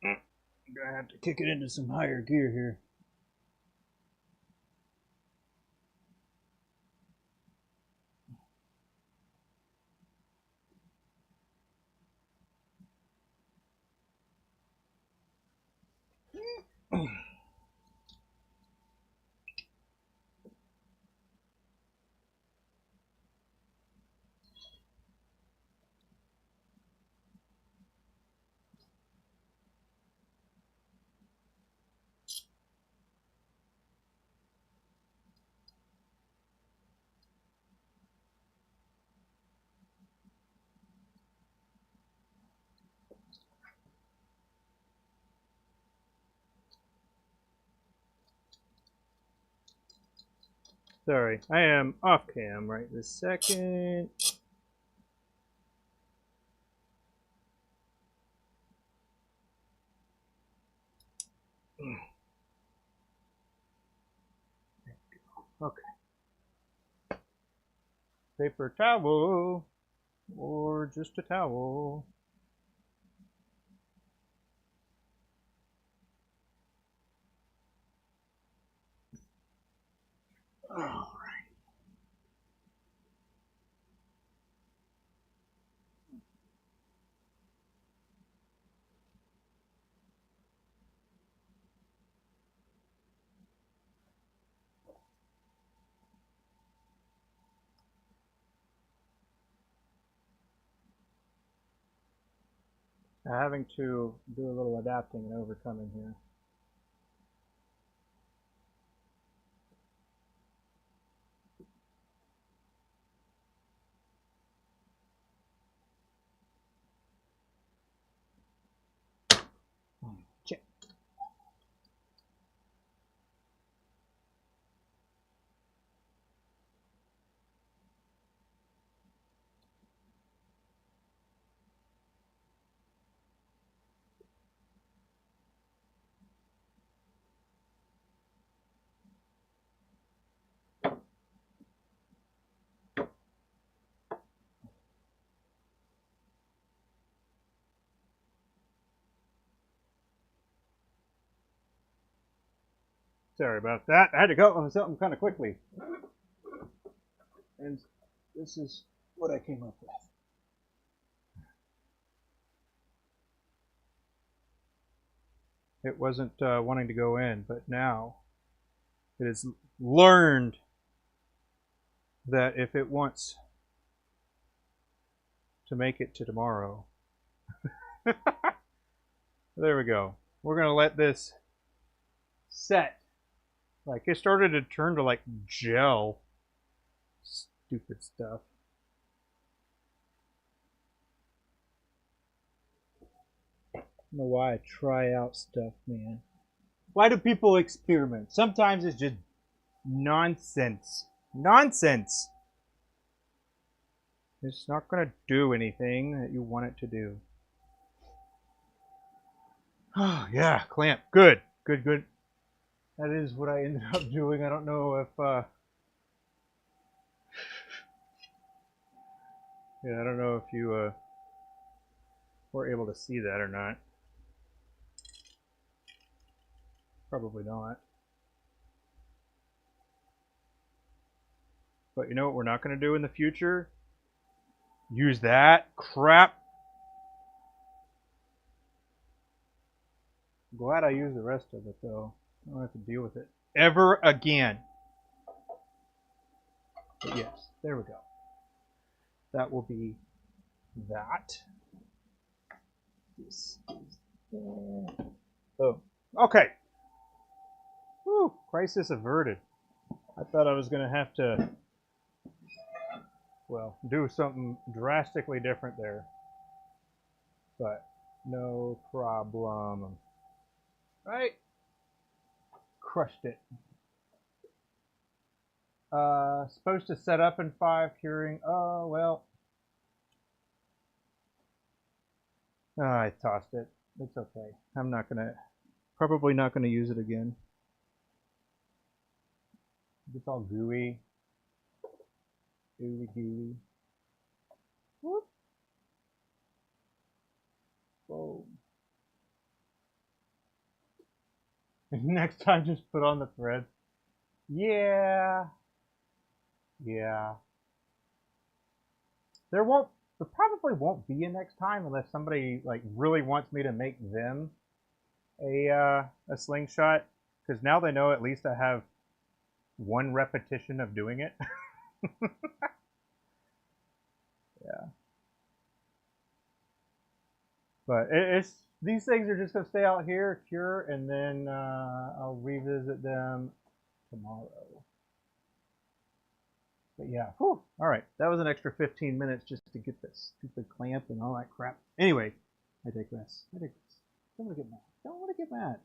I'm gonna have to kick it into some higher gear here. Sorry, I am off cam right this second. Okay. Paper towel, or just a towel. All right. Having to do a little adapting and overcoming here. Check. Sorry about that. I had to go on something kind of quickly. And this is what I came up with. It wasn't wanting to go in, but now it has learned that if it wants to make it to tomorrow, there we go. We're going to let this set. Like, it started to turn to, like, gel. Stupid stuff. I don't know why I try out stuff, man. Why do people experiment? Sometimes it's just nonsense. Nonsense! It's not going to do anything that you want it to do. Oh, yeah, clamp. Good. Good, good. That is what I ended up doing. I don't know if, yeah, I don't know if you, were able to see that or not. Probably not. But you know what we're not going to do in the future? Use that crap. I'm glad I used the rest of it, though. I don't have to deal with it ever again. But yes, there we go. That will be that. This is there. Oh, okay. Whew, crisis averted. I thought I was going to have to, well, do something drastically different there. But no problem. Right? Crushed it. Supposed to set up in 5, curing. Oh, well. Oh, I tossed it. It's okay. I'm not gonna, probably not gonna use it again. It's all gooey. Gooey, gooey. Whoop. Whoa. Next time, just put on the thread. Yeah. Yeah. There probably won't be a next time unless somebody like really wants me to make them a slingshot, because now they know at least I have one repetition of doing it. Yeah. But these things are just going to stay out here, cure, and then I'll revisit them tomorrow. But yeah, whew, all right. That was an extra 15 minutes just to get this stupid clamp and all that crap. Anyway, I digress. I digress. Don't want to get mad. Don't want to get mad.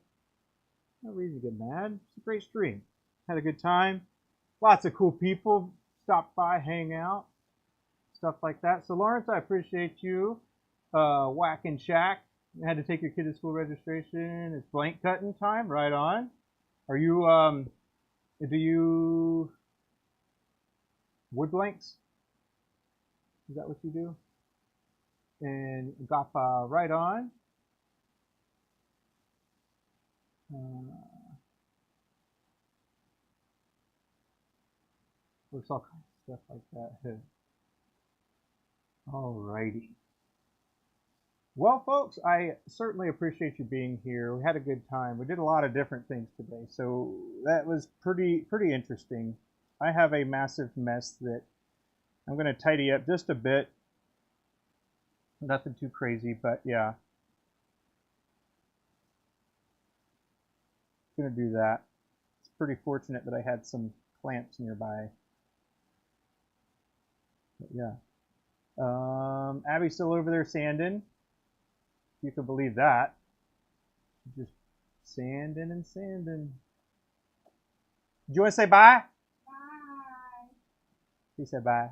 No reason to get mad. It's a great stream. Had a good time. lots of cool people stop by, hang out, stuff like that. So Lawrence, I appreciate you. Whack and Shack. You had to take your kid to school registration. It's blank cutting time. Right on. Are you do you wood blanks? Is that what you do? And Gappa, right on. Looks all kinds of stuff like that. Alrighty. Well, folks, I certainly appreciate you being here. We had a good time. We did a lot of different things today, so that was pretty interesting. I have a massive mess that I'm going to tidy up just a bit. Nothing too crazy, but yeah. Going to do that. It's pretty fortunate that I had some clamps nearby. But yeah. Abby's still over there sanding. You can believe that. Just sanding and sanding. Do you want to say bye? Bye. She said bye.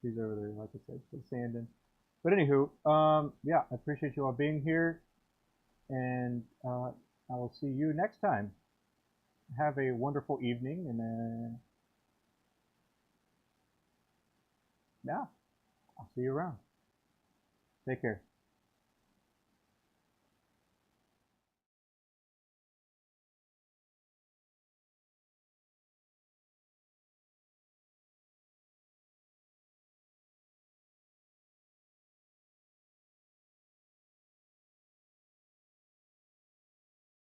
She's over there, like I said, still sanding. But anywho, yeah, I appreciate you all being here, and I will see you next time. Have a wonderful evening, and yeah, I'll see you around. Take care.